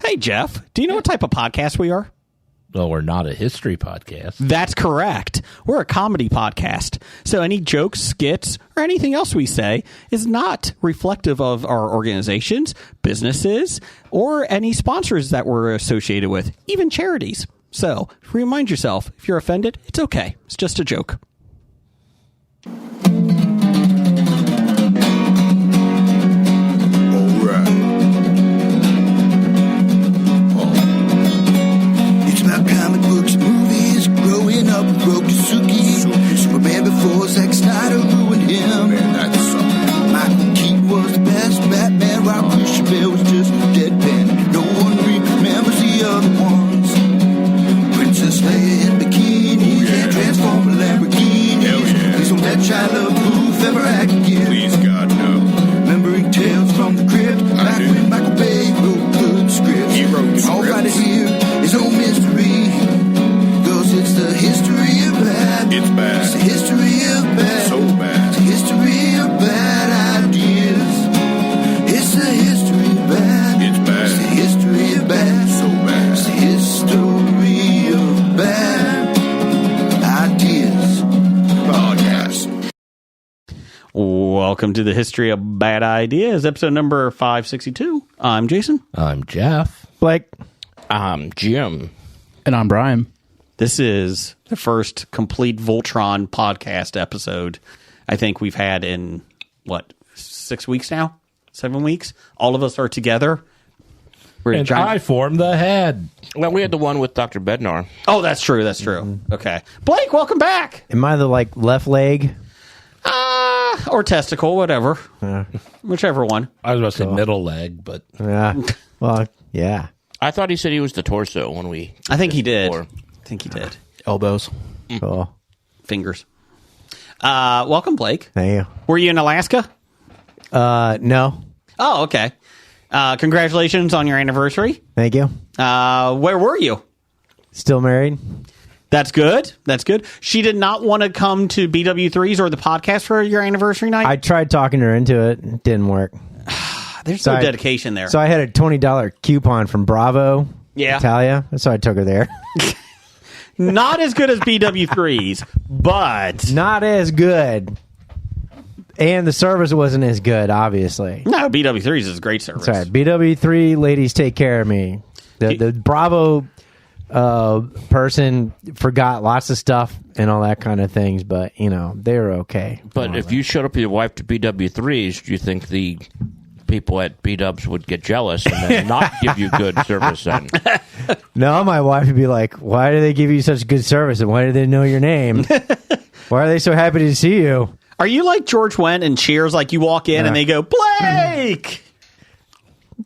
Hey, Jeff, do you know what type of podcast we are? Well, we're not a history podcast. That's correct. We're a comedy podcast. So any jokes, skits, or anything else we say is not reflective of our organizations, businesses, or any sponsors that we're associated with, even charities. So remind yourself, if you're offended, it's okay. It's just a joke. Comic books, movies, growing up with Rokusuki. Superman before Zack Snyder ruined him. Michael Keaton was the best Batman, while Christian Bale was just deadpan. No one remembers the other ones. Princess Leia in bikinis and Transformer Lamborghinis. Please don't let Shia LaBeouf ever act again. Please, God, no. Remembering tales from the crypt, back when Michael Bay wrote good scripts. He wrote the All scripts. right here is no mystery. It's the history of bad. It's bad. It's the history of bad. So bad. It's the history of bad ideas. It's the history of bad. It's bad. It's the history of bad. So bad. It's the history of bad ideas. Podcast. Welcome to the History of Bad Ideas, episode number 562. I'm Jason. I'm Jeff. Blake. I'm Jim. And I'm Brian. This is the first complete Voltron podcast episode I think we've had in, 6 weeks now? 7 weeks? All of us are together. We're And I formed the head. Well, we had the one with Dr. Bednar. Oh, that's true. That's true. Okay. Blake, welcome back. Am I the left leg? Or testicle, whatever. Whichever one. I was about to say middle leg, but Yeah. Well, yeah. I thought he said he was the torso when we... I think he did. before. I think he did. Elbows. Cool. Fingers. Welcome, Blake. Thank you. Were you in Alaska? No. Oh, okay. Congratulations on your anniversary. Thank you. Where were you? Still married? That's good. That's good. She did not want to come to BW3s or the podcast for your anniversary night? I tried talking her into it. It didn't work. There's so no I- dedication there. So I had a $20 coupon from Bravo. Yeah. Italia. So I took her there. Not as good as BW3s, but... Not as good. And the service wasn't as good, obviously. No, BW3s is great service. That's right. BW3 ladies take care of me. The Bravo person forgot lots of stuff and all that kind of things, but, they were okay. But if you showed up with your wife to BW3s, do you think the people at B-Dubs would get jealous and then not give you good service then? No, my wife would be like, why do they give you such good service and why do they know your name? Why are they so happy to see you? Are you like George Wendt and Cheers? Like you walk in and they go, Blake!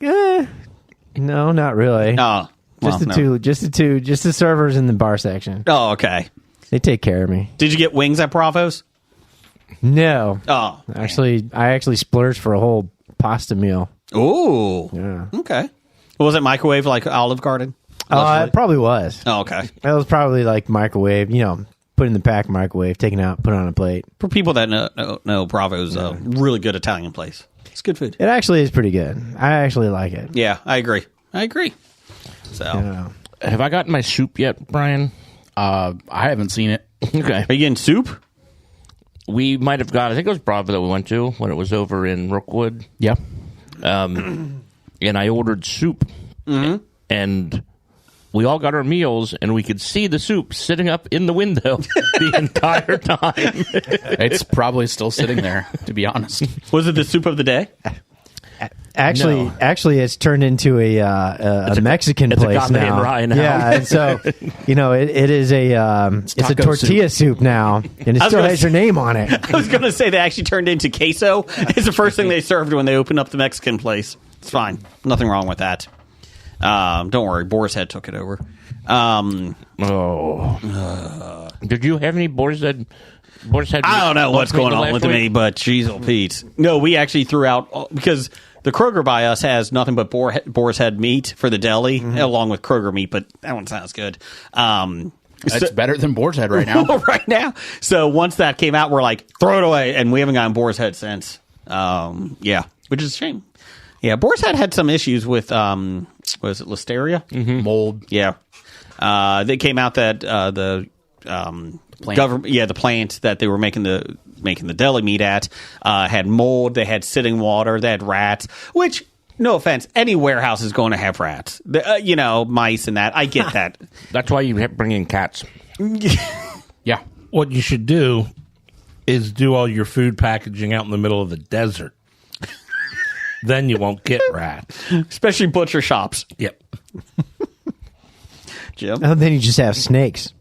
No, not really. Oh, just the servers in the bar section. Oh, okay. They take care of me. Did you get wings at Bravo's? No. Oh. I actually splurged for a whole pasta meal. Ooh. Yeah. Okay. Was it microwave like Olive Garden? It probably was. Oh, okay. It was probably like microwave, put in the pack microwave, taken out, put it on a plate. For people that know Bravo's a really good Italian place. It's good food. It actually is pretty good. I actually like it. Yeah, I agree. So, Have I gotten my soup yet, Brian? I haven't seen it. Okay. are you getting soup? We might have got, I think it was Bravo that we went to when it was over in Rookwood. Yeah. And I ordered soup. Mm-hmm. And we all got our meals, and we could see the soup sitting up in the window the entire time. It's probably still sitting there, to be honest. Was it the soup of the day? Actually, it's turned into a Mexican it's a place Gambit and now. Rye now. Yeah, and so it is it's a taco tortilla soup now, and it still has your name on it. I was going to say they actually turned into queso. It's the first thing they served when they opened up the Mexican place. It's fine. Nothing wrong with that. Don't worry. Boar's Head took it over. Did you have any Boar's Head? I don't know what's going on with me, but jeez, oh Pete. No, we actually threw out, because the Kroger by us has nothing but boar's head meat for the deli, along with Kroger meat, but that one sounds good. That's better than Boar's Head right now. Right now. So once that came out, we're like, throw it away, and we haven't gotten Boar's Head since. Yeah, which is a shame. Yeah, Boar's Head had some issues with what is it, Listeria? Mold. Yeah. They came out that the government, the plant that they were making the deli meat at had mold. They had sitting water. They had rats. Which, no offense, any warehouse is going to have rats. Mice and that. I get that. That's why you bring in cats. Yeah. What you should do is do all your food packaging out in the middle of the desert. Then you won't get rats. Especially butcher shops. Yep. Jim. And then you just have snakes.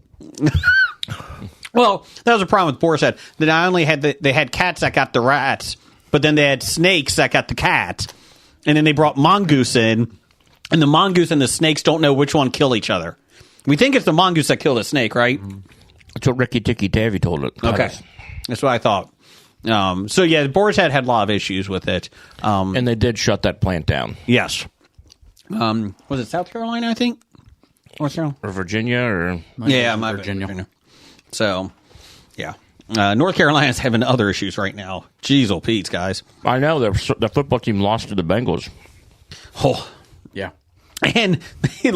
Well, that was a problem with Boar's Head. They not only had they had cats that got the rats, but then they had snakes that got the cats. And then they brought mongoose in, and the mongoose and the snakes don't know which one killed each other. We think it's the mongoose that killed the snake, right? That's what Ricky Tikki Tavi told it. Okay. That's what I thought. So, yeah, Boar's Head had a lot of issues with it. And they did shut that plant down. Yes. Was it South Carolina, I think? North Carolina? Or Virginia, or... Yeah, my Virginia. So, yeah. North Carolina's having other issues right now. Jeez, oh Pete's, guys. I know, the football team lost to the Bengals. Oh. Yeah. And they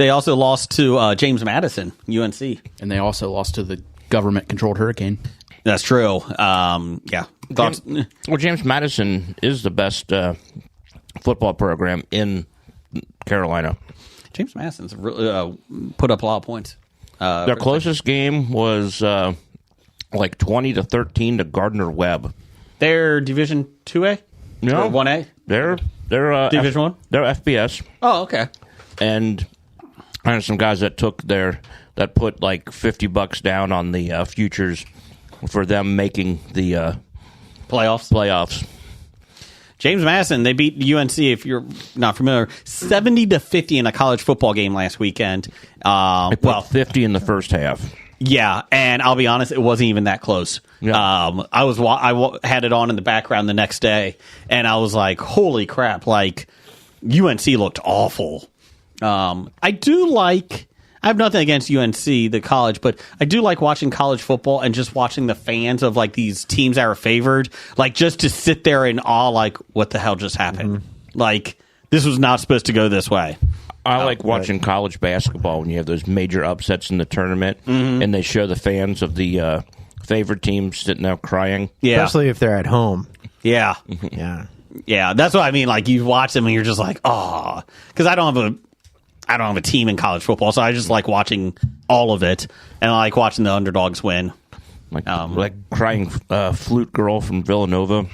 also lost to James Madison, UNC. And they also lost to the government-controlled hurricane. That's true. Yeah. James Madison is the best football program in Carolina. James Madison's really put up a lot of points. Their closest game was like 20-13 to Gardner Webb. They're Division 2A? No. Or 1A? They're Division 1? They're FBS. Oh, okay. And I know some guys that put like $50 down on the futures for them making the playoffs. James Madison, they beat UNC, if you're not familiar, 70-50 in a college football game last weekend. They put 50 in the first half. Yeah, and I'll be honest, it wasn't even that close. Yeah. I had it on in the background the next day, and I was like, holy crap, like, UNC looked awful. I have nothing against UNC, the college, but I do like watching college football and just watching the fans of like these teams that are favored, like just to sit there in awe, like what the hell just happened? Like this was not supposed to go this way. I like watching college basketball when you have those major upsets in the tournament, and they show the fans of the favored teams sitting there crying. Yeah, Especially if they're at home. yeah, Yeah. yeah. That's what I mean. Like you watch them and you're just like, oh, because I don't have a team in college football, so I just like watching all of it, and I like watching the underdogs win. Like crying flute girl from Villanova.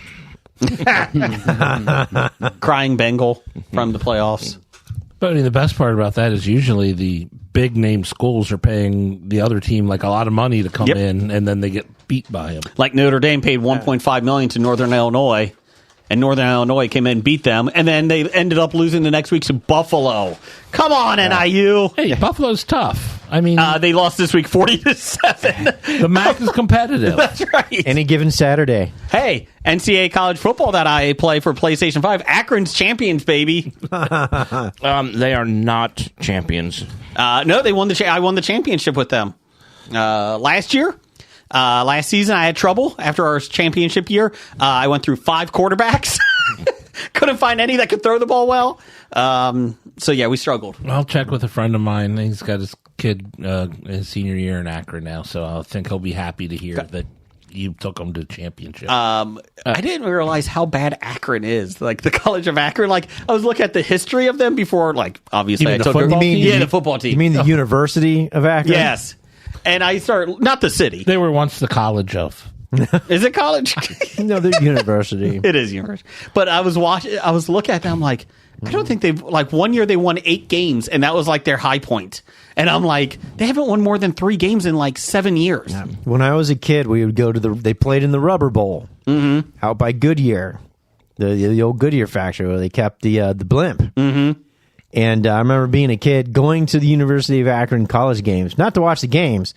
Crying Bengal from the playoffs. But I mean, the best part about that is usually the big name schools are paying the other team like a lot of money to come Yep. in, and then they get beat by them. Like Notre Dame paid $1.5 million to Northern Illinois, and Northern Illinois came in and beat them, and then they ended up losing the next week to Buffalo. Come on, NIU. Hey, Buffalo's tough. I mean, They lost this week 40-7. the MAC is competitive. That's right. Any given Saturday. Hey, NCAA college football that I play for PlayStation 5. Akron's champions, baby. They are not champions. No, they won I won the championship with them last year. Last season, I had trouble after our championship year. I went through 5 quarterbacks. Couldn't find any that could throw the ball well. So, yeah, we struggled. I'll check with a friend of mine. He's got his kid his senior year in Akron now, so I think he'll be happy to hear that you took him to the championship. I didn't realize how bad Akron is. Like, the College of Akron. Like, I was looking at the history of them before, like, obviously. You mean I the took football team? Yeah, the football team. You mean the University of Akron? Yes. And I started, not the city. They were once the college of. Is it college? No, the university. It is university. But I was looking at them like, I don't think they've, like, one year they won 8 games, and that was like their high point. And I'm like, they haven't won more than 3 games in like 7 years. When I was a kid, we would go to they played in the Rubber Bowl out by Goodyear, the old Goodyear factory where they kept the blimp. Mm-hmm. And I remember being a kid going to the University of Akron college games, not to watch the games,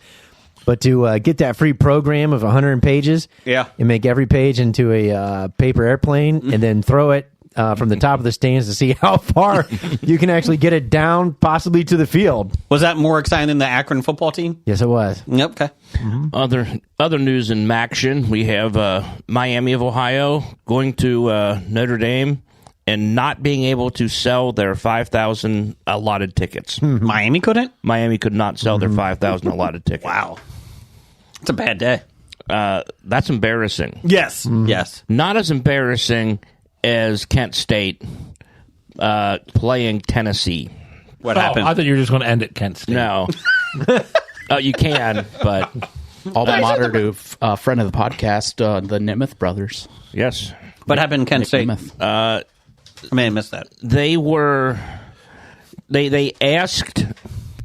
but to get that free program of 100 pages. Yeah. And make every page into a paper airplane and then throw it from the top of the stands to see how far you can actually get it down, possibly to the field. Was that more exciting than the Akron football team? Yes, it was. Yep. Okay. Other news in Maction, we have Miami of Ohio going to Notre Dame and not being able to sell their 5,000 allotted tickets. Miami couldn't? Miami could not sell their 5,000 allotted tickets. Wow. It's a bad day. That's embarrassing. Yes. Yes. Not as embarrassing as Kent State playing Tennessee. What happened? I thought you were just going to end at Kent State. No. You can, but Alma mater to a friend of the podcast, the Namath brothers. yes. What happened in Kent State? Namath. I may have missed that. They asked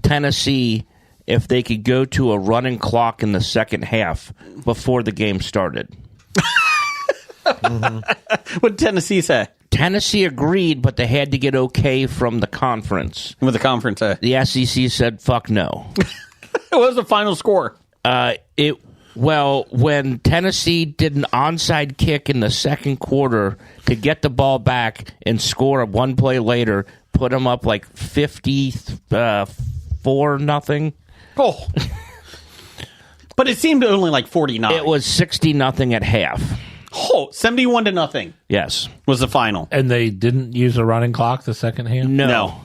Tennessee if they could go to a running clock in the second half before the game started. What did Tennessee say? Tennessee agreed, but they had to get okay from the conference. What did the conference say? The SEC said, fuck no. What was the final score? When Tennessee did an onside kick in the second quarter to get the ball back and score one play later, put them up like 54-0. Oh. But it seemed only like 49. It was 60-0 at half. Oh, 71-0 Yes. was the final. And they didn't use a running clock the second half? No.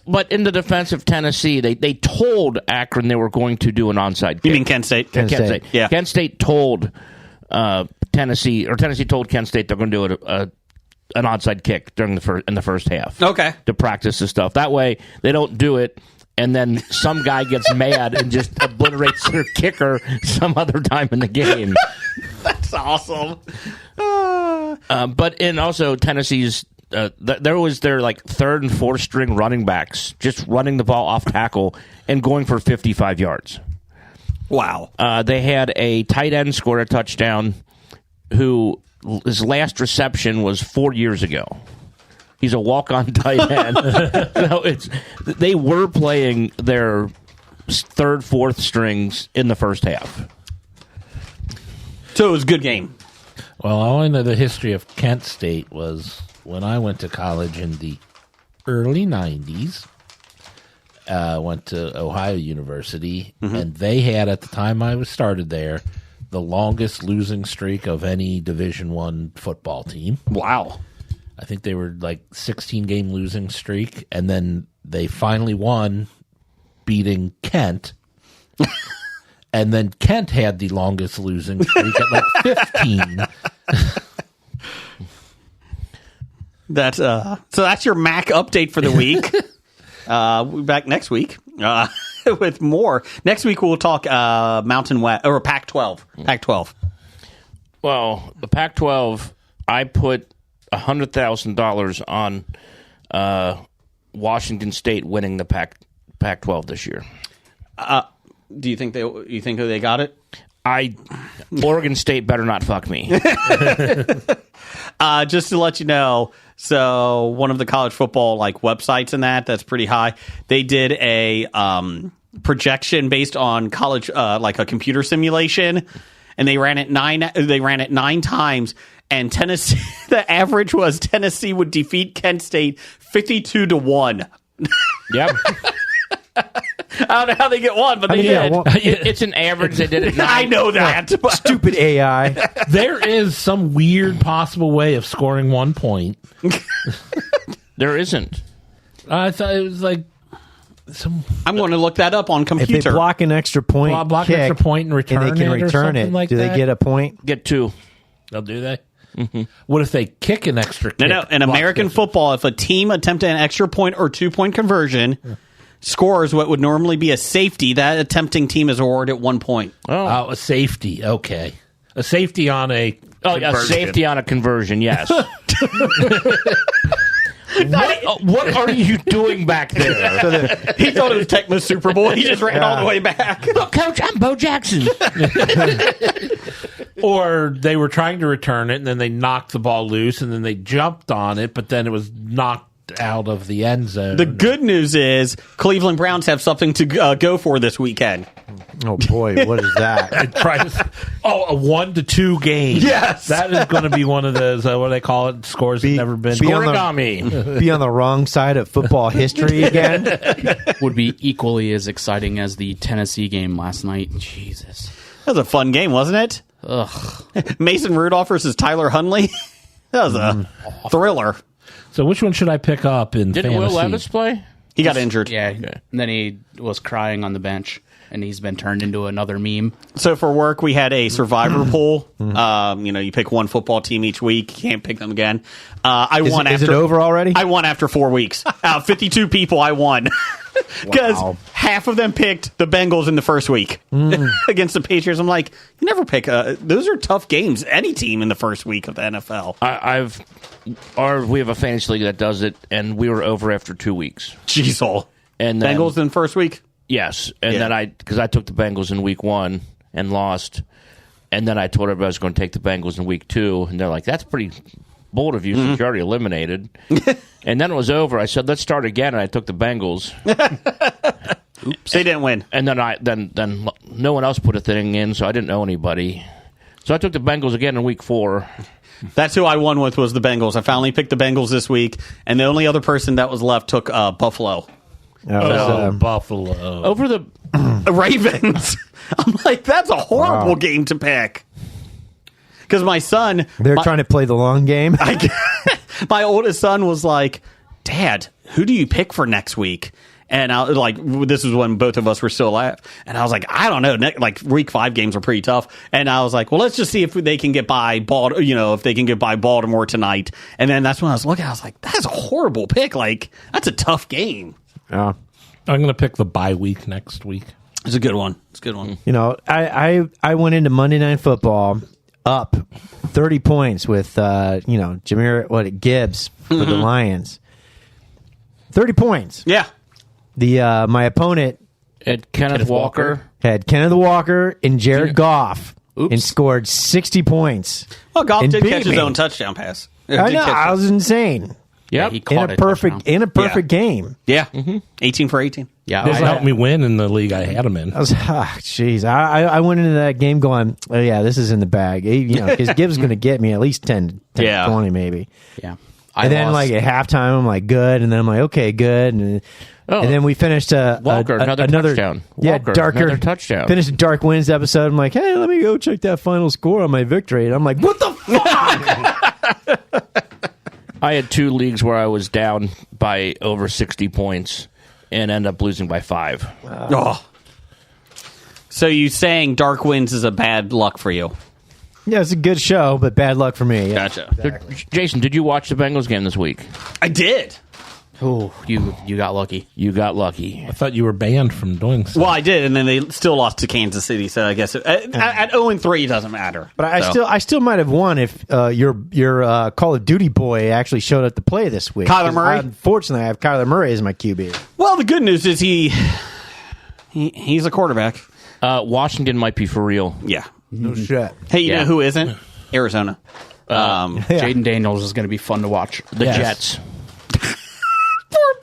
But in the defense of Tennessee, they told Akron they were going to do an onside kick. You mean Kent State? Kent State. Yeah. Kent State told Tennessee told Kent State they're going to do an onside kick in the first half. Okay. To practice this stuff. That way, they don't do it, and then some guy gets mad and just obliterates their kicker some other time in the game. That's awesome. But in also Tennessee's, there was their like third and fourth string running backs just running the ball off tackle and going for 55 yards. Wow. They had a tight end score a touchdown who his last reception was 4 years ago. He's a walk-on tight end. They were playing their third, fourth strings in the first half. So it was a good game. Well, I only know the history of Kent State was when I went to college in the early 90s. Went to Ohio University, and they had, at the time I was started there, the longest losing streak of any Division I football team. Wow. I think they were like 16-game losing streak, and then they finally won, beating Kent. And then Kent had the longest losing streak at like 15. That's so that's your MAC update for the week. We'll be back next week with more. Next week we'll talk Mountain West or Pac-12. Pac-12. Well, the Pac-12, I put $100,000 on Washington State winning the Pac-12 this year. Do you think they got it? Oregon State better not fuck me. Just to let you know, so one of the college football like websites and that's pretty high. They did a projection based on college like a computer simulation, and they ran it 9 times. And Tennessee, the average was Tennessee would defeat Kent State 52-1. Yep. I don't know how they get one, but they did. well, It's an average. They did it. I know that. but- stupid AI. There is some weird possible way of scoring 1 point. There isn't. I thought it was like some I'm going to look that up on If computer. they block an extra point, block an kick, extra point and return they can it or return something it, like do that? they get a point? Get two. They'll do they? Mm-hmm. What if they kick an extra kick? No. In block American difference? football, if a team attempted an extra point or 2-point conversion, scores what would normally be a safety, that attempting team is awarded 1 point. Oh, a safety. Okay. A safety on a A safety on a conversion, yes. What are you doing back there? He thought it was Tecmo Super Bowl. He just ran all the way back. Look, Coach, I'm Bo Jackson. Or they were trying to return it, and then they knocked the ball loose, and then they jumped on it, but then it was knocked out of the end zone. The good news is Cleveland Browns have something to go for this weekend. Oh boy, what is that? A 1-2 game. Yes. That is going to be one of those, what do they call it? Scores have never been. be on the- Origami. Be on the wrong side of football history again. Would be equally as exciting as the Tennessee game last night. Jesus. That was a fun game, wasn't it? Ugh. Mason Rudolph versus Tyler Huntley. That was a thriller. So which one should I pick up in Didn't fantasy? Will Levis play? He got injured. Yeah. And then he was crying on the bench, and he's been turned into another meme. So for work, we had a survivor pool. You pick one football team each week. You can't pick them again. I won. Is after, it over already? I won after 4 weeks. Out of 52 people, I won. Because half of them picked the Bengals in the first week against the Patriots. I'm like, you never pick. Those are tough games. Any team in the first week of the NFL. We have a fantasy league that does it, and we were over after 2 weeks. Jeez, And then, Bengals in first week. Yes, and Yeah. then because I took the Bengals in week 1 and lost, and then I told everybody I was going to take the Bengals in week 2, and they're like, "That's pretty bold of you since you're already eliminated." And then it was over. I said, "Let's start again," and I took the Bengals. Oops. They didn't win. And then no one else put a thing in, so I didn't know anybody. So I took the Bengals again in week 4. That's who I won with, was the Bengals. I finally picked the Bengals this week, and the only other person that was left took Buffalo. Buffalo. Over the Ravens. I'm like, that's a horrible game to pick. Because my son... They're trying to play the long game. My oldest son was like, "Dad, who do you pick for next week?" And I was like, this is when both of us were still alive. And I was like, I don't know. Like week 5 games are pretty tough. And I was like, well, let's just see if they can get by if they can get by Baltimore tonight. And then that's when I was looking, I was like, that's a horrible pick. Like, that's a tough game. Oh. I'm going to pick the bye week next week. It's a good one. It's a good one. You know, I went into Monday Night Football up 30 points with Jahmyr Gibbs for the Lions. 30 points. Yeah. The my opponent at Kenneth Walker. had Kenneth Walker and Jared Goff and scored 60 points. Well, Goff and did beat catch his me. own touchdown pass. I know. I was insane. Yep. He In caught a it perfect touchdown. game. Yeah. 18 for 18. Yeah, This I- helped me win in the league I had him in. I was, jeez. I went into that game going, oh, yeah, this is in the bag. Because Gibbs going to get me at least 10 Yeah. 20 maybe. yeah. And then, like, at halftime, I'm like, good. And then I'm like, okay, good. And then we finished Walker, another touchdown. Yeah, Walker, darker. another touchdown. Finished a Dark Winds episode. I'm like, hey, let me go check that final score on my victory. And I'm like, what the fuck? I had 2 leagues where I was down by over 60 points and ended up losing by 5. Oh. So you saying Dark Winds is a bad luck for you? Yeah, it's a good show, but bad luck for me. Yeah. Gotcha. Jason, did you watch the Bengals game this week? I did. Oh, you got lucky. You got lucky. I thought you were banned from doing so. Well, I did, and then they still lost to Kansas City. So I guess at 0-3 it doesn't matter. But So. I still might have won if your Call of Duty boy actually showed up to play this week. Kyler 'Cause Murray? Unfortunately, I have Kyler Murray as my QB. Well, the good news is he's a quarterback. Washington might be for real. Yeah. No shit. Hey, you Yeah. know who isn't? Arizona. Jaden Daniels is going to be fun to watch. The Jets. Poor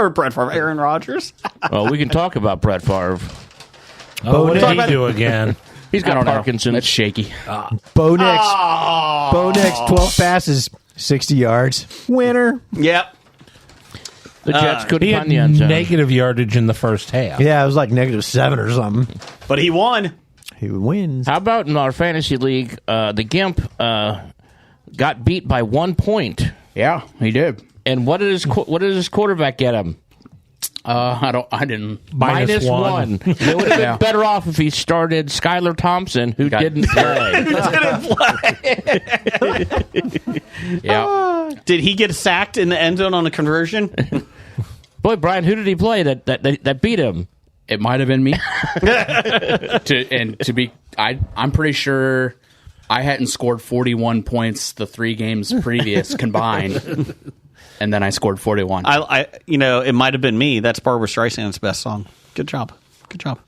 Brett Favre, Aaron Rodgers. Well, we can talk about Brett Favre. Oh, what did Talk he about- do again? He's I got don't know. Parkinson's. That's shaky. Bo Nix, 12 passes, 60 yards. Winner. Yep. The Jets He couldn't had find the end zone. negative yardage in the first half. Yeah, it was like -7 or something. But he won. He wins. How about in our fantasy league, the Gimp got beat by 1 point. Yeah, he did. And what did his quarterback get him? I didn't. Minus one. It would have been Yeah. better off if he started Skylar Thompson, who Got- didn't play. Yeah. Did he get sacked in the end zone on a conversion? Boy, Brian, who did he play that beat him? It might have been me. I'm pretty sure I hadn't scored 41 points the 3 games previous combined, and then I scored 41. It might have been me. That's Barbara Streisand's best song. Good job. Good job.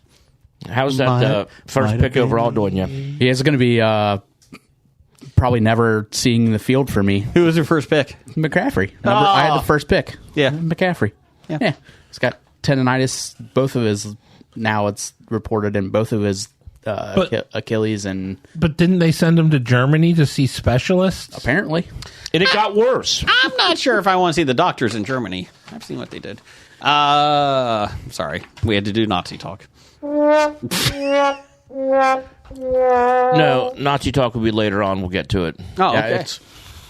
How's that first pick overall doing you? He is going to be probably never seeing the field for me. Who was your first pick? McCaffrey. I had the first pick. Yeah. McCaffrey. Yeah. He's got tendonitis. Both of his, now it's reported in both of his Achilles, and But didn't they send him to Germany to see specialists? apparently. And it got worse. I'm not sure if I want to see the doctors in Germany. I've seen what they did. Sorry. We had to do Nazi talk. No, Nazi talk will be later on. We'll get to it. Oh, Yeah, okay. it's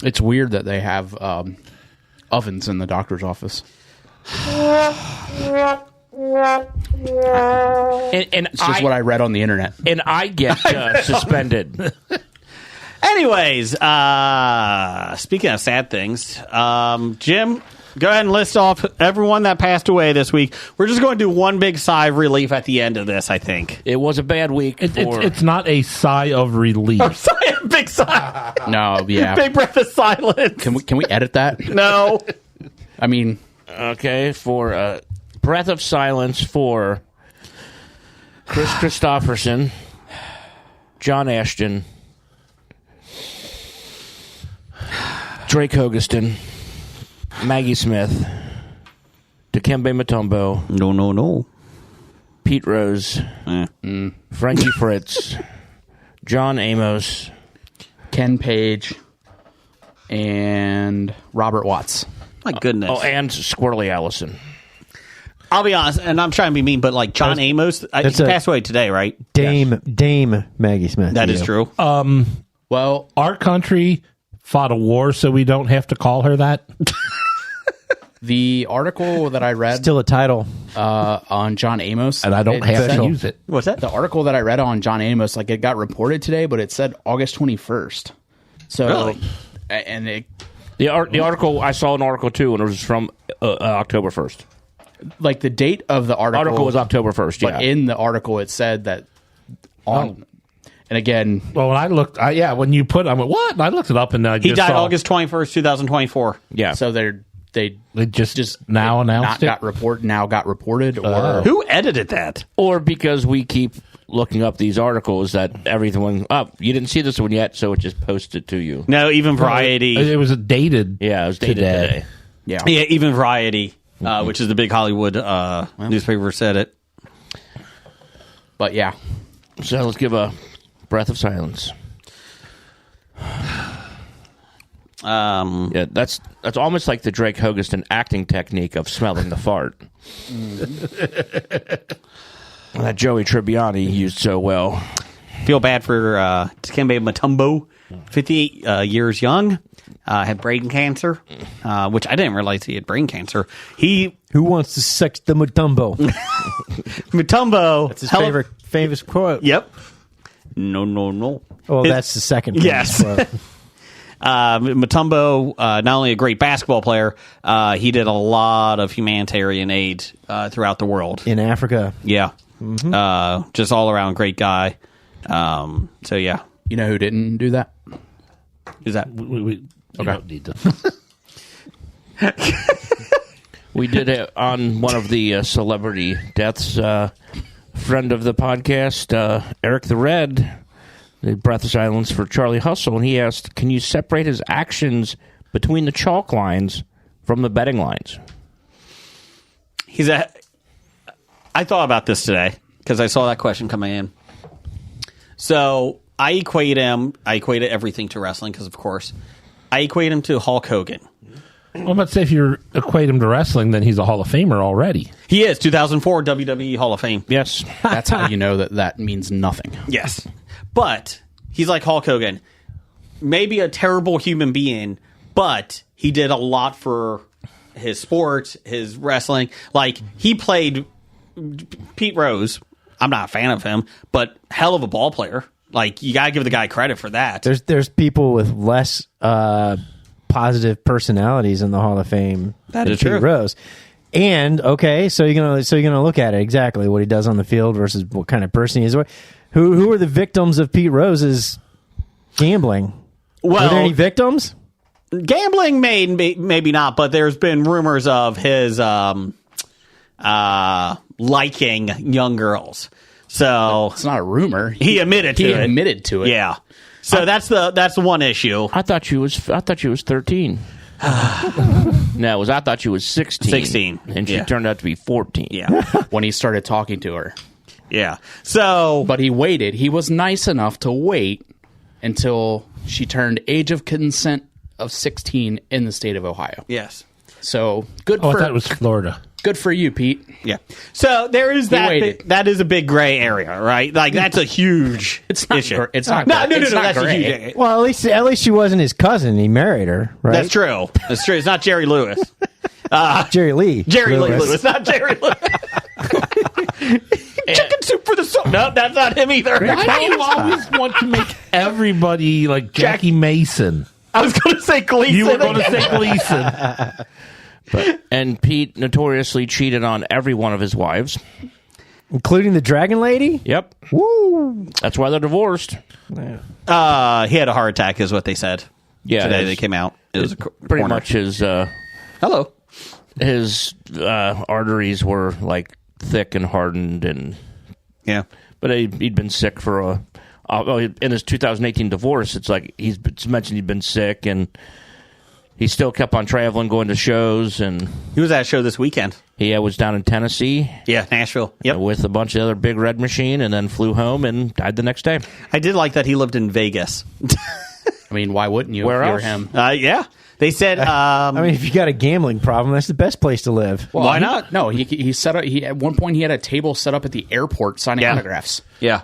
It's weird that they have ovens in the doctor's office. And It's just what I read on the internet. And I get suspended. Anyways, speaking of sad things, Jim, go ahead and list off everyone that passed away this week. We're just going to do one big sigh of relief at the end of this, I think. It was a bad week. It's not a sigh of relief. Oh, sigh, big sigh. No, yeah. Big breath of silence. Can we edit that? No. I mean, Okay, for breath of silence for Chris Christopherson, John Ashton, Drake Hogestyn, Maggie Smith, Dikembe Mutombo, No. Pete Rose, Frankie Fritz, John Amos, Ken Page and Robert Watts. My goodness. oh, and Squirrely Allison. I'll be honest, and I'm trying to be mean, but like John Amos, he passed away today, right? Dame Maggie Smith. That is true. Well, Our country fought a war, so we don't have to call her that. the article that I read Still a title. on John Amos, And I don't have to said- use it. What's that? the article that I read on John Amos, like it got reported today, but it said August 21st. So, Really? and it, The article, I saw an article too, and it was from October 1st. like the date of the Article was October 1st, yeah. but in the article it said that on. And again, Well, when I looked, when you put, I went, what? And I looked it up, and I He just died saw, August 21st, 2024. yeah. so they They just now announced got it. reported, or Oh. Who edited that? Or because we keep looking up these articles that everything, you didn't see this one yet, so it just posted to you. No, even Variety. It was dated. Yeah, it was dated today. yeah. Yeah, even Variety, which is the big Hollywood newspaper, said it. But yeah, So let's give a breath of silence. Yeah, that's almost like the Drake Hogestyn acting technique of smelling the fart. That Joey Tribbiani used so well. Feel bad for Dikembe Mutombo, 58 years young, had brain cancer, which I didn't realize he had brain cancer. Who wants to sex the Mutombo? Mutombo. That's his famous quote. Yep. No. Well, that's the second. famous Yes. quote. Mutombo, not only a great basketball player, he did a lot of humanitarian aid throughout the world. In Africa. Yeah. Just all around great guy. So, yeah. you know who didn't do that? Is that We don't need to. We did it on one of the celebrity deaths. Friend of the podcast, Eric the Red, the breath of silence for Charlie Hustle, and he asked, can you separate his actions between the chalk lines from the betting lines? I thought about this today because I saw that question coming in. So I equate everything to wrestling because, of course, I equate him to Hulk Hogan. Well, let's say if you equate him to wrestling, then he's a Hall of Famer already. He is 2004 WWE Hall of Fame. Yes. That's how you know that means nothing. Yes. But he's like Hulk Hogan. Maybe a terrible human being, but he did a lot for his sport, his wrestling. Like, he played Pete Rose. I'm not a fan of him, but hell of a ball player. Like, you got to give the guy credit for that. There's people with less positive personalities in the Hall of Fame. That than is true. Pete Rose. And okay, so you're gonna look at it exactly what he does on the field versus what kind of person he is. Who are the victims of Pete Rose's gambling? Well, Were there any victims? Gambling maybe not, but there's been rumors of his liking young girls. So It's not a rumor. he admitted to He it. admitted to it. Yeah. So that's the one issue. I thought she was 13. No, I thought she was 16. 16. And she Yeah. turned out to be 14. Yeah. When he started talking to her. Yeah. So But he waited. He was nice enough to wait until she turned age of consent of 16 in the state of Ohio. yes. So good Oh, I for thought it was Florida. Good for you, Pete. Yeah. So there is that. waited. That is a big gray area, right? Like that's a huge It's not. issue. It's not. No. it's not That's a gray. huge area. Well, at least she wasn't his cousin. He married her, right? That's true. That's true. It's not Jerry Lewis. Jerry Lee. Jerry Lee Lewis, not Jerry Lewis. Chicken soup for the soul. No, that's not him either. Why do you always want to make everybody like Jackie Mason? I was going to say Gleason. You were going to say Gleason. And Pete notoriously cheated on every one of his wives. Including the Dragon Lady? Yep. Woo! That's why they're divorced. He had a heart attack, is what they said. Yeah. Today it's they came out. It was a pretty corner. much his Hello. arteries were like thick and hardened, and Yeah. but he'd been sick for in his 2018 divorce. It's like it's mentioned he'd been sick, and he still kept on traveling, going to shows, and He was at a show this weekend. he was down in Tennessee Yeah, Nashville. Yep. with a bunch of other Big Red Machine, and then flew home and died the next day. I did like that he lived in Vegas. I mean, why wouldn't you? Where if you else? were him? Yeah. They said, I mean, if you got a gambling problem, that's the best place to live. Well, why not? No, he set up. He at one point he had a table set up at the airport signing Yeah. autographs. Yeah.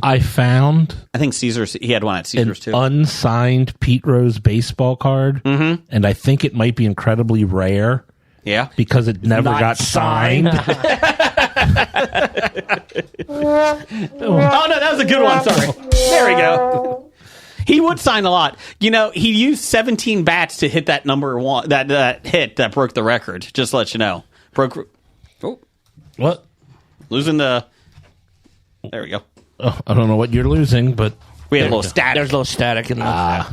I found I think Caesars, he had one at an Caesars too. unsigned Pete Rose baseball card, and I think it might be incredibly rare Yeah. because it never Not got signed. Oh, no, that was a good one. Sorry. There we go. He would sign a lot. You know, he used 17 bats to hit that number one, that hit that broke the record. Just to let you know. Oh, What? losing the. There we go. Oh, I don't know what you're losing, but We had a There little we go. static. There's a little static in the.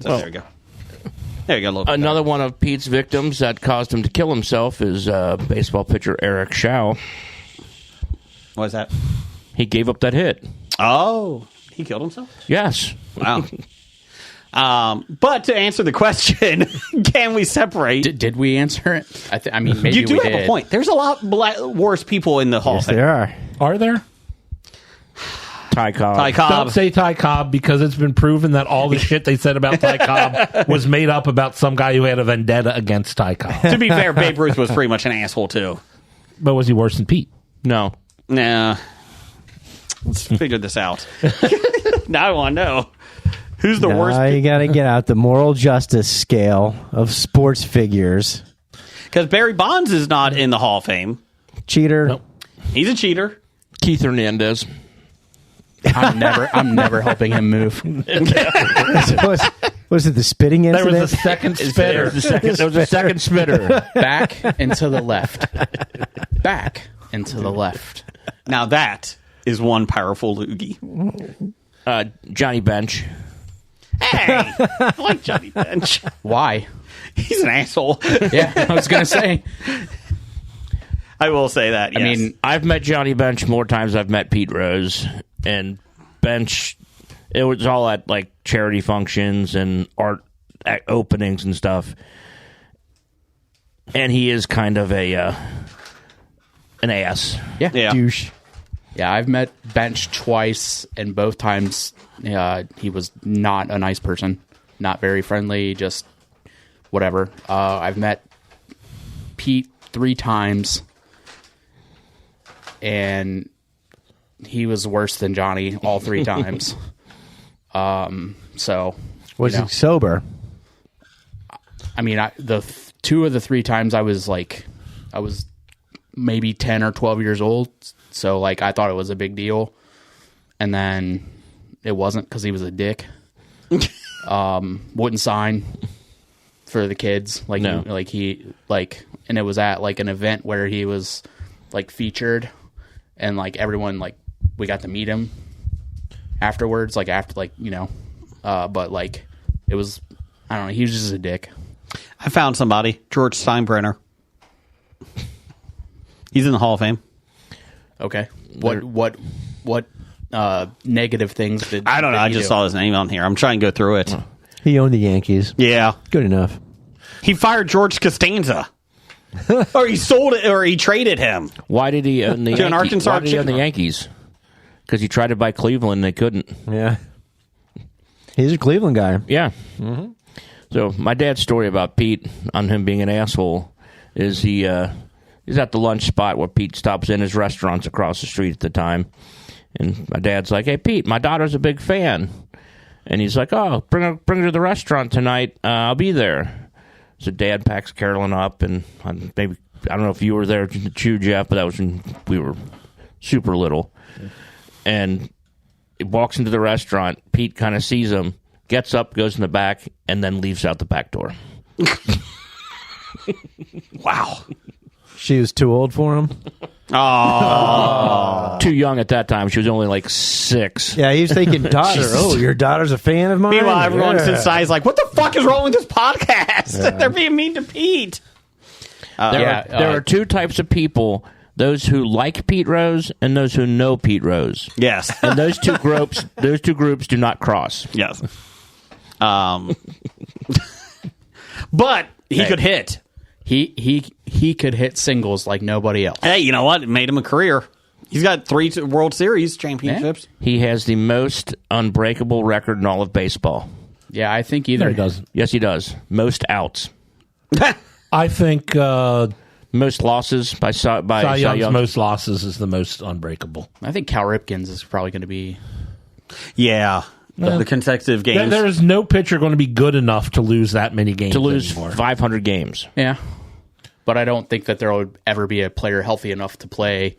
So there we go. There you go. A little bit Another one of Pete's victims that caused him to kill himself is baseball pitcher Eric Shaw. better. What was that? He gave up that hit. Oh, he killed himself? Yes. Wow. But to answer the question, can we separate? Did we answer it? I mean, maybe You do we have did. a point. There's a lot worse people in the Hall of Yes, Fame. there are. there? Ty Cobb. Ty Cobb. Don't say Ty Cobb because it's been proven that all the shit they said about Ty Cobb was made up about some guy who had a vendetta against Ty Cobb. To be fair, Babe Ruth was pretty much an asshole too. But was he worse than Pete? No. Nah. Let's figure this out. Now I want to know. Who's the worst? Now you got to get out the moral justice scale of sports figures. Because Barry Bonds is not in the Hall of Fame. Cheater. Nope. He's a cheater. Keith Hernandez. I'm never helping him move. Was it the spitting There incident? was a second spitter. There was a second spitter. Back and to the left. Back and to the left. Now that is one powerful loogie. Johnny Bench. Hey, I like Johnny Bench. Why? He's an asshole. Yeah, I was gonna say. I will say that. Yes. I mean, I've met Johnny Bench more times than I've met Pete Rose. And Bench, it was all at like charity functions and art openings and stuff. And he is kind of an ass. yeah. Douche. Yeah, I've met Bench twice, and both times he was not a nice person, not very friendly, just whatever. I've met Pete 3 times, and he was worse than Johnny all 3 times. So Was you know, he sober? I mean, the 2 of the 3 times I was maybe 10 or 12 years old. So, like, I thought it was a big deal. And then it wasn't because he was a dick. Wouldn't sign for the kids. Like, No. and it was at, like, an event where he was, like, featured. And, like, everyone, like, we got to meet him afterwards. Like, after, like, you know. But, like, it was, I don't know, he was just a dick. I found somebody. George Steinbrenner. He's in the Hall of Fame. Okay. What negative things did I don't know. did I he just do? saw his name on here. I'm trying to go through it. He owned the Yankees. Yeah. Good enough. He fired George Costanza. Or he sold it, or he traded him. Why did he own the To an Yankees? Arkansas Why did he own the chicken. Yankees? Because he tried to buy Cleveland and they couldn't. Yeah. He's a Cleveland guy. Yeah. So my dad's story about Pete on him being an asshole is he's at the lunch spot where Pete stops in. His restaurant's across the street at the time. And my dad's like, "Hey, Pete, my daughter's a big fan." And he's like, "Oh, bring her to the restaurant tonight. I'll be there." So Dad packs Carolyn up, and maybe, I don't know if you were there too, Jeff, but that was when we were super little. And he walks into the restaurant. Pete kind of sees him, gets up, goes in the back, and then leaves out the back door. Wow. She was too old for him. Too young at that time. She was only like 6. Yeah, he was thinking, daughter. Oh, your daughter's a fan of mine? Meanwhile, everyone Yeah. inside is like, what the fuck is wrong with this podcast? They're being mean to Pete. There are 2 types of people: those who like Pete Rose and those who know Pete Rose. Yes. And those two groups do not cross. Yes. But he could hit. He could hit singles like nobody else. Hey, you know what? It made him a career. He's got 3 World Series championships. He has the most unbreakable record in all of baseball. Yeah, I think No, either he doesn't. Yes, he does. Most outs. I think Most losses by Cy Cy Young's Young. most losses is the most unbreakable. I think Cal Ripken's is probably going to be. Yeah. The consecutive games. There is no pitcher going to be good enough to lose that many games to lose anymore. 500 games. Yeah. But I don't think that there would ever be a player healthy enough to play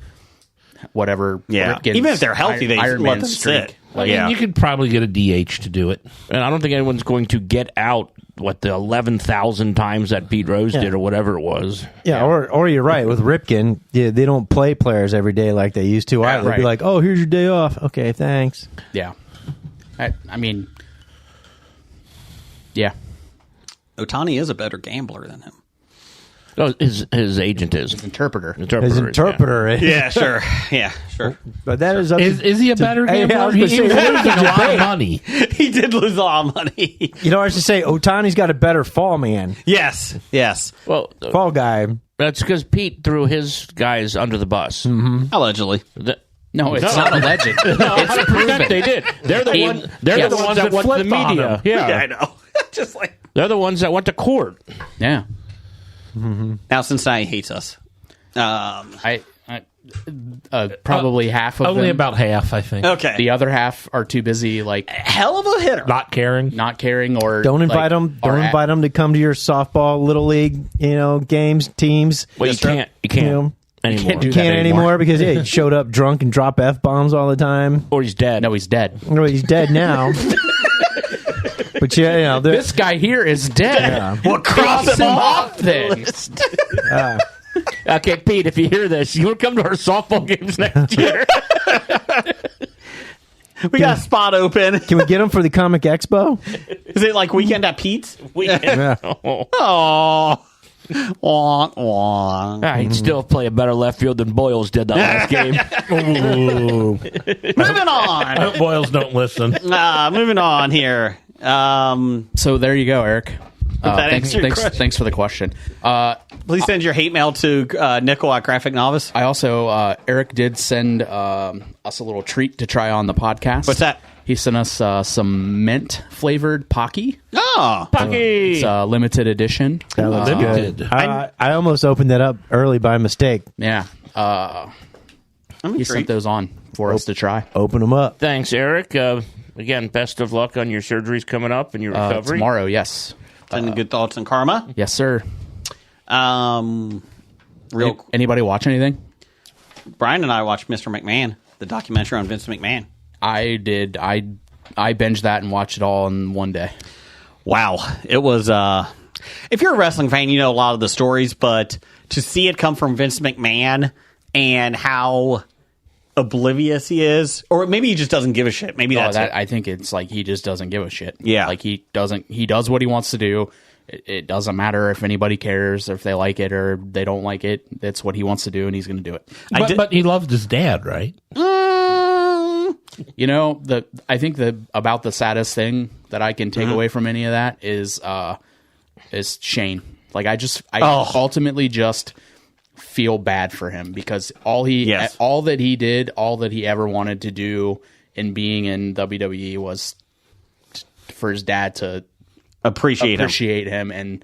whatever. Yeah. Ripken's Even if they're healthy, they Iron let Man them streak. sit. I mean, you could probably get a DH to do it. And I don't think anyone's going to get out, the 11,000 times that Pete Rose did or whatever it was. Yeah, or you're right. With Ripken, they don't play players every day like they used to. They'd be right. like, oh, here's your day off. Okay, thanks. Yeah. I mean, yeah. Otani is a better gambler than him. Oh, his agent is. Interpreter. His interpreter is. Yeah, sure. Yeah, sure. But that is up Is he a better Hey, gambler? I was He gonna say, was that losing is a a lot of debate. money. He did lose a lot of money. You know, I was to say, Otani's got a better fall man. Yes. Yes. Well, Fall guy. that's because Pete threw his guys under the bus. Allegedly. No, it's not a legend. It's proven. They did. They're the He- one. They're yes. the ones that went to the flipped on media. him. Yeah, I know. Just like. they're the ones that went to court. Yeah. Now Cincinnati hates us. I probably half of Only them. about half, I think. Okay. The other half are too busy, like, hell of a hitter. Not caring. not caring or Don't invite like, them. are Don't at- invite them to come to your softball, little league, games, teams. Well, you can't. You can't know, anymore. can't do You that can't anymore because he showed up drunk and drop F-bombs all the time. Or he's dead. No, he's dead. Well, he's dead now. But This guy here is dead. Well, cross him off. Then. Okay, Pete, if you hear this, you want to come to our softball games next year? We got a spot open. Can we get him for the Comic Expo? Is it like Weekend at Pete's? Yeah. Oh. Wah, wah. He'd still play a better left field than Boyles did that last game. Moving on. I hope Boyles don't listen. Moving on here. So there you go, Eric. that answer your question? Thanks for the question. Please send your hate mail to Nickel at Graphic Novice. I also Eric did send us a little treat to try on the podcast. What's that? He sent us some mint flavored Pocky. Oh. It's a limited edition. That looks Limited. good. I almost opened that up early by mistake. Yeah. I'm He intrigued. sent those on for us to try. Open them up. Thanks, Eric. Again, best of luck on your surgeries coming up and your recovery. Tomorrow, yes. Sending good thoughts and karma. Yes, sir. Anybody watch anything? Brian and I watched Mr. McMahon, the documentary on Vince McMahon. I did. I binged that and watched it all in one day. Wow. It was, if you're a wrestling fan, you know a lot of the stories, but to see it come from Vince McMahon and how oblivious he is, or maybe he just doesn't give a shit. Maybe that's it. I think it's like he just doesn't give a shit. Yeah. Like he does what he wants to do. It doesn't matter if anybody cares or if they like it or they don't like it. That's what he wants to do, and he's going to do it. But he loved his dad, right? You know, I think about the saddest thing that I can take away from any of that is Shane. Like I ultimately just feel bad for him because all that he did, all that he ever wanted to do in being in WWE was for his dad to appreciate him and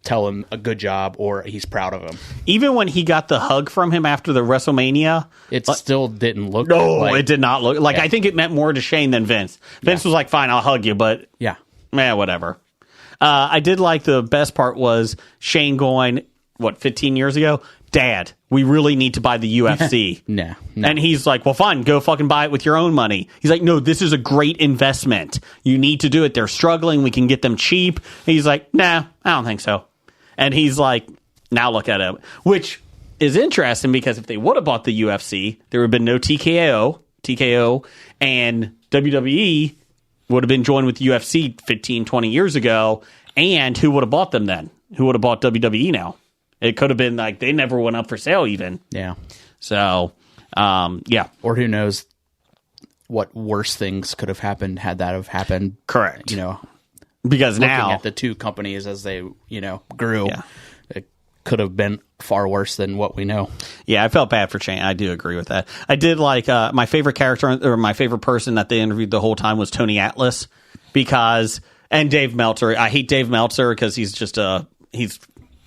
tell him a good job or he's proud of him. Even when he got the hug from him after the WrestleMania, It still didn't look it did not look like. I think it meant more to Shane than Vince. Vince was like, "Fine, I'll hug you," but Yeah. whatever. I did like the best part was Shane going, 15 years ago? Dad, we really need to buy the UFC. No. And he's like, well, fine, go fucking buy it with your own money. He's like, no, this is a great investment. You need to do it. They're struggling. We can get them cheap. And he's like, nah, I don't think so. And he's like, now look at it. Which is interesting because if they would have bought the UFC, there would have been no TKO, and WWE would have been joined with the UFC 15, 20 years ago. And who would have bought them then? Who would have bought WWE now? It could have been like they never went up for sale even. Yeah. So, yeah. Or who knows what worse things could have happened had that have happened. Correct. Because Looking now at the two companies as they, grew, Yeah. it could have been far worse than what we know. Yeah, I felt bad for Shane. I do agree with that. I did like my favorite character or my favorite person that they interviewed the whole time was Tony Atlas and Dave Meltzer. I hate Dave Meltzer because he's just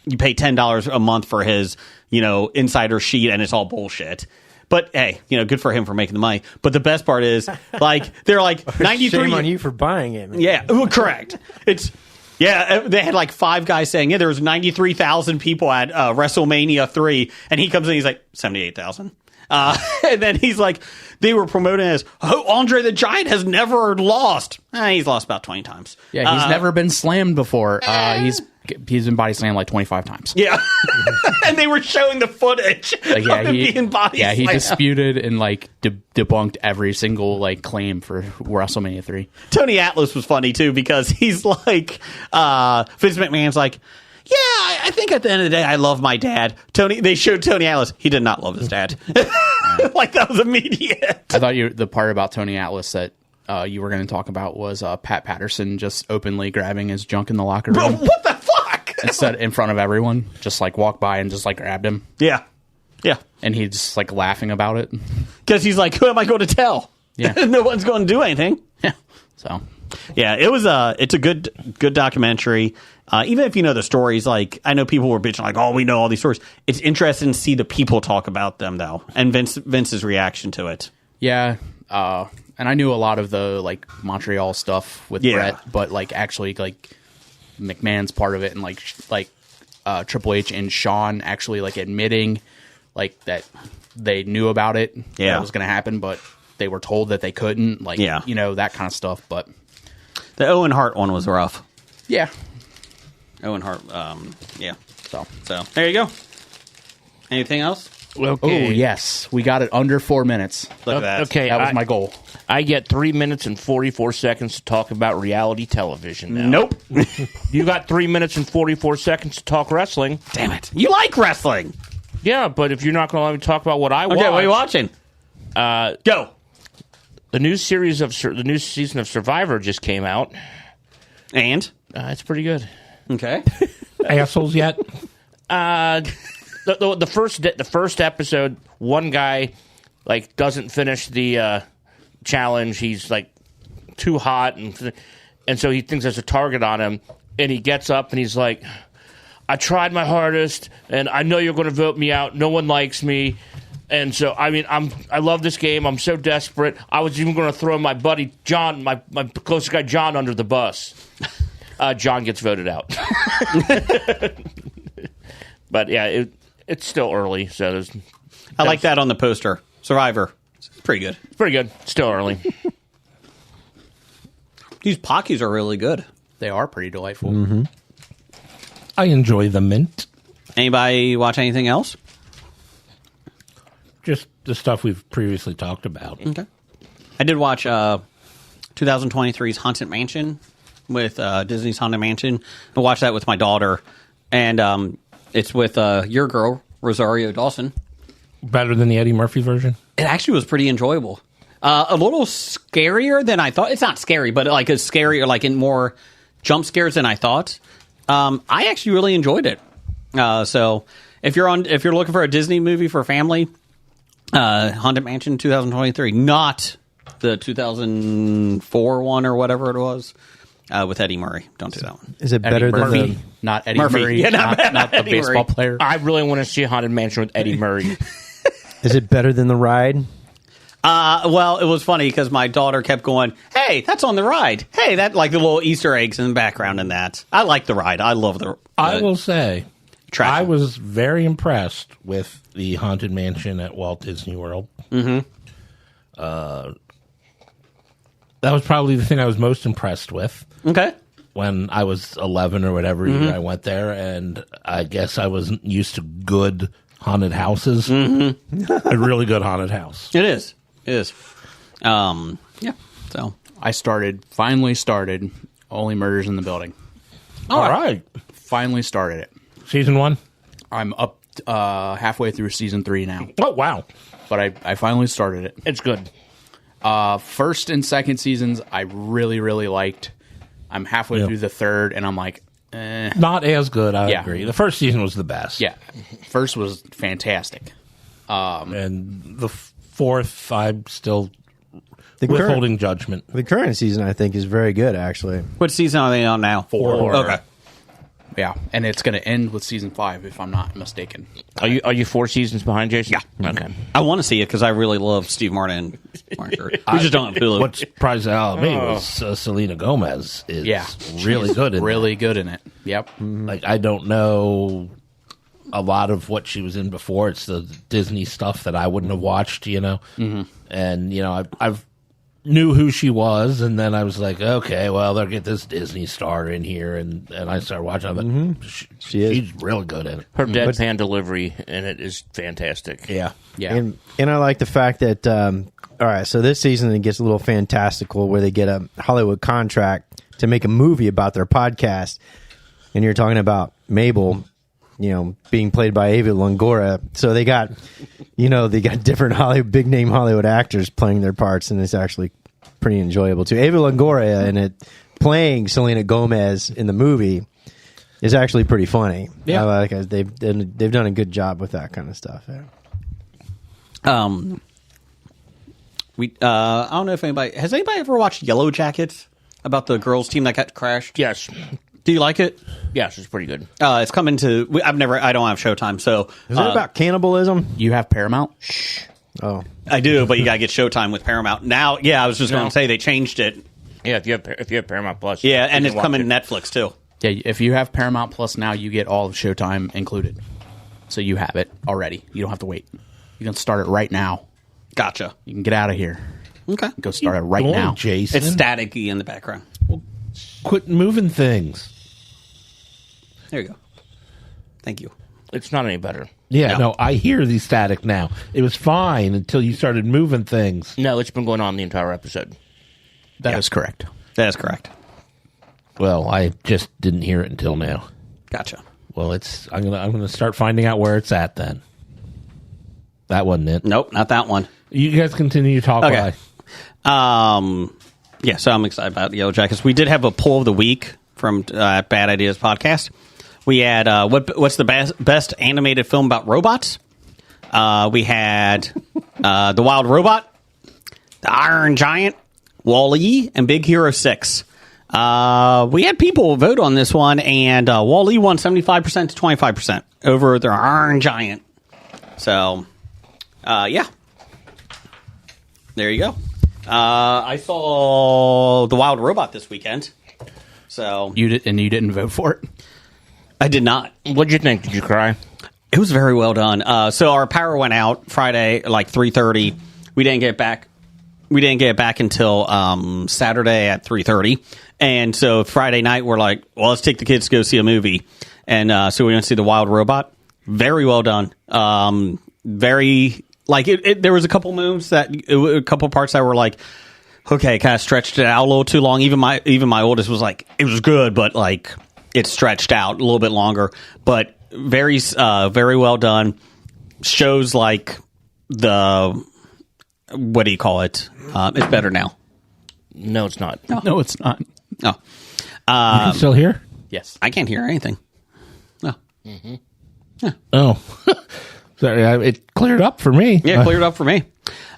you pay $10 a month for his, insider sheet and it's all bullshit. But hey, good for him for making the money. But the best part is they're like 93. Shame on you for buying it, man. Yeah, correct. They had like 5 guys saying, there was 93,000 people at WrestleMania 3, and he comes in, he's like 78,000. And then he's like, they were promoting as, Andre the Giant has never lost. He's lost about 20 times. Yeah, he's never been slammed before. He's been body slammed like 25 times. Yeah. And they were showing the footage of him being body slammed. He disputed and debunked every single claim for WrestleMania 3. Tony Atlas was funny too because he's like, Vince McMahon's like, yeah, I think at the end of the day, I love my dad. They showed Tony Atlas. He did not love his dad. That was immediate. I thought the part about Tony Atlas that you were going to talk about was Pat Patterson just openly grabbing his junk in the locker room. What the fuck? Instead, in front of everyone, just walked by and just grabbed him. Yeah. Yeah. And he's just laughing about it. Because he's like, who am I going to tell? Yeah. No one's going to do anything. Yeah. So. Yeah, it's a good documentary. Even if you know the stories, I know people were bitching we know all these stories. It's interesting to see the people talk about them though, and Vince's reaction to it. Yeah, and I knew a lot of the Montreal stuff with Brett, but actually McMahon's part of it, and Triple H and Shawn actually admitting that they knew about it, that it was going to happen, but they were told that they couldn't, that kind of stuff. But the Owen Hart one was rough. Yeah. Owen Hart, yeah. So there you go. Anything else? Okay. Oh, yes. We got it under 4 minutes. Look at that. Okay, That was my goal. I get 3 minutes and 44 seconds to talk about reality television now. Nope. You got 3 minutes and 44 seconds to talk wrestling. Damn it. You like wrestling. Yeah, but if you're not going to let me talk about what I watch... Okay, what are you watching? Go. The new season of Survivor just came out. And? It's pretty good. Okay. Assholes yet? The first episode, one guy doesn't finish the challenge. He's too hot, and so he thinks there's a target on him. And he gets up and he's like, "I tried my hardest, and I know you're going to vote me out. No one likes me." And so, I love this game. I'm so desperate. I was even going to throw my buddy John, my closest guy John, under the bus. John gets voted out. But yeah, it's still early, so I like that on the poster. Survivor. It's pretty good. It's pretty good. Still early. These Pockies are really good. They are pretty delightful. Mm-hmm. I enjoy the mint. Anybody watch anything else? Just the stuff we've previously talked about. Okay. I did watch 2023's Haunted Mansion with Disney's Haunted Mansion. I watched that with my daughter, and it's with your girl, Rosario Dawson. Better than the Eddie Murphy version? It actually was pretty enjoyable. A little scarier than I thought. It's not scary, but it's scarier, in more jump scares than I thought. I actually really enjoyed it. So if you're looking for a Disney movie for a family, Haunted Mansion 2023, not the 2004 one or whatever it was. with Eddie Murray. Don't do that one. Is it Eddie better than Murphy, the? not Eddie Murphy. Murray, Yeah, not the Eddie baseball Murray. player. I really want to see a Haunted Mansion with Eddie Murray. Is it better than the ride? Well, it was funny because my daughter kept going, "Hey, that's on the ride. Hey, that like the little Easter eggs in the background and that." I like the ride. I love the. I will say, attraction. I was very impressed with the Haunted Mansion at Walt Disney World. Mm-hmm. That was probably the thing I was most impressed with Okay. when I was 11 or whatever year I went there, and I guess I wasn't used to good haunted houses. Mm-hmm. A really good haunted house. It is. It is. Yeah. So. I finally started Only Murders in the Building. All right. Finally started it. Season 1? I'm up halfway through season 3 now, Oh, wow. but I finally started it. It's good. First and second seasons I really, really liked. I'm halfway through the third, and I'm like, Not as good, I Yeah. agree. The first season was the best. yeah. First was fantastic. And the fourth, I'm still The current, withholding judgment. the current season, I think, is very good. Actually, What season are they on now? 4. Okay. Yeah, and it's going to end with season 5, if I'm not mistaken. Are you 4 seasons behind, Jason? Yeah. Okay. I want to see it because I really love Steve Martin. We just don't have Hulu. What surprised out me was Selena Gomez is Yeah, really She's good in really good in it. Yep. that. Like, I don't know a lot of what she was in before. It's the Disney stuff that I wouldn't have watched, you know. Mm-hmm. And, you know, I've knew who she was, and then I was like, okay, well, they'll get this Disney star in here, and I started watching it. She is. She's really good in it. Her deadpan delivery in it is fantastic. Yeah. Yeah. And I like the fact that all right, so this season it gets a little fantastical where they get a Hollywood contract to make a movie about their podcast, and you're talking about Mabel, you know, being played by Ava Longoria. So they got, they got different big name Hollywood actors playing their parts, and it's actually pretty enjoyable too. Ava Longoria in it playing Selena Gomez in the movie is actually pretty funny. Yeah. I like it. They've done a good job with that kind of stuff. Yeah. I don't know if anybody has ever watched Yellow Jackets about the girls team that got crashed. Yes. Do you like it? Yes, it's pretty good. It's coming to. I don't have Showtime, so Is it about cannibalism? You have Paramount? Oh, I do, but you gotta get Showtime with Paramount now. Yeah, I was just going to say they changed it. Yeah, if you have Paramount Plus. Yeah, you and can it's watch coming it. to Netflix too. Yeah, if you have Paramount Plus now, you get all of Showtime included. So you have it already. You don't have to wait. You can start it right now. Gotcha. You can get out of here. Okay. Go start it right Go on, now. Jason. It's staticky in the background. Quit moving things. There you go. Thank you. It's not any better. Yeah, no, I hear the static now. It was fine until you started moving things. No, it's been going on the entire episode. That is correct. That is correct. Well, I just didn't hear it until now. Gotcha. Well, I'm gonna start finding out where it's at then. That wasn't it. Nope, not that one. You guys continue to talk. Okay. Yeah, so I'm excited about Yellow Jackets. We did have a poll of the week from Bad Ideas Podcast. We had what's the best animated film about robots? We had The Wild Robot, The Iron Giant, Wall-E, and Big Hero 6. We had people vote on this one, and Wall-E won 75% to 25% over The Iron Giant. So, yeah. There you go. I saw The Wild Robot this weekend. So You didn't vote for it? I did not. What'd you think? Did you cry? It was very well done. So our power went out Friday, like 3:30. We didn't get back. We didn't get back until Saturday at 3:30. And so Friday night, we're like, well, let's take the kids to go see a movie. And so we went to see The Wild Robot. Very well done. Very like there was a couple moves a couple parts that were like, okay, kind of stretched it out a little too long. Even my oldest was like, it was good, but like it stretched out a little bit longer. But very well done. Shows like the what do you call it? It's better now. No, it's not. No, it's not. No, You still here? Yes. I can't hear anything. No. Oh, sorry. It cleared up for me. Yeah, cleared up for me.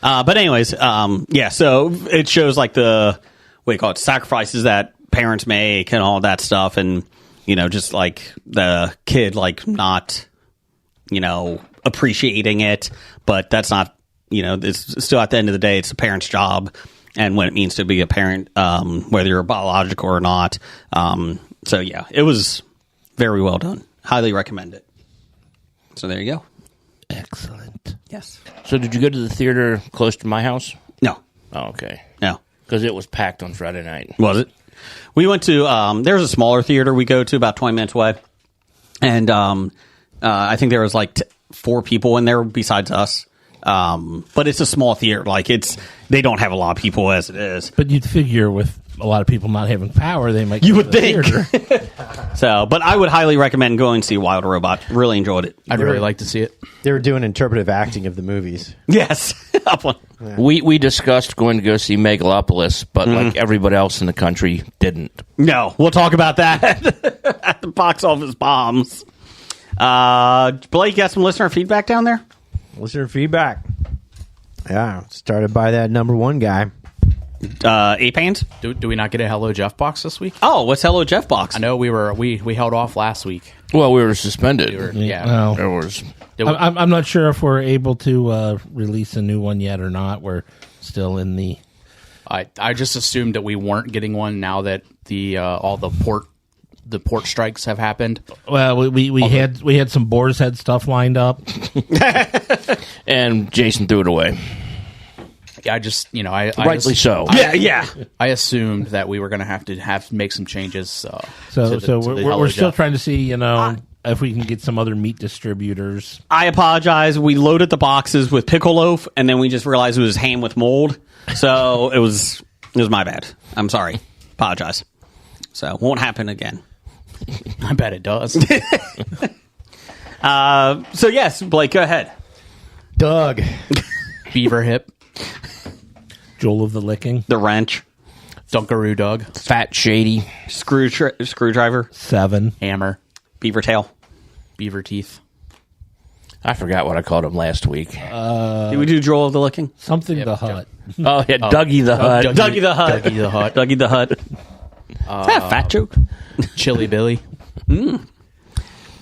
But anyways, yeah. So it shows like the what do you call it? Sacrifices that parents make and all that stuff, and just like the kid like not appreciating it, but that's not it's still at the end of the day it's a parent's job and what it means to be a parent, whether you're biological or not. So yeah, it was very well done. Highly recommend it. So there you go. Excellent. Yes. So did you go to the theater close to my house? No. Oh, okay. No. Because it was packed on Friday night. Was it? We went to there's a smaller theater we go to about 20 minutes away, and I think there was like 4 people in there besides us. But it's a small theater. Like they don't have a lot of people as it is. But you'd figure with a lot of people not having power, they might. You go would to the think. theater. So, but I would highly recommend going and see Wild Robot. Really enjoyed it. I'd really like to see it. They were doing interpretive acting of the movies. Yes. Up one. We discussed going to go see Megalopolis, but like everybody else in the country didn't. No, we'll talk about that at the box office bombs. Blake, got some listener feedback down there? Listener feedback. Yeah, started by that number 1 guy. Ape Hands? Do we not get a Hello Jeff box this week? Oh, what's Hello Jeff box? I know we held off last week. Well, we were suspended. Yeah. Well, There was. I'm not sure if we're able to release a new one yet or not. We're still in the. I just assumed that we weren't getting one now that all the port strikes have happened. Well, we had some Boar's Head stuff lined up, And Jason threw it away. I just Rightly so. Yeah. I assumed that we were going to have to make some changes. so to the we're Hello still Jeff. trying to see if we can get some other meat distributors. I apologize. We loaded the boxes with pickle loaf, and then we just realized it was ham with mold. So it was my bad. I'm sorry. Apologize. So won't happen again. I bet it does. So yes, Blake, go ahead. Doug. Beaver hip, Joel of the Licking, The Wrench, Dunkaroo Doug, Fat Shady. Screwdriver, 7. hammer, Beaver Tail. beaver teeth. I forgot what I called him last week. Did we do Joel of the Licking? Something the Hut. Oh, yeah, Dougie the Hut. Dougie the Hut. Dougie the Hut. Dougie the Hut. Is that a fat joke? Chili Billy,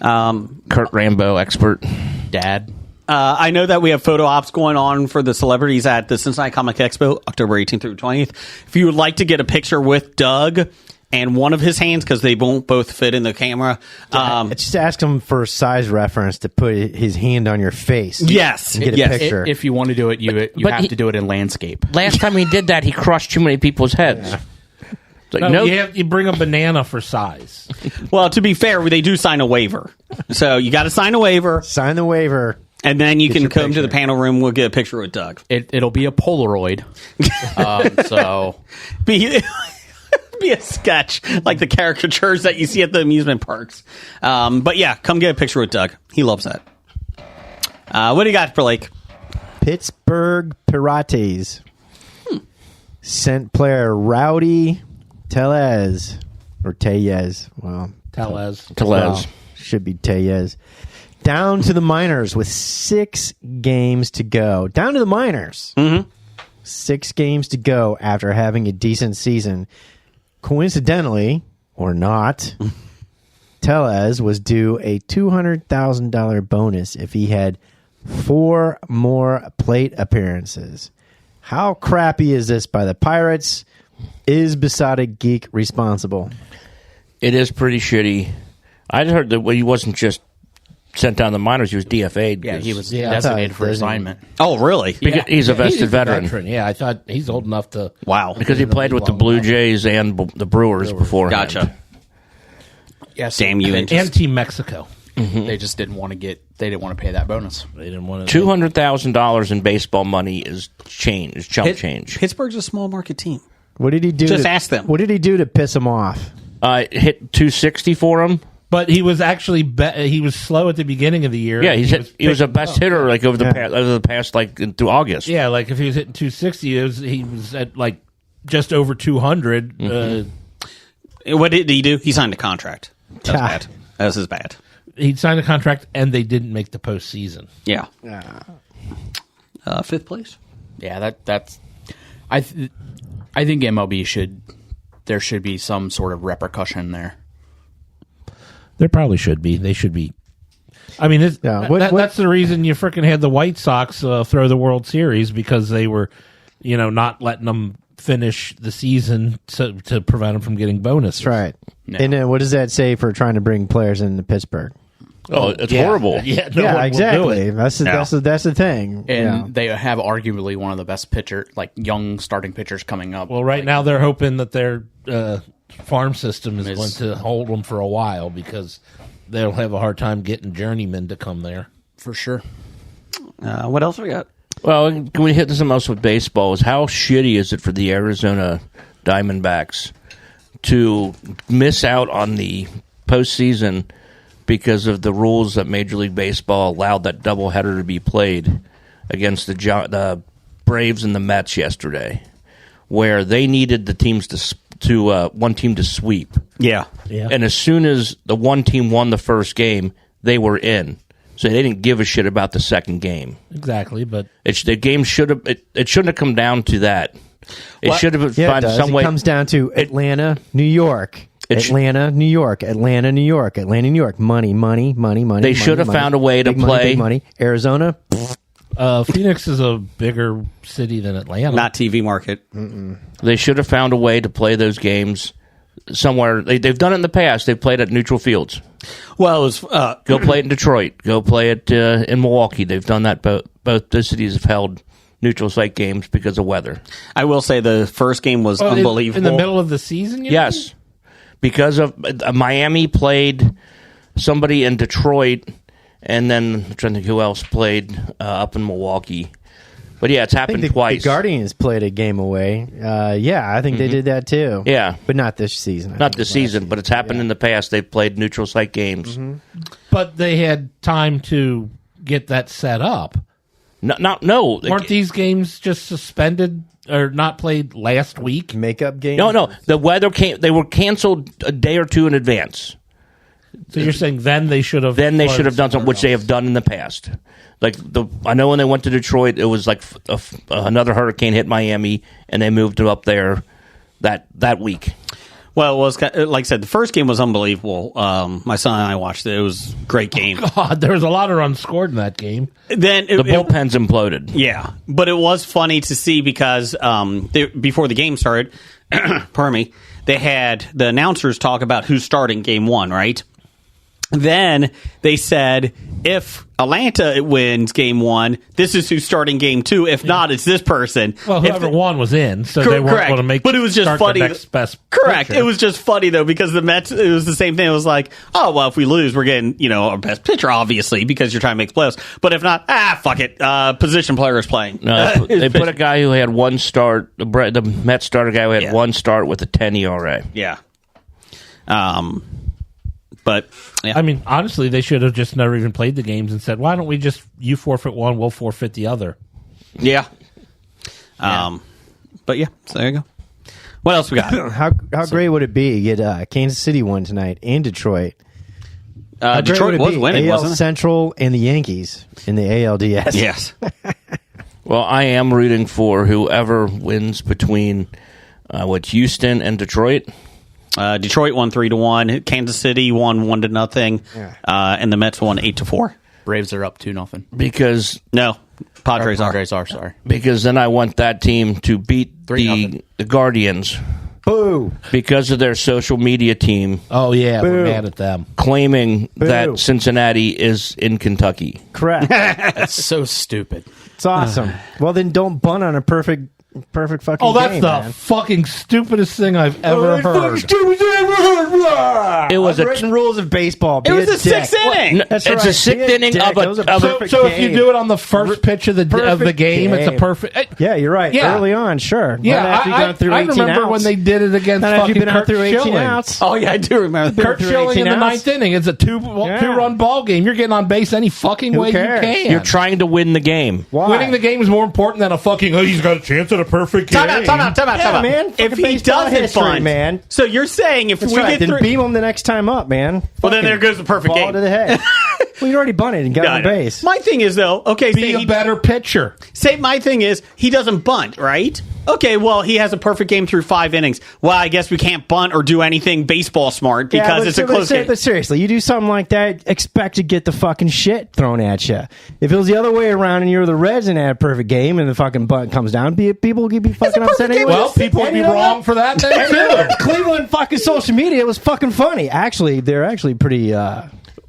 Kurt Rambo, expert. Dad. I know that we have photo ops going on for the celebrities at the Cincinnati Comic Expo, October 18th through 20th. If you would like to get a picture with Doug and one of his hands, because they won't both fit in the camera. Just ask him for size reference to put his hand on your face. Yes. And get a Yes. picture. If you want to do it, you but have he- to do it in landscape. Last time he did that, he crushed too many people's heads. It's like, No, no, you bring a banana for size. Well, to be fair, they do sign a waiver. So you got to sign a waiver, Sign the waiver. and then you Get can your come to the picture. panel room. We'll get a picture with Doug. It'll be a Polaroid. So Be a sketch like the caricatures that you see at the amusement parks. But yeah, come get a picture with Doug. He loves that. What do you got, Blake? Pittsburgh Pirates sent player Rowdy Tellez. Or Tellez. Well, Tellez. Tellez. should be Tellez. Down to the minors with 6 games to go. Down to the minors. 6 games to go after having a decent season. Coincidentally, or not, Tellez was due a $200,000 bonus if he had 4 more plate appearances. How crappy is this by the Pirates? Is Besotted Geek responsible? it is pretty shitty. I'd heard that he wasn't just sent down the minors; he was DFA'd. yeah, he was I thought designated it for doesn't- assignment. Oh, really? Because he's a vested veteran. Yeah, I thought he's old enough to. Wow. Because he played with the Blue Jays and the Brewers before. Gotcha. Yes, Damn you. And Team Mexico. They just didn't want to pay that bonus. They didn't want to. $200,000 in baseball money is change, chump change. Pittsburgh's a small market team. What did he do? Just ask them. What did he do to piss him off? Hit 260 for him. But he was actually he was slow at the beginning of the year. Yeah, he was a picked best up. hitter like over the past like through August. Yeah, like if he was hitting 260, he was at like just over 200. What did he do? He signed a contract. That was Ah. bad. That was his bad. He'd signed a contract, and they didn't make the postseason. Yeah. 5th place. Yeah, that's. I think MLB should there should be some sort of repercussion there. There probably should be. They should be. I mean, that's the reason you frickin' had the White Sox throw the World Series, because they were, not letting them finish the season to prevent them from getting bonuses. That's right. No. And then what does that say for trying to bring players into Pittsburgh? Oh, it's horrible. Yeah, no one will do exactly. it. That's the thing. And they have arguably one of the best young starting pitchers coming up. Well, right now they're hoping that their farm system is going to hold them for a while, because they'll have a hard time getting journeymen to come there. For sure. What else we got? Well, can we hit something else with baseball? Is how shitty is it for the Arizona Diamondbacks to miss out on the postseason because of the rules that Major League Baseball allowed that doubleheader to be played against the Braves and the Mets yesterday, where they needed the teams to one team to sweep. Yeah. And as soon as the one team won the first game, they were in. So they didn't give a shit about the second game. Exactly, but The game should have. It shouldn't have come down to that. It should have found some way. It comes down to Atlanta, New York. Atlanta, New York. Atlanta, New York. Atlanta, New York. Money. They should have found a way to play. Big money. Arizona. Phoenix is a bigger city than Atlanta. Not TV market. They should have found a way to play those games somewhere. They've done it in the past. They've played at neutral fields. Well, it was Go play it in Detroit. Go play it in Milwaukee. They've done that. Both those cities have held neutral site games because of weather. I will say the first game was unbelievable. In the middle of the season? Yes. Because of Miami played somebody in Detroit, and then I'm trying to think who else played up in Milwaukee. But yeah, it's happened twice. The Guardians played a game away. I think they did that too. Yeah. But not this season. Not this season, but it's happened in the past. They've played neutral site games. But they had time to get that set up. No. Weren't these games just suspended or not played last week? Makeup game? No. The weather they were canceled a day or two in advance. So you're saying then they should have done something, which they have done in the past. I know when they went to Detroit, it was like another hurricane hit Miami, and they moved it up there that week. Well, it was like I said, the first game was unbelievable. My son and I watched it. It was a great game. God, there was a lot of runs scored in that game. Then the bullpens imploded. Yeah, but it was funny to see because before the game started, pardon me, they had the announcers talk about who's starting game one, right? Then they said, if Atlanta wins game one, this is who's starting game two. If not, it's this person. Well, whoever won was in, so they weren't going to make. But it was just funny. The next best correct. pitcher. It was just funny though because the Mets. It was the same thing. It was like, oh well, if we lose, we're getting our best pitcher, obviously, because you're trying to make playoffs. But if not, fuck it. Position player is playing. No, they put a guy who had one start. The Mets starter guy who had one start with a 10 ERA. Yeah. But yeah. I mean, honestly, they should have just never even played the games and said, "Why don't we just you forfeit one, we'll forfeit the other." Yeah. But yeah, so there you go. What else we got? How great would it be to get Kansas City won tonight and Detroit? Detroit was winning, AL wasn't it? Central and the Yankees in the ALDS. Yes. Well, I am rooting for whoever wins between Houston and Detroit. Detroit won 3-1. Kansas City won 1-0. And the Mets won 8-4. Braves are up 2-0. Because Padres are. Sorry. Because then I want that team to beat 3-0. the Guardians. Boo! Because of their social media team Oh yeah, Boo. we're mad at them. claiming Boo. that Cincinnati is in Kentucky. Correct. That's so stupid. It's awesome. Well, then don't bunt on a perfect fucking Oh, that's game, the man. fucking stupidest thing I've ever heard. It was Written rules of baseball. Be It was a the sixth dick. inning. That's It's right. a sixth Be inning dick. of a- That was of a- perfect So if you game. do it on the first pitch of the Perfect game, it's a game. perfect. Yeah, you're right. Yeah. Early on, sure. Yeah, Not after you've gone through I 18 remember outs. when they did it against Not after fucking you've been out Kurt through 18 Schilling. outs. Oh, yeah, I do remember. Kurt through Schilling 18 in the outs. ninth inning. It's a two-run ball game. You're getting on base any fucking Who way cares? you can. You're trying to win the game. Why? Winning the game is more important than a fucking. Oh, he's got a chance at a perfect game. Time out. Yeah, man. If Fucking he baseball doesn't history, bunt, man. So you're saying if That's we right. get Then through, beam them the next time up, man. well, then Fucking there goes the perfect ball game. to the head. Well, you already bunted and got on base. My thing is though, okay, Be a better pitcher. say my thing is he doesn't bunt, right? Okay, well he has a perfect game through 5 innings. Well, I guess we can't bunt or do anything baseball smart because it's a close game. But seriously, you do something like that, expect to get the fucking shit thrown at you. If it was the other way around and you're the Reds and had a perfect game and the fucking bunt comes down, people would be fucking upset anyway. Well, people would be wrong for that then too. Cleveland fucking social media was fucking funny. Actually, they're actually pretty.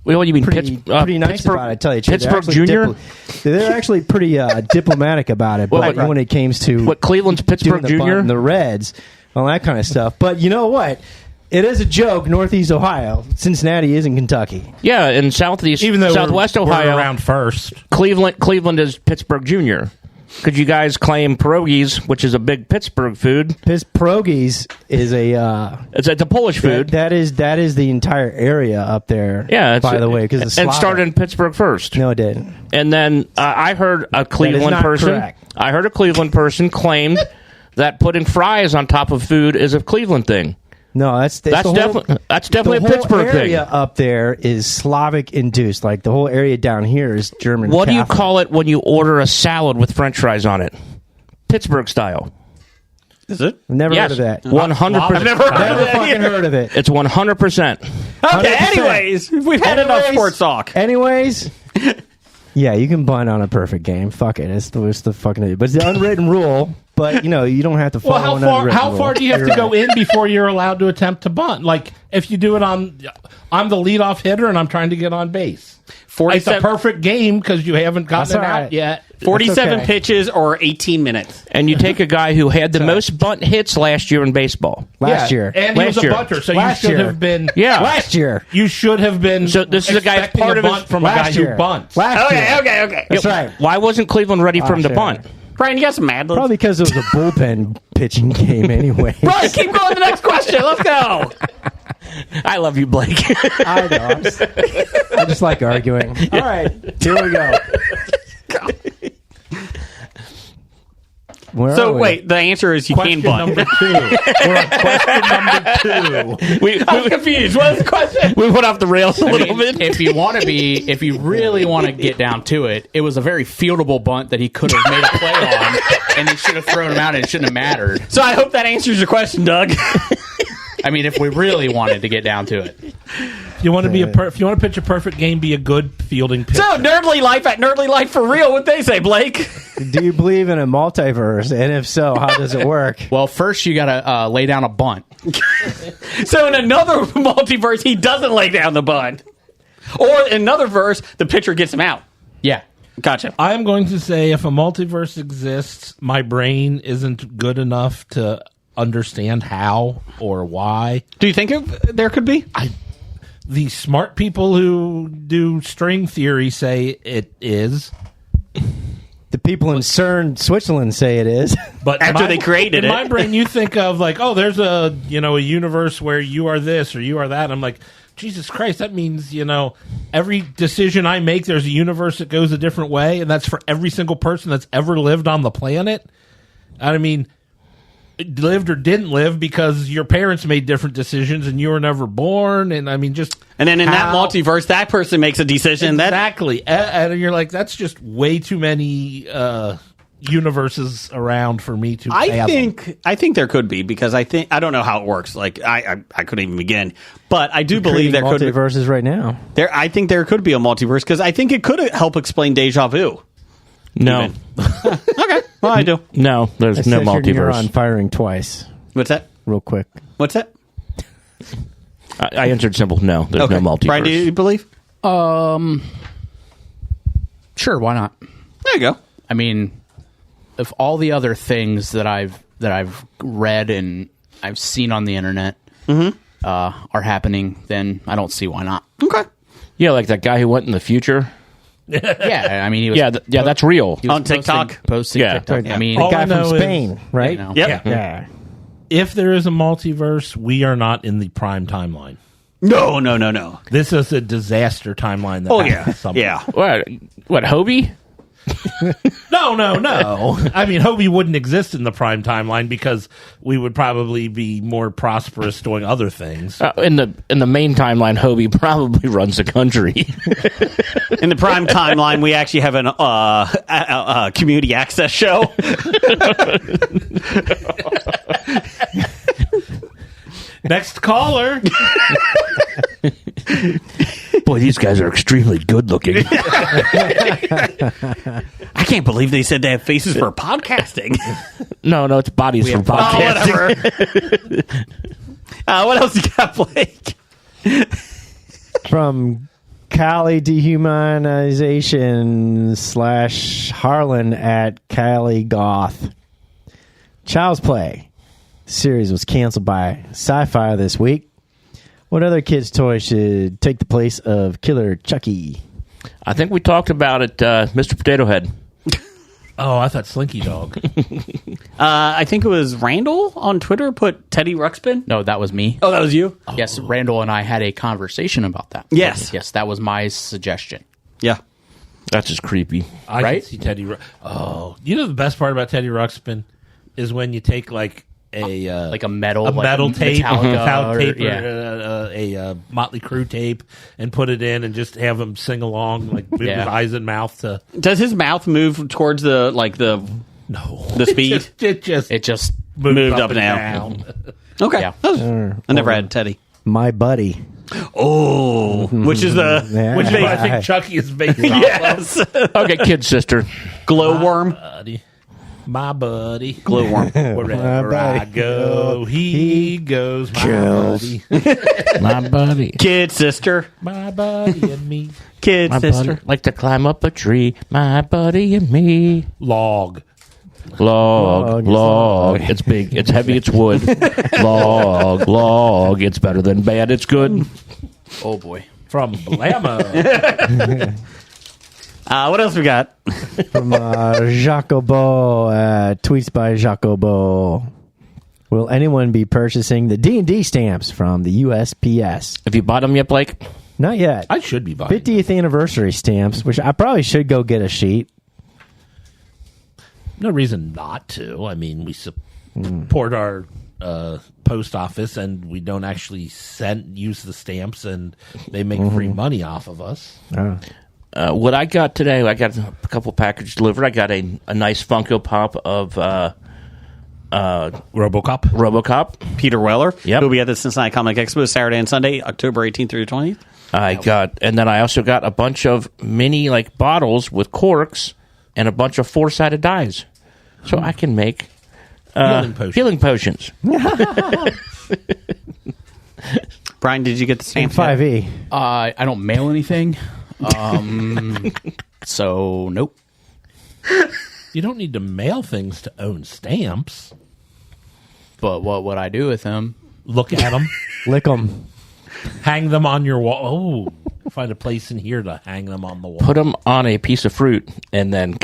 What do you mean? Pretty nice Pittsburgh, about it. I tell you, Pittsburgh Junior. They're actually pretty diplomatic about it. But when it came to What Cleveland's Pittsburgh doing the Junior? bunt and the Reds, all that kind of stuff. But you know what? It is a joke. Northeast Ohio, Cincinnati is in Kentucky. Yeah, in Southwest we're Ohio, around first. Cleveland is Pittsburgh Junior. Could you guys claim pierogies, which is a big Pittsburgh food? Pierogies is a It's a Polish food. that is the entire area up there. Yeah, by the way, because it started in Pittsburgh first. No, it didn't. And then I heard a Cleveland not person. correct. I heard a Cleveland person claimed that putting fries on top of food is a Cleveland thing. No, that's definitely a Pittsburgh thing. The area up there is Slavic induced. Like the whole area down here is German. What do you Catholic. call it when you order a salad with French fries on it? Pittsburgh style. Is it? I've never Yes, heard of that. 100%. I've never heard of Never that. fucking heard of it. It's 100%. Okay, 100%. anyways, we've had enough sports talk. Anyways, yeah, you can bunt on a perfect game. Fuck it. It's the fucking. But it's the unwritten rule. But you don't have to follow Well, an unwritten how rule. far do you have You're to go right. in before you're allowed to attempt to bunt? Like if you do it I'm the leadoff hitter and I'm trying to get on base. It's a 47, perfect game because you haven't gotten That's it all out right. yet. 47 okay. pitches or 18 minutes. And you take a guy who had the most bunt hits last year in baseball. Last year. and he was Last a year. bunter, so Last you should year. have been. Yeah. Last year. You should have been. So this is a guy expecting part a of his- bunt from a guy Last year. who bunts. Last year. Okay. That's right. Why wasn't Cleveland ready for him to Last bunt? year. Brian, you got some Mad Libs? Probably because it was a bullpen pitching game anyway. Brian, keep going to the next question. Let's go. I love you, Blake. I know. I just like arguing. All right, here we go. Where So are we? wait, the answer is you Question can bunt. number 2. We're on question number 2. I'm confused. What is the question? We went off the rails a I little mean, bit. if you really want to get down to it, it was a very fieldable bunt that he could have made a play on, and they should have thrown him out, and it shouldn't have mattered. So I hope that answers your question, Doug. I mean, if we really wanted to get down to it. If you want to if you want to pitch a perfect game, be a good fielding pitcher. So Nerdly Life at Nerdly Life for real. What they say, Blake? Do you believe in a multiverse? And if so, how does it work? Well, first you got to lay down a bunt. So in another multiverse, he doesn't lay down the bunt, or in another verse, the pitcher gets him out. Yeah. Gotcha. I am going to say if a multiverse exists, my brain isn't good enough to understand how or why. Do you think there could be? The smart people who do string theory say it is. The people in CERN, Switzerland, say it is. But After they created in it. my brain, you think of like, oh, there's a universe where you are this or you are that. I'm like, Jesus Christ, that means every decision I make, there's a universe that goes a different way, and that's for every single person that's ever lived on the planet. I mean, lived or didn't live because your parents made different decisions and you were never born, and I mean And then in that how- multiverse, that person makes a decision exactly, and you're like, that's just way too many universes around for me to fathom. I think there could be because I don't know how it works. Like I couldn't even begin, but I do believe there could be. multiverses right now. I think there could be a multiverse because I think it could help explain deja vu. No. Even. Okay, well I do. No, there's I no set your multiverse. neuron firing twice, What's that? real quick. What's that? I answered simple. No, there's no multiverse. Brian, do you believe? Sure, why not? There you go. I mean, if all the other things that I've read and I've seen on the internet are happening, then I don't see why not. Okay. Yeah, like that guy who went in the future. Yeah, I mean, he was Yeah, that's real. he was On TikTok? posting Yeah. TikTok. I mean, The All guy I know from is- Spain, right? you know. Yep. Yeah. If there is a multiverse, we are not in the prime timeline. No. This is a disaster timeline. That Oh happens yeah. somewhere. Yeah. What Hobie? No. I mean, Hobie wouldn't exist in the prime timeline because we would probably be more prosperous doing other things. In the main timeline, Hobie probably runs the country. In the prime timeline, we actually have a community access show. Next caller. Boy, these guys are extremely good looking. I can't believe they said they have faces for podcasting. No, it's bodies for podcasting. Whatever. What else you got, Blake? From Cali Dehumanization / Harlan at Cali Goth. Child's Play series was canceled by Sci-Fi this week. What other kids' toy should take the place of Killer Chucky? I think we talked about it, Mr. Potato Head. Oh, I thought Slinky Dog. I think it was Randall on Twitter put Teddy Ruxpin. No, that was me. Oh, that was you? Yes, Randall and I had a conversation about that. Yes. Yes, that was my suggestion. Yeah. That's just creepy. I Right? can see Teddy. You know the best part about Teddy Ruxpin is when you take like a metal tape, Metallica, tape, or a Motley Crue tape, and put it in, and just have him sing along, like move his eyes and mouth to. Does his mouth move towards the speed? It just moved up and down. Okay. Yeah. I never had Teddy. My Buddy. Oh, which is the Yeah. Which I think Chucky is based on. yes Okay, kid sister. glowworm. My buddy. Glowworm. Wherever I go, he goes. My buddy. My buddy. Kid sister. My buddy and me. Kid My sister. buddy like to climb up a tree. My buddy and me. Log. Log. It's big. It's heavy. It's wood. Log. It's better than bad. It's good. Oh boy. From Blammo. What else we got? From Jacobo, tweets by Jacobo. Will anyone be purchasing the D&D stamps from the USPS? Have you bought them yet, Blake? Not yet. I should be buying. 50th anniversary stamps, which I probably should go get a sheet. No reason not to. I mean, we support our post office, and we don't actually use the stamps, and they make free money off of us. What I got today, I got a couple packages delivered. I got a nice Funko Pop of RoboCop. Peter Weller. Yep. Who'll be at the Cincinnati Comic Expo Saturday and Sunday, October 18th through 20th. And then I also got a bunch of mini bottles with corks and a bunch of 4-sided dies, so I can make healing potions. Brian, did you get the stamp? 5e. I don't mail anything, so nope. You don't need to mail things to own stamps. But what would I do with them? Look at them. Lick them. Hang them on your wall. Oh, find a place in here to hang them on the wall. Put them on a piece of fruit and then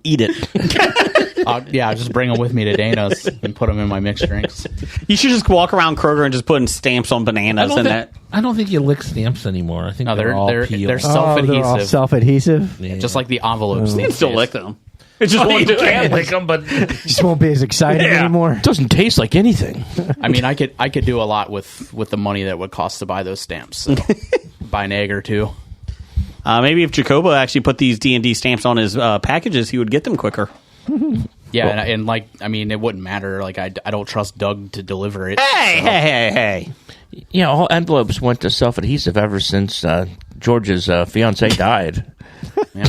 eat it. I'll just bring them with me to Dana's and put them in my mixed drinks. You should just walk around Kroger and just putting stamps on bananas and that. I don't think you lick stamps anymore. I think No, they're all they're peeled. self-adhesive. They're all self-adhesive. Yeah. Just like the envelopes. You these can still days. lick them. It just won't do can't it. lick them, but Just won't be as exciting anymore. Doesn't taste like anything. I mean, I could do a lot with the money that would cost to buy those stamps. So buy an egg or two. Maybe if Jacobo actually put these D&D stamps on his packages, he would get them quicker. Yeah, and I mean, it wouldn't matter. Like, I don't trust Doug to deliver it. Hey. Yeah, all envelopes went to self-adhesive ever since George's fiance died. Yeah.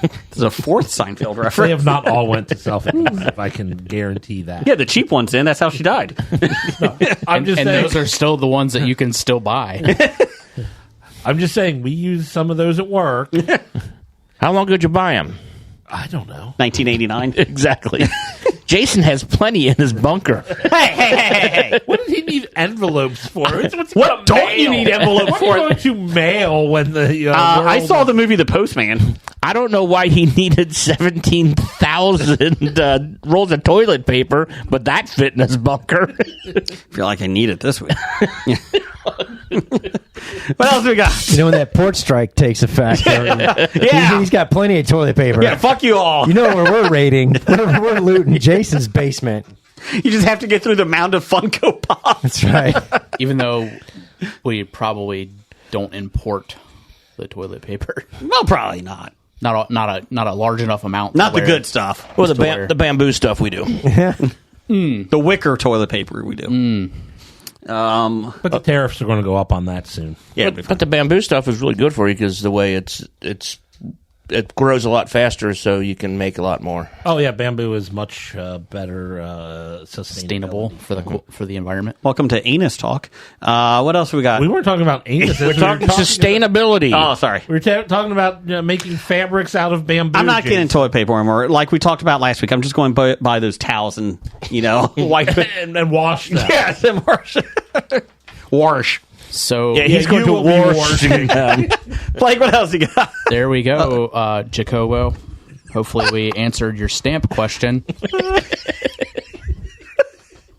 This is a fourth Seinfeld they reference. have not all went to self-adhesive. I can guarantee that. Yeah, the cheap ones in. That's how she died. I'm just And saying. those are still the ones that you can still buy. I'm just saying. We use some of those at work. How long did you buy them? I don't know. 1989. Exactly. Jason has plenty in his bunker. Hey. What did he need envelopes for? What don't you need envelopes what for? are you going to mail when the I world- saw the movie The Postman. I don't know why he needed 17,000 rolls of toilet paper, but that fit in his bunker. I feel like I need it this week. What else we got? You know when that port strike takes effect, he's got plenty of toilet paper. Yeah, fuck you all. You know where we're raiding? We're looting Jason's basement. You just have to get through the mound of Funko Pop. That's right. Even though we probably don't import the toilet paper, Well, probably not. not a large enough amount. Not the where- good stuff. Well, to wear. the bamboo stuff we do. The wicker toilet paper we do. But the tariffs are going to go up on that soon. Yeah, But the bamboo stuff is really good for you because the way it grows a lot faster, so you can make a lot more. Oh yeah, bamboo is much better sustainable for the environment. welcome to Anus Talk. What else we got? We weren't talking about anus. We're talking sustainability. Oh, sorry. We were talking about making fabrics out of bamboo. I'm not getting Jason. toilet paper anymore. Like we talked about last week, I'm just going to buy those towels and, wipe it. and wash them. Yes, and wash. Wash. So Yeah, he's going you to will be wash washing them. Like, what else you got? there we go, Jacobo. Hopefully, we answered your stamp question.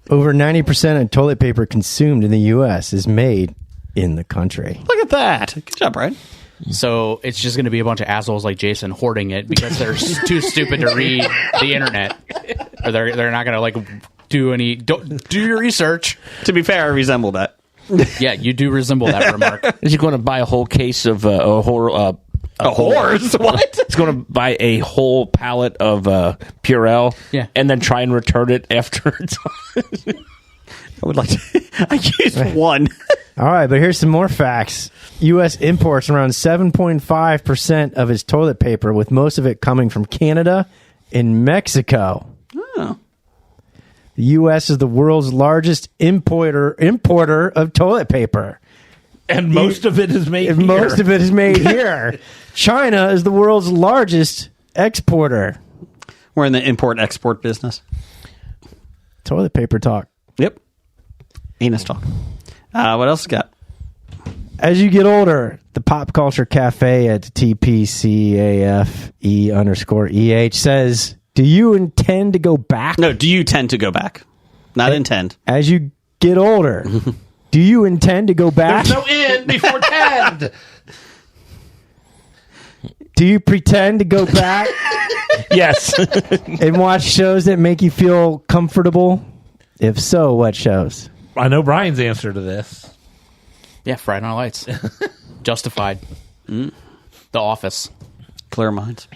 Over 90% of toilet paper consumed in the U.S. is made in the country. Look at that. Good job, Brian. So it's just going to be a bunch of assholes like Jason hoarding it because they're too stupid to read the internet, or they're not going to do your research. To be fair, I resemble that. Yeah, you do resemble that remark. Is he going to buy a whole case of a horse? What? He's going to buy a whole pallet of Purell, Yeah. and then try and return it afterwards. I would like to. I used one. All right, but here's some more facts. U.S. imports around 7.5% of its toilet paper, with most of it coming from Canada and Mexico. Oh. The U.S. is the world's largest importer of toilet paper. And most of it is made And here. most of it is made here. China is the world's largest exporter. We're in the import-export business. Toilet paper talk. Yep. Anus Talk. What else you got? As you get older, the Pop Culture Cafe at TPCAFE_EH says, do you intend to go back? No, do you tend to go back? Not intend. As you get older, do you intend to go back? There's no in before 10. Do you pretend to go back Yes. and watch shows that make you feel comfortable? If so, what shows? I know Brian's answer to this. Yeah, Friday Night Lights. Justified. The Office. Clear minds.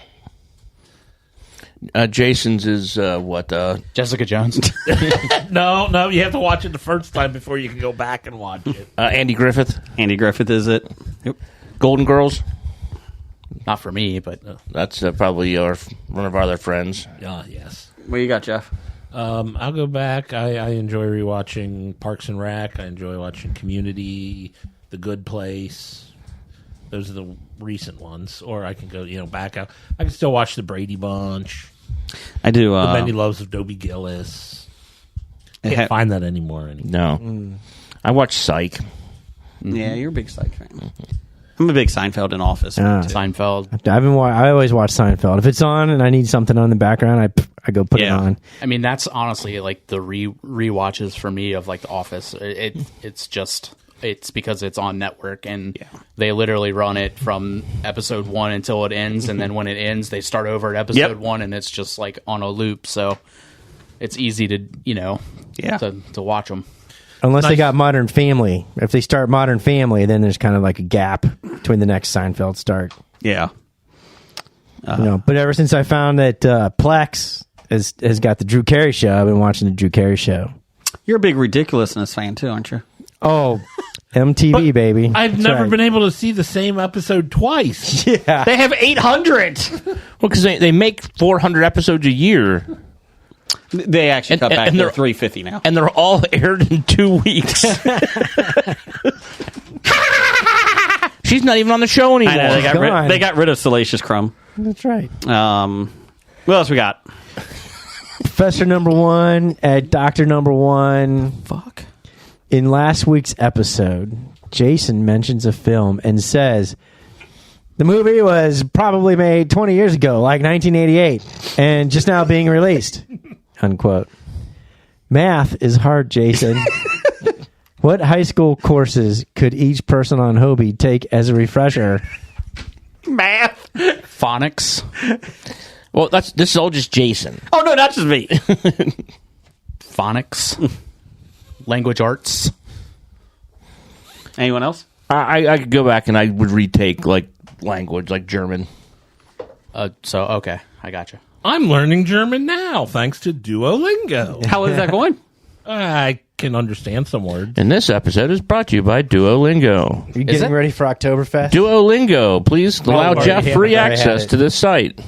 Jason's is what? Jessica Jones. No, you have to watch it the first time before you can go back and watch it. Andy Griffith. Andy Griffith is it? Yep. Golden Girls. Not for me, but That's probably one of our other friends. Yes. What you got, Jeff? I'll go back. I enjoy rewatching Parks and Rec. I enjoy watching Community, The Good Place. Those are the recent ones. Or I can go, back out. I can still watch The Brady Bunch. I do. The Many Loves of Dobie Gillis. Can't find that anymore. No. I watch Psych. Yeah, you're a big Psych fan. I'm a big Seinfeld and Office fan, too. Seinfeld. I always watch Seinfeld. If it's on and I need something on the background, I go put it on. I mean, that's honestly like the rewatches for me of like The Office. It's because it's on network and they literally run it from episode 1 until it ends, and then when it ends, they start over at episode 1, and it's just like on a loop. So it's easy to to watch them. Unless they got Modern Family. If they start Modern Family, then there's kind of like a gap between the next Seinfeld start. Yeah. But ever since I found that Plex has got the Drew Carey Show, I've been watching the Drew Carey Show. You're a big Ridiculousness fan, too, aren't you? Oh, MTV, baby. I've That's never right. been able to see the same episode twice. Yeah. They have 800. Well, because they make 400 episodes a year, They actually cut back. and They're they're- 350 now. and they're all aired in 2 weeks. She's not even on the show anymore. I know, gone. they got rid of Salacious Crumb. That's right. What else we got? Professor number 1 at Doctor number 1. Fuck. In last week's episode, Jason mentions a film and says the movie was probably made 20 years ago, like 1988, and just now being released. Unquote. Math is hard, Jason. What high school courses could each person on Hobie take as a refresher? Math. Phonics. Well, this is all just Jason. Oh, no, not just me. Phonics. Language arts. Anyone else? I could go back and I would retake like language, like German. Okay, I gotcha. I'm learning German now, thanks to Duolingo. How is that going? I can understand some words. And this episode is brought to you by Duolingo. Are you getting ready for Oktoberfest? Duolingo, please allow already Jeff had free it, already had access it. to this site.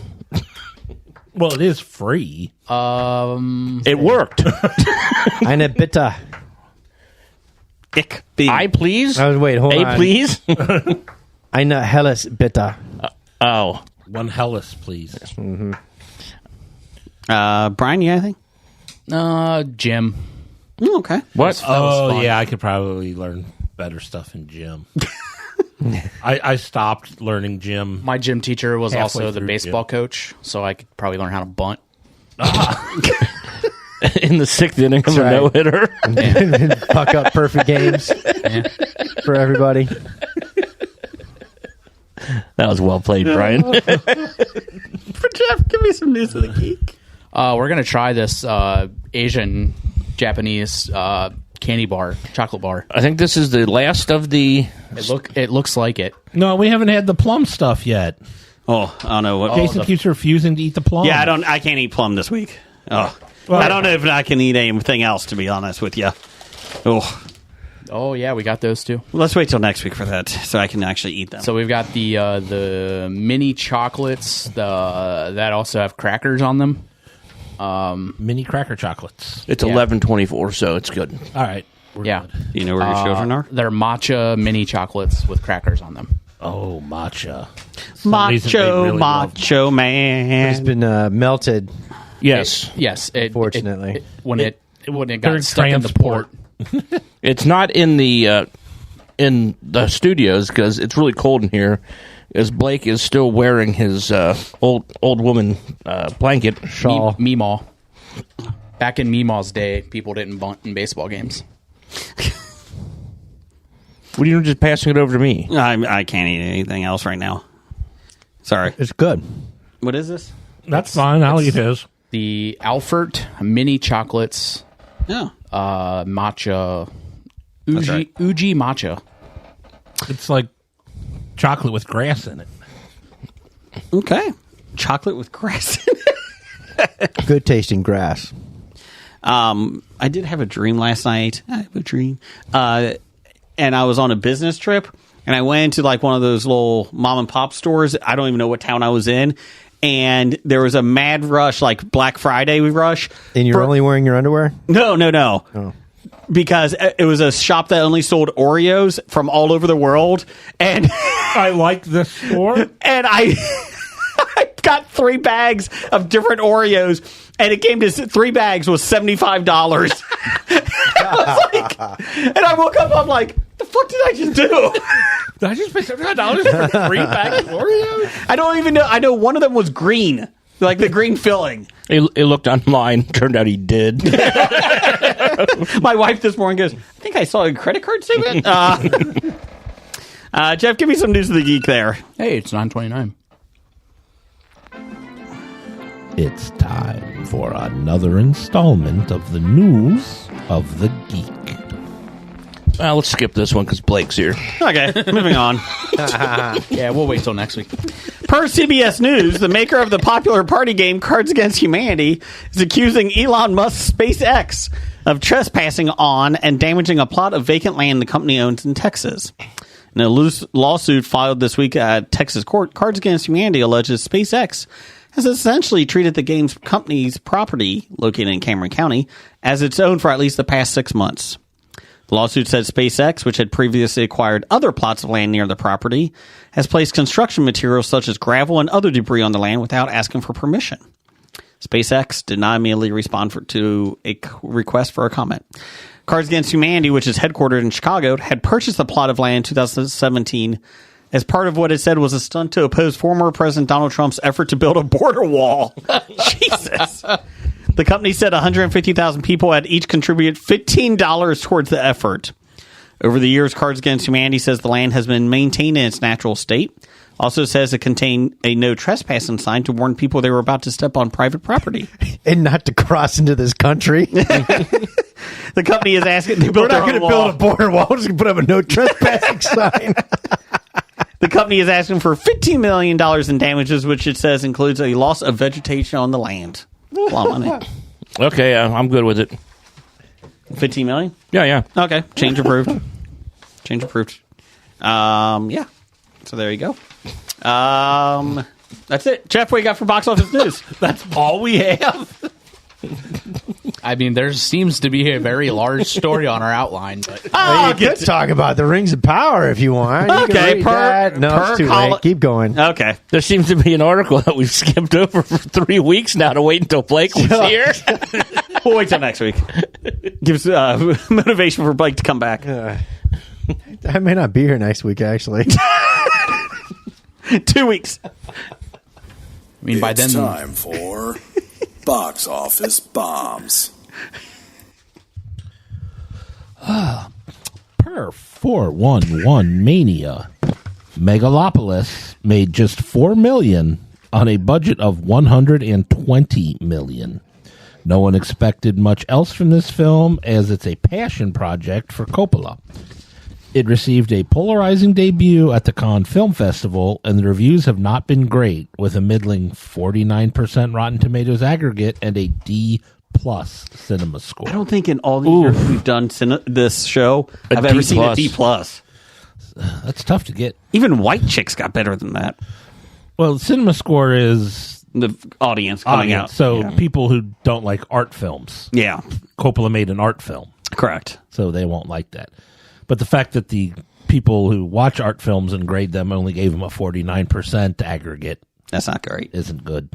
Well, it is free. It worked. Eine bitte. Ich bin. I please. Wait, hold on. Please. Eine helles bitte. Oh, One Hellas, please. Brian, you got anything? Gym. Okay. what? Oh, yeah, I could probably learn better stuff in gym. I stopped learning gym. My gym teacher was Halfway also the through baseball coach, so I could probably learn how to bunt. In the 6th inning of a right. no-hitter. Fuck up perfect games for everybody. That was well played, Brian. For Jeff, give me some news of the geek. We're gonna try this Asian Japanese candy bar, chocolate bar. I think this is the last of the... It looks like it. No, we haven't had the plum stuff yet. Oh, I don't know what. Jason keeps refusing to eat the plum. Yeah, I can't eat plum this week. Oh, Well, I don't know if I can eat anything else. To be honest with you. Oh, Oh yeah, we got those too. let's wait till next week for that, so I can actually eat them. So we've got the mini chocolates that also have crackers on them. Mini cracker chocolates. It's Yeah. 11:24, so it's good. All right. We're Yeah, good. Do you know where your children are? they're matcha mini chocolates with crackers on them. Oh, matcha. Some reason they Macho, really love macho It's man. been melted. Yes. Yes, Fortunately. when it they're got stuck in the port. It's not in the studios because it's really cold in here. As Blake is still wearing his old woman blanket Shawl. Meemaw. Back in Meemaw's day, people didn't bunt in baseball games. What are you just passing it over to me? I can't eat anything else right now. Sorry. It's good. What is this? That's fine. I'll eat his. The Alfert mini chocolates, No. matcha, That's right. Uji matcha. It's like chocolate with grass in it. Okay. Chocolate with grass in it. Good tasting grass. I did have a dream last night. I have a dream. And I was on a business trip, and I went into like one of those little mom and pop stores. I don't even know what town I was in. And there was a mad rush, like Black Friday rush. And you're only wearing your underwear? No. Oh. Because it was a shop that only sold Oreos from all over the world. And I like this store. and I got 3 bags of different Oreos, and it came to 3 bags was $75. I was like, and I woke up, I'm like, the fuck did I just do? Did I just pay $75 for 3 bags of Oreos? I don't even know. I know one of them was green, like the green filling. It looked online. Turned out he did. My wife this morning goes, I think I saw a credit card statement. Jeff, give me some news of the geek there. Hey, it's 9:29. It's time for another installment of the news of the geek. Well, let's skip this one because Blake's here. Okay, moving on. Yeah, we'll wait till next week. Per CBS News, the maker of the popular party game Cards Against Humanity is accusing Elon Musk's SpaceX of trespassing on and damaging a plot of vacant land the company owns in Texas. In a lawsuit filed this week at Texas court, Cards Against Humanity alleges SpaceX has essentially treated the game's company's property, located in Cameron County, as its own for at least the past 6 months. The lawsuit said SpaceX, which had previously acquired other plots of land near the property, has placed construction materials such as gravel and other debris on the land without asking for permission. SpaceX did not immediately respond to a request for a comment. Cards Against Humanity, which is headquartered in Chicago, had purchased a plot of land in 2017 as part of what it said was a stunt to oppose former President Donald Trump's effort to build a border wall. Jesus. The company said 150,000 people had each contributed $15 towards the effort. Over the years, Cards Against Humanity says the land has been maintained in its natural state. Also says it contained a no trespassing sign to warn people they were about to step on private property. And not to cross into this country. The company is asking. We're not going to build a border wall. We're just going to put up a no trespassing sign. The company is asking for $15 million in damages, which it says includes a loss of vegetation on the land. A lot of money. Okay, I'm good with it. $15 million? Yeah. Okay. Change approved. Change approved. Yeah. So there you go. That's it. Jeff, what you got for box office news? That's all we have. I mean, there seems to be a very large story on our outline, but You could talk about the Rings of Power if you want. You can Okay, read per- that. No, per it's too col- late. Keep going. Okay. There seems to be an article that we've skipped over for 3 weeks now to wait until Blake was here. We'll wait till next week. Gives motivation for Blake to come back. I may not be here next week, actually. 2 weeks. I mean, by then, It's time for Box Office Bombs. Per 411 Mania, Megalopolis made just $4 million on a budget of $120 million. No one expected much else from this film, as it's a passion project for Coppola. It received a polarizing debut at the Cannes Film Festival, and the reviews have not been great, with a middling 49% Rotten Tomatoes aggregate and a D+ cinema score. I don't think in all the years we've done this show, I've ever seen a D+. That's tough to get. Even White Chicks got better than that. Well, cinema score is The audience coming out. so yeah. people who don't like art films. Yeah, Coppola made an art film, correct. so they won't like that. But the fact that the people who watch art films and grade them only gave them a 49% aggregate That's not great. isn't good.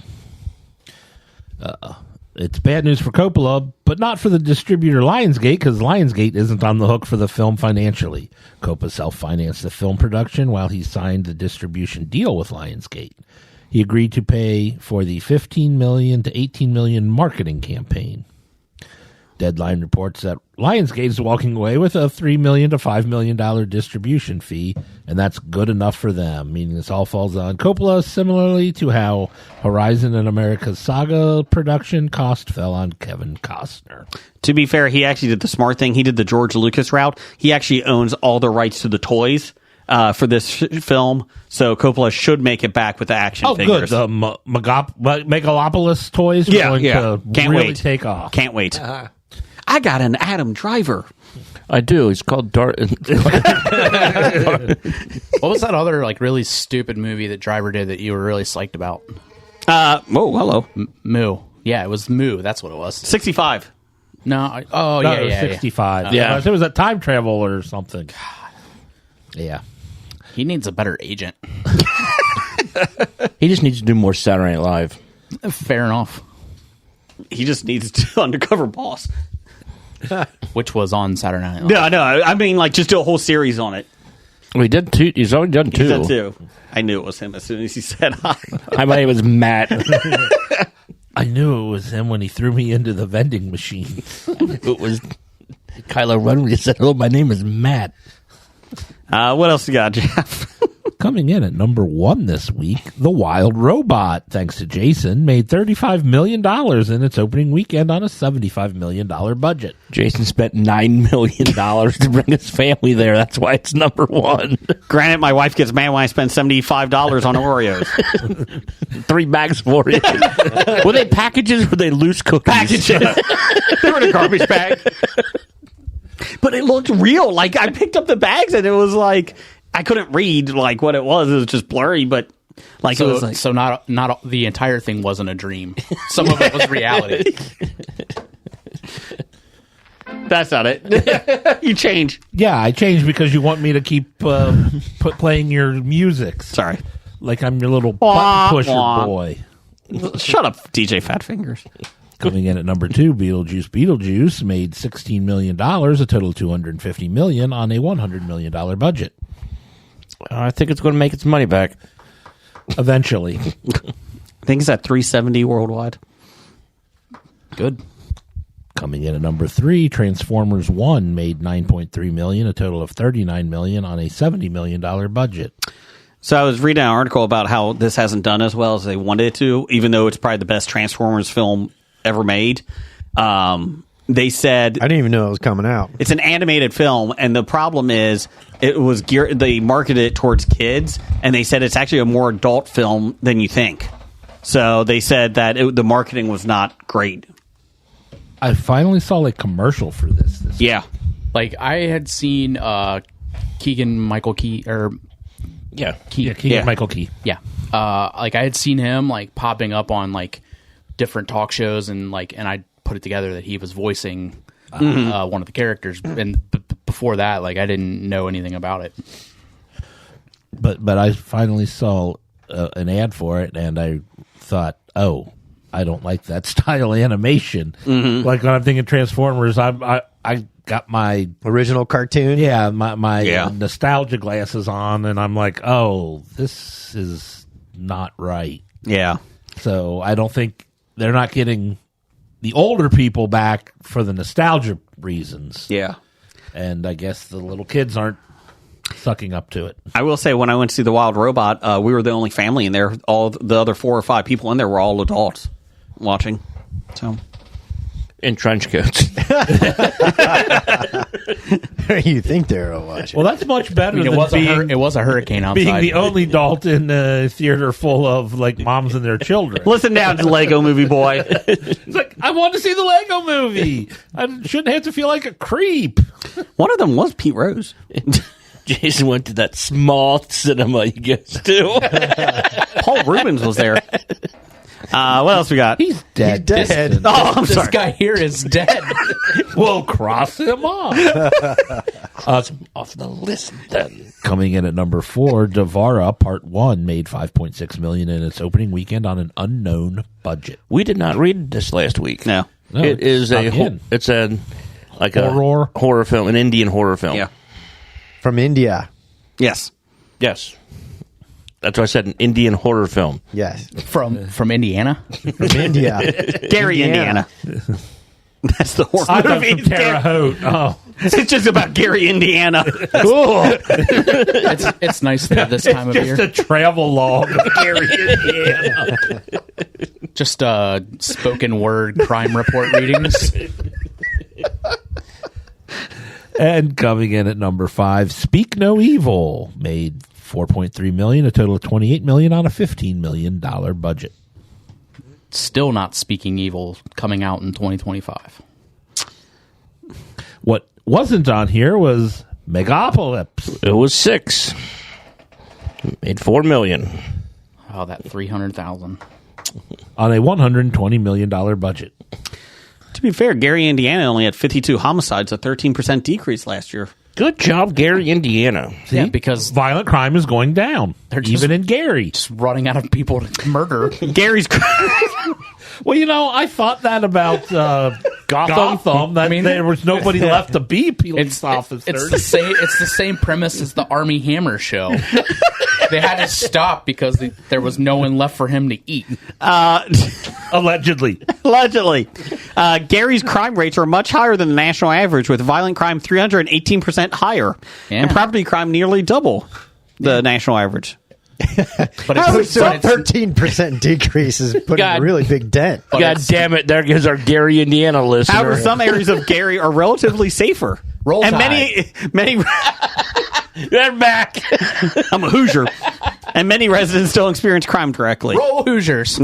It's bad news for Coppola, but not for the distributor Lionsgate, because Lionsgate isn't on the hook for the film financially. Coppola self-financed the film production while he signed the distribution deal with Lionsgate. He agreed to pay for the $15 million to $18 million marketing campaign. Deadline reports that Lionsgate is walking away with a $3 million to $5 million distribution fee, and that's good enough for them, meaning this all falls on Coppola, similarly to how Horizon and America's Saga production cost fell on Kevin Costner. To be fair, he actually did the smart thing. He did the George Lucas route. He actually owns all the rights to the toys for this film, so Coppola should make it back with the action figures. Good. The Megalopolis toys are going to Can't really wait. take off. Can't wait. I got an Adam Driver. I do. It's called Dart. what was that other like really stupid movie that Driver did that you were really psyched about? Hello. Moo. Yeah, it was Moo. That's what it was. 65. No. No, it was 65. Yeah. It was a time travel or something. Yeah. He needs a better agent. He just needs to do more Saturday Night Live. Fair enough. He just needs to undercover boss. Which was on Saturday Night Live. No, I mean, like, just do a whole series on it. Well, he did two. He's already done two. He did too. I knew it was him as soon as he said hi. Hi, my name is Matt. I knew it was him when he threw me into the vending machine. It was Kylo Ren when he said, "Hello, my name is Matt." What else you got, Jeff? Coming in at number 1 this week, The Wild Robot, thanks to Jason, made $35 million in its opening weekend on a $75 million budget. Jason spent $9 million to bring his family there. That's why it's number 1. Granted, my wife gets mad when I spend $75 on Oreos. 3 bags for it. Were they packages or were they loose cookies? Packages. They were in a garbage bag. But it looked real. Like, I picked up the bags and it was like, I couldn't read like what it was. It was just blurry, but like So, it was like, so not the entire thing wasn't a dream. Some of it was reality. that's not it. You change. Yeah, I changed because you want me to keep playing your music. Sorry. Like I'm your little Wah, button pusher wah. boy. Shut up, DJ Fat Fingers. Coming in at number 2, Beetlejuice made $16 million, a total of $250 million on a $100 million budget. I think it's going to make its money back. Eventually. I think it's at 370 worldwide. Good. Coming in at number 3, Transformers 1 made $9.3 million, a total of $39 million on a $70 million budget. So I was reading an article about how this hasn't done as well as they wanted it to, even though it's probably the best Transformers film ever made. They said I didn't even know it was coming out. it's an animated film, and the problem is it was they marketed it towards kids, and they said it's actually a more adult film than you think. So they said that the marketing was not great. I finally saw a commercial for this. Yeah. Like I had seen Keegan Michael Key or Yeah, Key. Keegan Michael Key. Yeah. Like I had seen him like popping up on like different talk shows and I put it together that he was voicing one of the characters, and before that, like I didn't know anything about it. But I finally saw an ad for it, and I thought, oh, I don't like that style animation. Like when I'm thinking Transformers, I got my Original cartoon. my nostalgia glasses on, and I'm like, oh, this is not right. Yeah. So I don't think they're not getting the older people back for the nostalgia reasons. Yeah. And I guess the little kids aren't sucking up to it. I will say, when I went to see The Wild Robot, we were the only family in there. All the other 4 or 5 people in there were all adults watching. So, In trench coats. You think they're watching? Well, that's much better I mean, than it was a hurricane outside. being the only adult in a theater full of like moms and their children. listen down to Lego Movie Boy. It's like, I want to see the Lego Movie. I shouldn't have to feel like a creep. One of them was Pete Rose. Jason went to that small cinema you guys do. Paul Rubens was there. What else we got? He's dead. dead. Oh, I'm this sorry. guy here is dead. We'll cross him off. Off the list then. Coming in at number 4, Devara Part 1 made $5.6 million in its opening weekend on an unknown budget. We did not read this last week. No. No, It is it's not in. it's a like Horror? a horror film, an Indian horror film. Yeah. From India. Yes. Yes. That's why I said an Indian horror film. Yes. From Indiana. From India. Gary, Indiana. That's the horror I thought movie. from Terre Haute. Oh, It's just about Gary, Indiana. Cool. It's nice there this time of year. just a travel log of Gary, Indiana. Just spoken word crime report readings. And coming in at number 5, Speak No Evil made $4.3 million, a total of $28 million on a $15 million budget. Still not Speaking Evil, coming out in 2025. What wasn't on here was Megapolis. It was 6. Made $4 million. Oh, that 300,000. On a $120 million budget. To be fair, Gary, Indiana only had 52 homicides, a 13% decrease last year. Good job, Gary, Indiana. Yeah, because Violent crime is going down, They're just- even in Gary. just running out of people to murder. Gary's. Well, I thought that about Gotham. That I mean- there was nobody left to be police It's officers. the same. It's the same premise as the Army Hammer show. They had to stop because there was no one left for him to eat. Allegedly. Allegedly. Gary's crime rates are much higher than the national average, with violent crime 318% higher, Yeah. and property crime nearly double the national average. But So it's, a 13% decrease is putting God. a really big dent. God damn it, there goes our Gary, Indiana listener. However, some areas of Gary are relatively safer. Roll and Tide. many They're back. I'm a Hoosier. And many residents still experience crime directly. roll Hoosiers.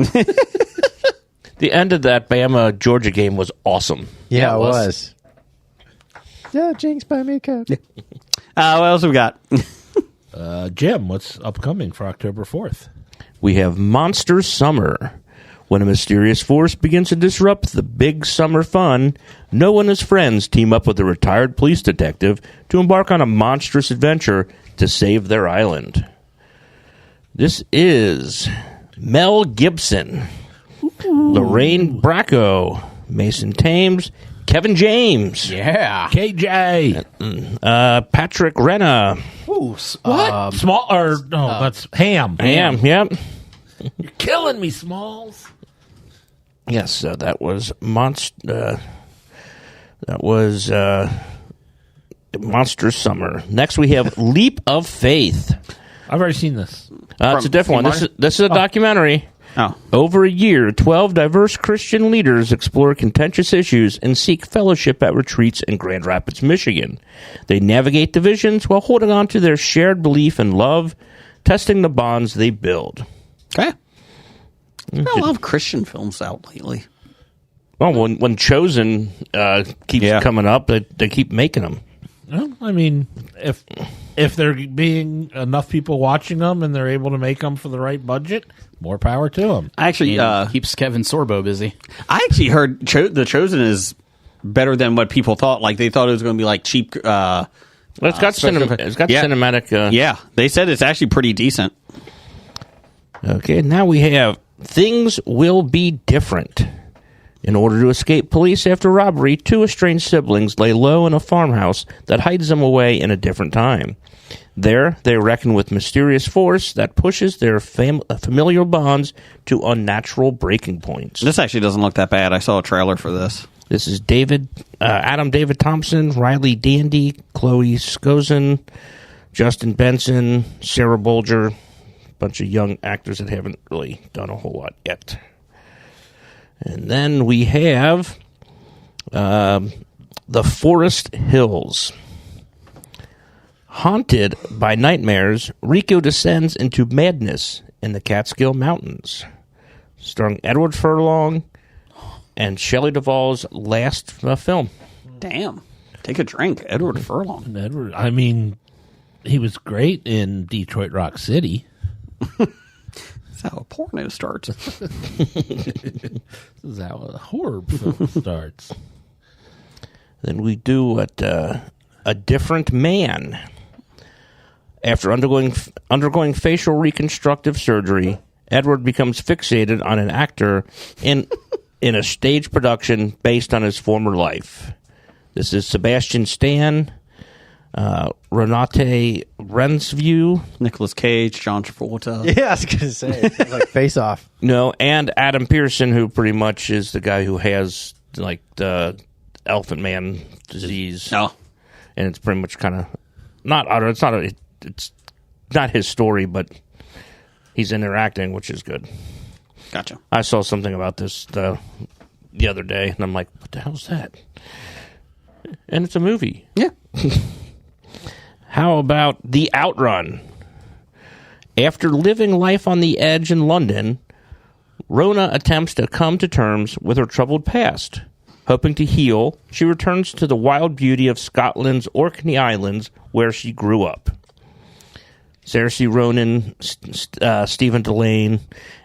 The end of that Bama Georgia game was awesome. Yeah, it was. was. Yeah, Jinx, buy me a Coke. What else have we got? Jim, what's upcoming for October 4th? We have Monster Summer. When a mysterious force begins to disrupt the big summer fun, Noah and his friends team up with a retired police detective to embark on a monstrous adventure to save their island. This is Mel Gibson, Lorraine Bracco, Mason Thames, Kevin James, Yeah. KJ. Patrick Renna. What? Small or no, that's Ham. Yep. You're killing me, Smalls. Yes, that was That was Monster Summer. Next, we have Leap of Faith. I've already seen this. It's a different one. This is a documentary. Oh. Over a year, 12 diverse Christian leaders explore contentious issues and seek fellowship at retreats in Grand Rapids, Michigan. They navigate divisions while holding on to their shared belief and love, testing the bonds they build. Okay. There's a lot of Christian films out lately. Well, when Chosen keeps coming up, they keep making them. Well, I mean, if there being enough people watching them and they're able to make them for the right budget, more power to them. I actually keeps Kevin Sorbo busy. I actually heard The Chosen is better than what people thought. Like they thought it was going to be like cheap. It's got cinematic. Yeah, they said it's actually pretty decent. Okay, now we have Things Will Be Different. In order to escape police after robbery, two estranged siblings lay low in a farmhouse that hides them away in a different time. There, they reckon with mysterious force that pushes their familial bonds to unnatural breaking points. This actually doesn't look that bad. I saw a trailer for this. This is Adam David Thompson, Riley Dandy, Chloe Skozin, Justin Benson, Sarah Bolger, a bunch of young actors that haven't really done a whole lot yet. And then we have The Forest Hills. Haunted by nightmares, Rico descends into madness in the Catskill Mountains. Starring Edward Furlong and Shelley Duvall's last film. Damn. Take a drink. Edward Furlong. Edward, I mean, he was great in Detroit Rock City. That's how a porno starts. This is how a horror film starts. Then we do A Different Man. After undergoing facial reconstructive surgery, Edward becomes fixated on an actor in a stage production based on his former life. This is Sebastian Stan, Renate Rensview, Nicolas Cage, John Travolta. Yeah, I was going to say. It sounds like Face Off. No, and Adam Pearson, who pretty much is the guy who has like the Elephant Man disease. Oh. And it's pretty much kind of it's not his story, but he's interacting, which is good. Gotcha. I saw something about this the other day, and I'm like, what the hell's that? And it's a movie. Yeah. How about The Outrun? After living life on the edge in London, Rona attempts to come to terms with her troubled past. Hoping to heal, she returns to the wild beauty of Scotland's Orkney Islands, where she grew up. Saoirse Ronan, Stephen Delane,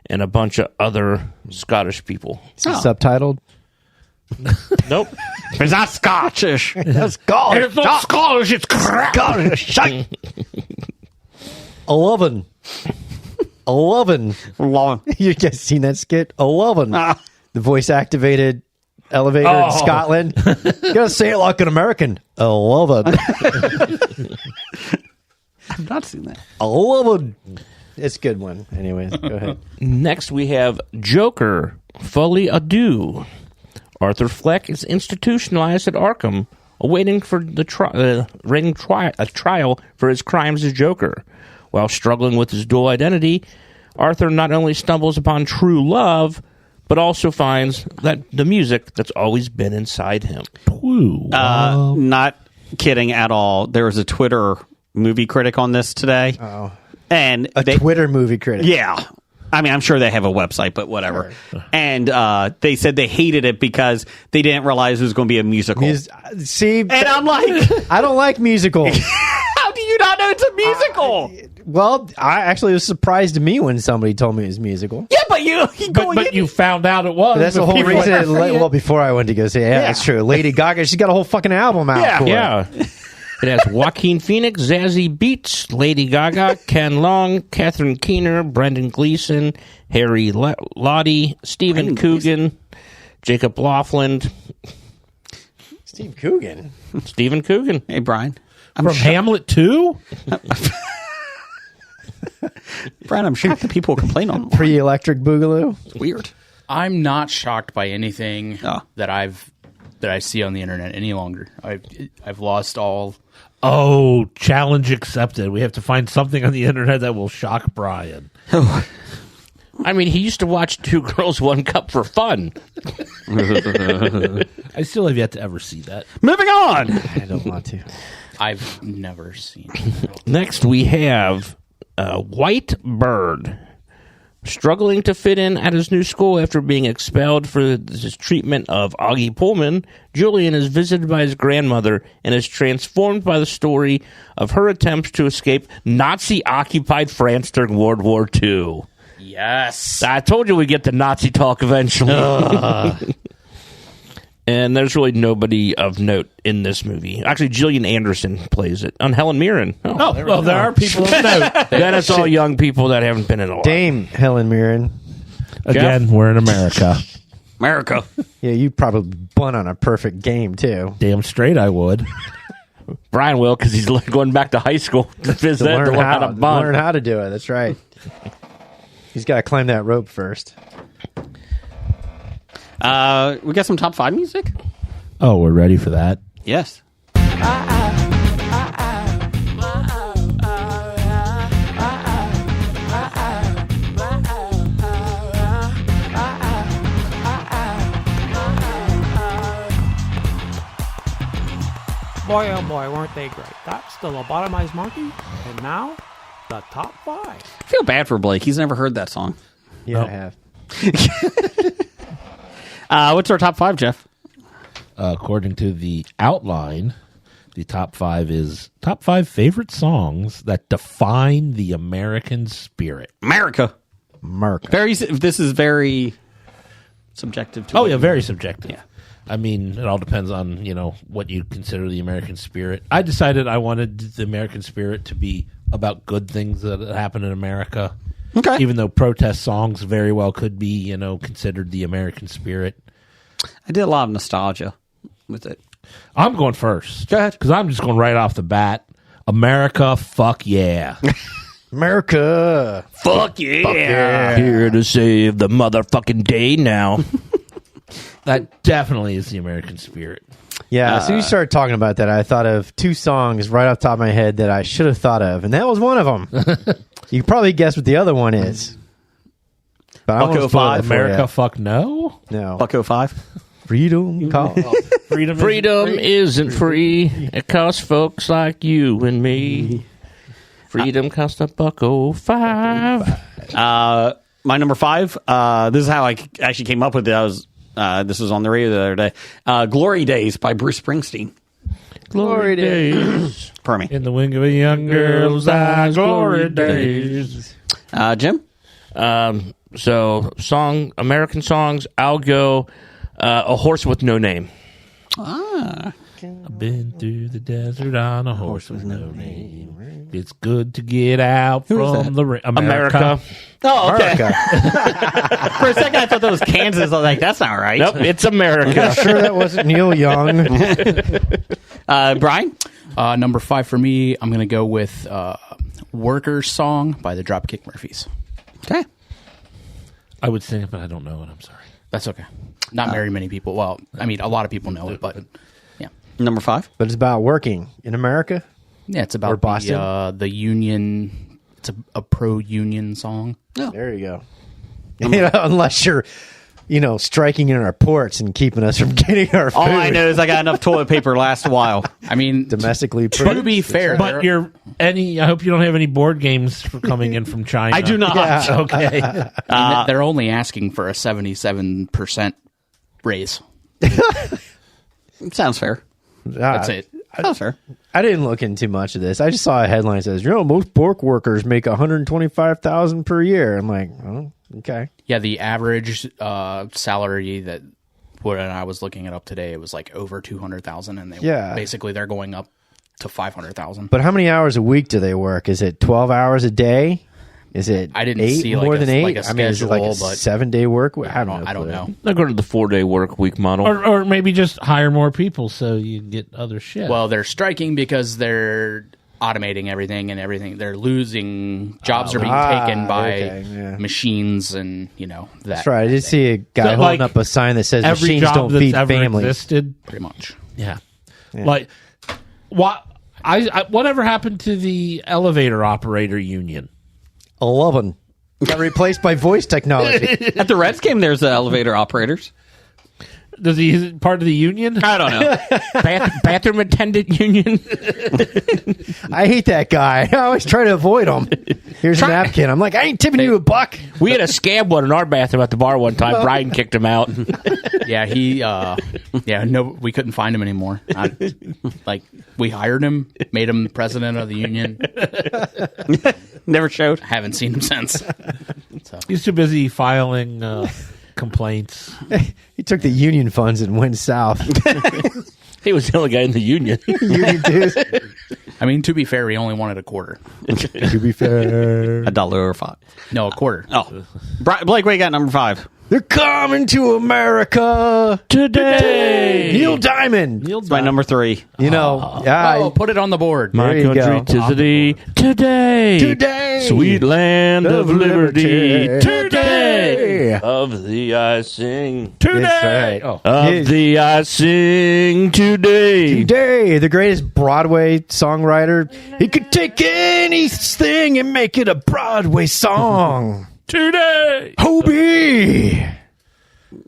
and a bunch of other Scottish people. Subtitled? Nope. It's not Scottish. That's Scottish. It's not Scottish, it's crap. Scottish. Shite. 11. 11. You guys seen that skit? 11. The voice activated elevator in Scotland. You gotta say it like an American. 11. I've not seen that. 11. It's a good one. Anyways, go ahead. Next, we have Joker, Folie à Deux. Arthur Fleck is institutionalized at Arkham, awaiting for the trial for his crimes as Joker. While struggling with his dual identity, Arthur not only stumbles upon true love, but also finds that the music that's always been inside him. Not kidding at all. There was a Twitter movie critic on this today. Oh. And Twitter movie critic. Yeah. I mean, I'm sure they have a website, but whatever. Sure. And they said they hated it because they didn't realize it was going to be a musical. And I'm like... I don't like musicals. How do you not know it's a musical? It was surprised to me when somebody told me it was musical. Yeah, but you found out it was. But that's the whole reason. Before I went to go see it. Yeah, that's true. Lady Gaga, she's got a whole fucking album out. Yeah. It has Joaquin Phoenix, Zazie Beetz, Lady Gaga, Ken Long, Catherine Keener, Brendan Gleeson, Harry Lottie, Stephen Coogan, Jacob Laughlin. Stephen Coogan. Hey, Brian. From Hamlet 2? Brian, I'm shocked that people complain on Pre-Electric Boogaloo. It's weird. I'm not shocked by anything that I've that I see on the internet any longer. I've lost all. Oh, challenge accepted. We have to find something on the internet that will shock Brian. I mean, he used to watch Two Girls, One Cup for fun. I still have yet to ever see that. Moving on. I don't want to. I've never seen it. Next, we have White Bird. Struggling to fit in at his new school after being expelled for his treatment of Augie Pullman, Julian is visited by his grandmother and is transformed by the story of her attempts to escape Nazi-occupied France during World War II. Yes. I told you we'd get to Nazi talk eventually. And there's really nobody of note in this movie. Actually, Gillian Anderson plays it. And Helen Mirren. Oh, well, there are people of note. Then it's all young people that haven't been in a while. Dame Helen Mirren. Again, we're in America. America. Yeah, you probably won on a perfect game, too. Damn straight I would. Brian will, because he's going back to high school to visit, to learn how to bunt. Learn how to do it. That's right. He's got to climb that rope first. We got some top 5 music? Oh, we're ready for that. Yes. Boy, oh boy, weren't they great. That's the Lobotomized Monkey, and now, the top 5. I feel bad for Blake. He's never heard that song. Yeah, Oh. I have. What's our top 5, Jeff? According to the outline, the top 5 is top 5 favorite songs that define the American spirit. America. This is very subjective to Oh, what yeah, you- very subjective. Yeah. I mean, it all depends on, what you consider the American spirit. I decided I wanted the American spirit to be about good things that happen in America. Okay. Even though protest songs very well could be, considered the American spirit. I did a lot of nostalgia with it. I'm going first. Go ahead. Because I'm just going right off the bat. America, fuck yeah. America. Fuck yeah. Here to save the motherfucking day now. That definitely is the American spirit. Yeah, as soon as you started talking about that, I thought of 2 songs right off the top of my head that I should have thought of, and that was one of them. You can probably guess what the other one is. But I won't Bucko spoil it 5, for America, you. fuck no. No. Bucko 5. Freedom call. Freedom isn't free. It costs folks like you and me. Freedom costs $1.05. My number 5. This is how I actually came up with it. This was on the radio the other day. Glory Days by Bruce Springsteen. Glory days. Pardon me. In the wing of a young girl's eyes, glory days. Jim? So, American songs, I'll go A Horse with No Name. Ah. I've been through the desert on a horse with no name. It's good to get out from the America. Oh, okay. For a second, I thought that was Kansas. I was like, that's not right. Nope, it's America. Sure that wasn't Neil Young. Brian? Number 5 for me, I'm going to go with Workers' Song by the Dropkick Murphys. Okay. I would sing it, but I don't know it. I'm sorry. That's okay. Not very many people. Well, I mean, a lot of people know it, but yeah. Number 5? But it's about working in America. Yeah, it's Or about Boston? the union. It's a pro-union song. There you go. Unless you're, striking in our ports and keeping us from getting our food. All I know is I got enough toilet paper to last a while. I mean, Domestically to produced. be fair, But I hope you don't have any board games coming in from China. I do not. Yeah. Okay. they're only asking for a 77% raise. Sounds fair. That's it. Sounds fair. I didn't look into much of this. I just saw a headline that says, most pork workers make $125,000 per year. I'm like, oh, okay. Yeah, the average salary that when I was looking it up today, it was like over 200,000, and they're going up to 500,000. But how many hours a week do they work? Is it 12 hours a day? Is it I didn't 8 see, like, more a- than 8? like a I mean, is it like a schedule, but 7-day work week? I don't know. They're going to the 4-day work week model. or maybe just hire more people so you get other shit. Well, they're striking because they're automating everything and everything. They're losing jobs are being taken by machines, and that. That's right. I did see a guy So, holding like, up a sign that says Every machines job don't that's feed ever families. existed. Pretty much. Yeah. Like, what? Whatever happened to the elevator operator union? 11 got replaced by voice technology. At the Reds game, there's the elevator operators. Does he part of the union? I don't know. Bathroom attendant union. I hate that guy. I always try to avoid him. Here's a napkin. I'm like, I ain't tipping you $1. We had a scab one in our bathroom at the bar one time. Brian kicked him out. Yeah, we couldn't find him anymore. We hired him, made him the president of the union. Never showed. Haven't seen him since. So. He's too busy filing complaints. He took the union funds and went south. He was the only guy in the union. Union dues. I mean, to be fair, he only wanted a quarter. To be fair. $1 or $5. No, a quarter. Oh. Blake, what you got number 5? They're coming to America Today. Neil Diamond. It's my number 3. You know, Put it on the board. My There you country, go. 'tis thee. Today. Today. Sweet land of liberty. Today. Today. Of thee I sing. Today. That's right. Of thee I sing today. Today, the greatest Broadway songwriter. He could take anything and make it a Broadway song. Today. Hobie.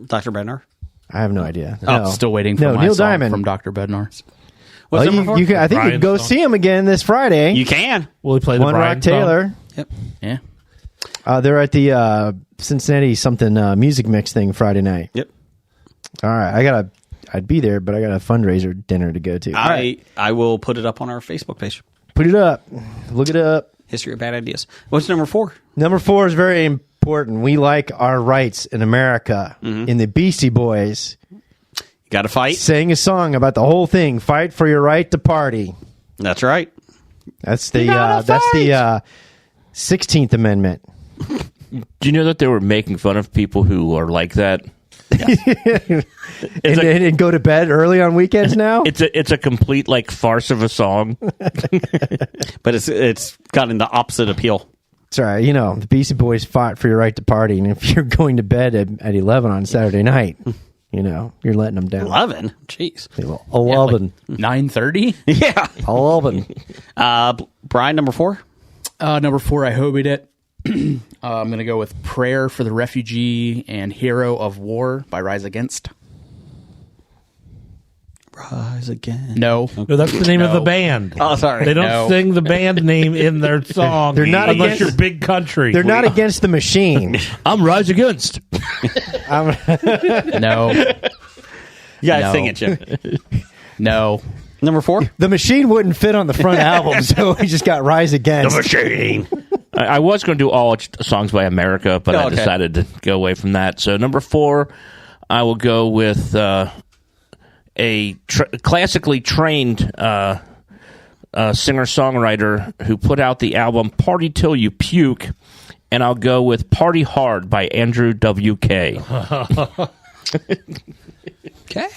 Dr. Bednar. I have no idea. Oh, still waiting for my Neil song Diamond from Dr. Bednar. What's Well, number 4? I think you can Brian's go song. see him again this Friday. You can. Will he play the One Brian Rock Taylor. Yep. Yeah. They're at the Cincinnati something music mix thing Friday night. Yep. All right, I'd be there, but I got a fundraiser dinner to go to. I will put it up on our Facebook page. Put it up. Look it up. History of Bad Ideas. What's number 4? Number 4 is very important. We like our rights in America. In the Beastie Boys You got to fight. sang a song about the whole thing. Fight for your right to party. That's right. That's the 16th Amendment. Do you know that they were making fun of people who are like that? And go to bed early on weekends now? It's a complete farce of a song. But it's gotten the opposite appeal. Sorry, the Beastie Boys fought for your right to party, and if you're going to bed at 11 on Saturday night, you're letting them down. 11? Jeez. 11. 9:30? Yeah. 11. Brian, number 4? Number 4, I hobied it. I'm going to go with Prayer for the Refugee and Hero of War by Rise Against. Rise Again. No. No, that's the name of the band. Oh, sorry. They don't No. sing the band name in their song. They're not unless against- you're Big Country. They're not against the machine. I'm Rise Against. No. You got to No. sing it, Jim. No. Number 4? The machine wouldn't fit on the front album, so we just got Rise Against. Machine. I was going to do all songs by America, but I Okay. decided to go away from that. So number 4, I will go with a classically trained singer-songwriter who put out the album Party Till You Puke, and I'll go with Party Hard by Andrew W.K. Okay.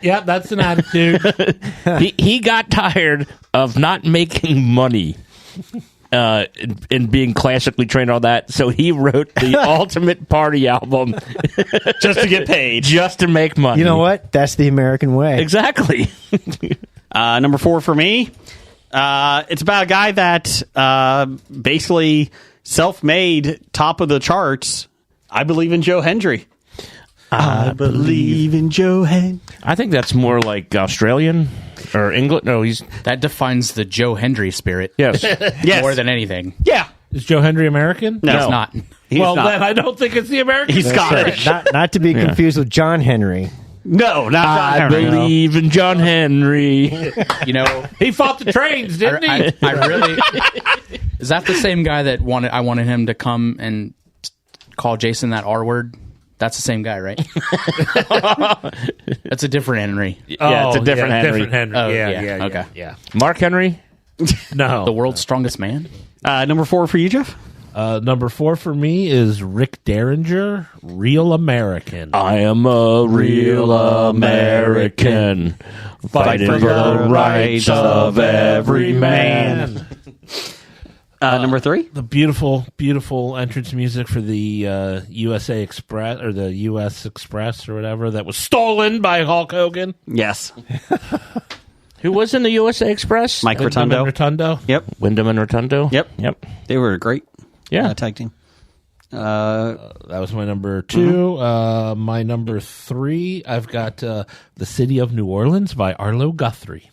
Yeah, that's an attitude. he got tired of not making money and being classically trained on that, so he wrote the ultimate party album Just to get paid. just to make money. You know what? That's the American way. Exactly. Number 4 for me. It's about a guy that basically self-made, top of the charts. I believe in Joe Hendry. I believe in Joe Hendry. I think that's more like Australian or England. No, That defines the Joe Hendry spirit. yes. Yes. More than anything. Yeah. Is Joe Hendry American? No. It's not. He's well, not. then I don't think it's the American. He's Scottish. Not to be confused with John Henry. No, not I John Henry. believe in John Henry. He fought the trains, didn't he? I really. Is that the same guy that I wanted him to come and call Jason that R word? That's the same guy, right? That's a different Henry. Yeah, it's a different Henry. Different Henry. Oh, yeah, yeah, yeah, okay. yeah. Mark Henry. No. The world's strongest man? Number 4 for you, Jeff? Number 4 for me is Rick Derringer, Real American. I am a real American, fighting for the rights of every man. Number 3? The beautiful, beautiful entrance music for the USA Express, or the US Express, or whatever, that was stolen by Hulk Hogan. Yes. Who was in the USA Express? Mike Wyndham and Rotundo. Rotundo. Yep. Wyndham and Rotundo. Yep. They were great. Yeah. Tag team. That was my number 2. My number 3, I've got The City of New Orleans by Arlo Guthrie.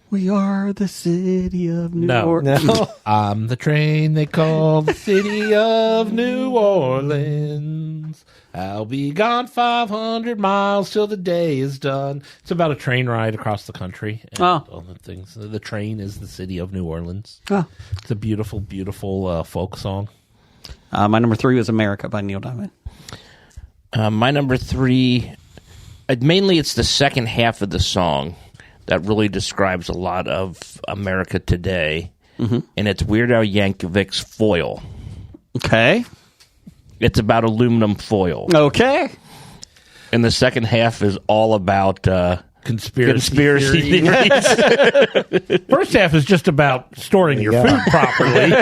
We are the city of New No. Orleans. No. I'm the train they call the City of New Orleans. I'll be gone 500 miles till the day is done. It's about a train ride across the country. And all the things. The train is the City of New Orleans. Oh. It's a beautiful, beautiful folk song. My number 3 was America by Neil Diamond. My number 3, mainly it's the second half of the song that really describes a lot of America today, and it's Weird Al Yankovic's Foil. Okay. It's about aluminum foil. Okay. And the second half is all about conspiracy theories. First half is just about storing your food properly.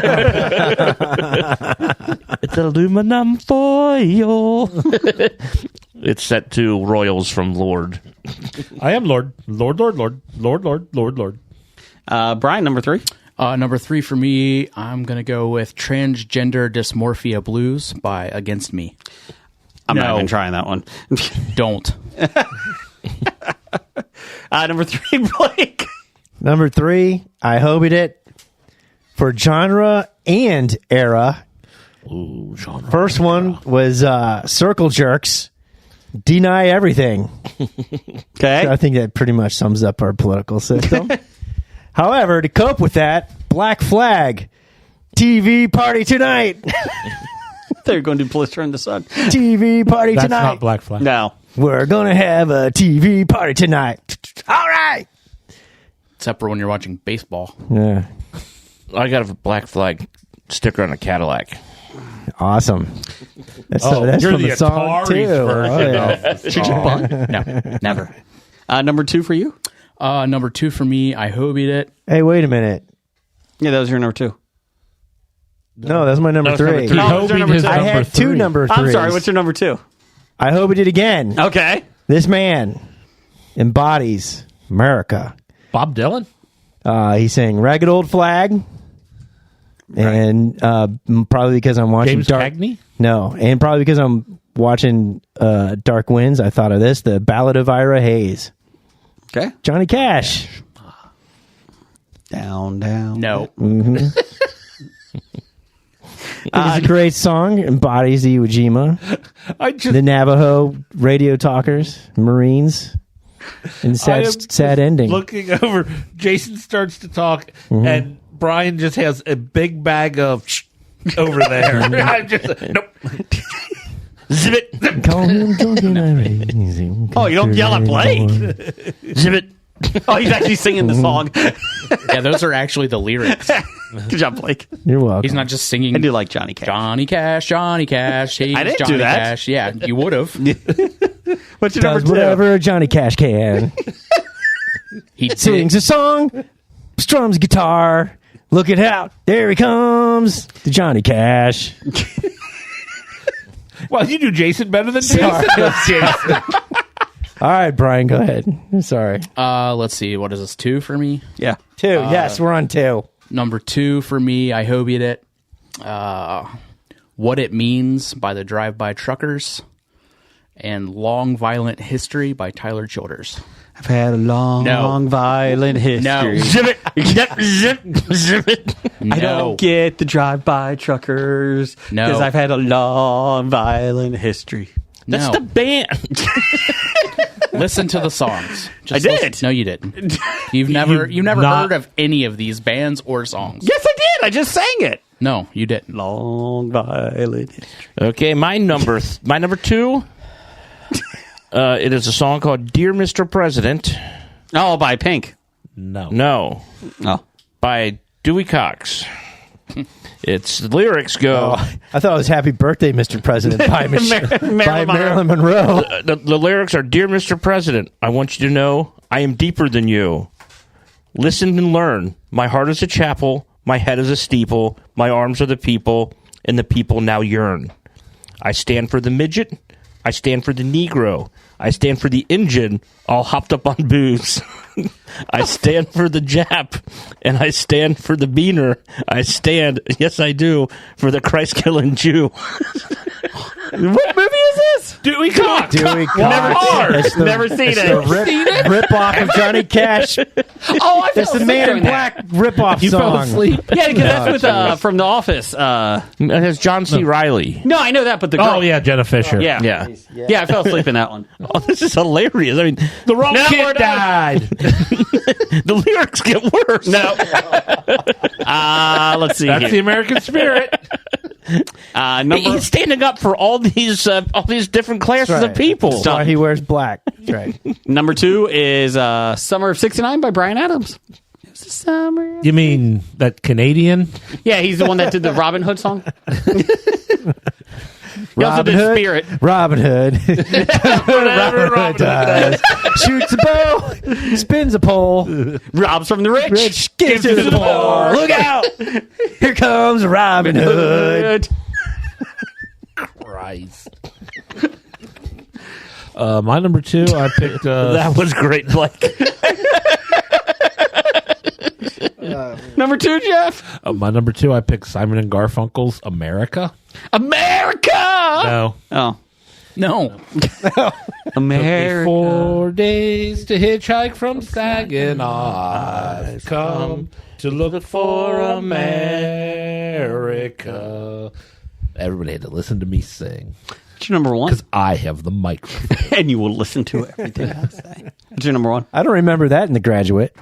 It's aluminum foil. It's set to Royals from Lord. I am Lord. Lord. Brian, number 3? Number 3 for me, I'm going to go with Transgender Dysmorphia Blues by Against Me. I'm not even trying that one. Don't. Number 3, Blake. Number 3, I hobied it for genre and era. Ooh, genre. First one was Circle Jerks. Deny everything. Okay. So I think that pretty much sums up our political system. However, to cope with that, Black Flag, TV party tonight. They're going to do Blister in the Sun. TV party That's tonight. not Black Flag. No. We're going to have a TV party tonight. All right. Except for when you're watching baseball. Yeah. I got a Black Flag sticker on a Cadillac. Awesome. That's you're from the the song, Atari's too. version Oh, yeah. of the song. No, never. Number 2 for you? Number 2 for me, I hobied it. Hey, wait a minute. Yeah, that was your number 2. No, that's my number That's number 3. three. Oh, Hobie was your number his two? I number had 2 3. number 3s. I'm sorry, what's your number 2? I hobied it again. Okay. This man embodies America. Bob Dylan? He sang Ragged Old Flag. And probably because I'm watching James Cagney? No, and probably because I'm watching Dark Winds, I thought of this, the Ballad of Ira Hayes. Okay. Johnny Cash. Down, down. No. It's a great song, embodies the Iwo Jima, the Navajo radio talkers, Marines, and sad ending. Looking over, Jason starts to talk, and Brian just has a big bag of over there. I'm just nope. Zip it. Call him drunken Irish. Oh, you don't yell at Blake. Zip it. Oh, he's actually singing the song. Yeah, those are actually the lyrics. Good job, Blake. You're welcome. He's not just singing I do like Johnny Cash. Johnny Cash, Johnny Cash. He's I didn't Johnny do that. Cash. Yeah, you would have. What's your number Does 2? whatever Johnny Cash can. He did. Sings a song, strums guitar. Look it out. There he comes. The Johnny Cash. Well, you do Jason better than Jason. Jason. All right, Brian, go ahead. Sorry. Let's see. What is this? 2 for me? Yeah. 2. Yes, we're on 2. Number 2 for me, I hobied it. What It Means by the Drive-By Truckers. And Long Violent History by Tyler Childers. I've had a long, violent history. No. Zip it. Zip, zip, zip it. I don't get the drive-by truckers No. because I've had a long, violent history. That's No. the band. Listen to the songs. I did. No, you didn't. You've never heard of any of these bands or songs. Yes, I did. I just sang it. No, you didn't. Long, violent history. Okay, my number 2. It is a song called "Dear Mr. President." Oh, by Pink. No. No, Oh. by Dewey Cox. Its lyrics go. I thought it was "Happy Birthday, Mr. President" by Marilyn Monroe. The lyrics are, "Dear Mr. President, I want you to know I am deeper than you. Listen and learn. My heart is a chapel. My head is a steeple. My arms are the people, and the people now yearn. I stand for the midget. I stand for the Negro. I stand for the Injun, all hopped up on booze. I stand for the Jap, and I stand for the Beaner. I stand, yes I do, for the Christ-killing Jew." What movie is this? Dewey Cox. Dewey Cox. Never seen it. Rip off of Johnny Cash. Oh, I fell It's the asleep Man in during that. Black rip off You song. fell asleep. Yeah, because that's with from The Office. It has John C. Reilly. No, I know that, but the girl. Oh, yeah, Jenna Fisher. Yeah. Yeah. I fell asleep in that one. Oh, this is hilarious. I mean, The wrong No, we're kid died. the lyrics get worse. No. Let's see That's the here. American spirit. He's standing up for all these different classes That's right. of people. That's why he wears black. That's right. Number 2 is Summer of '69 by Bryan Adams. It was the summer. You mean that Canadian? Yeah, he's the one that did the Robin Hood song. He also Robin did Hood. Spirit. Robin Hood. Robin Hood does. Shoots a bow, spins a pole, Robs from the rich. rich gives to the poor. Look out! Here comes Robin Hood. Christ. My number 2, I picked. That was great, Blake. Number 2, Jeff. My number 2, I picked Simon and Garfunkel's "America." America. No. Oh, No. America. 4 days to hitchhike from Saginaw. I've come to look for America. Everybody had to listen to me sing What's your number 1? because I have the microphone. And you will listen to everything I say. What's your number 1? I don't remember that in The Graduate.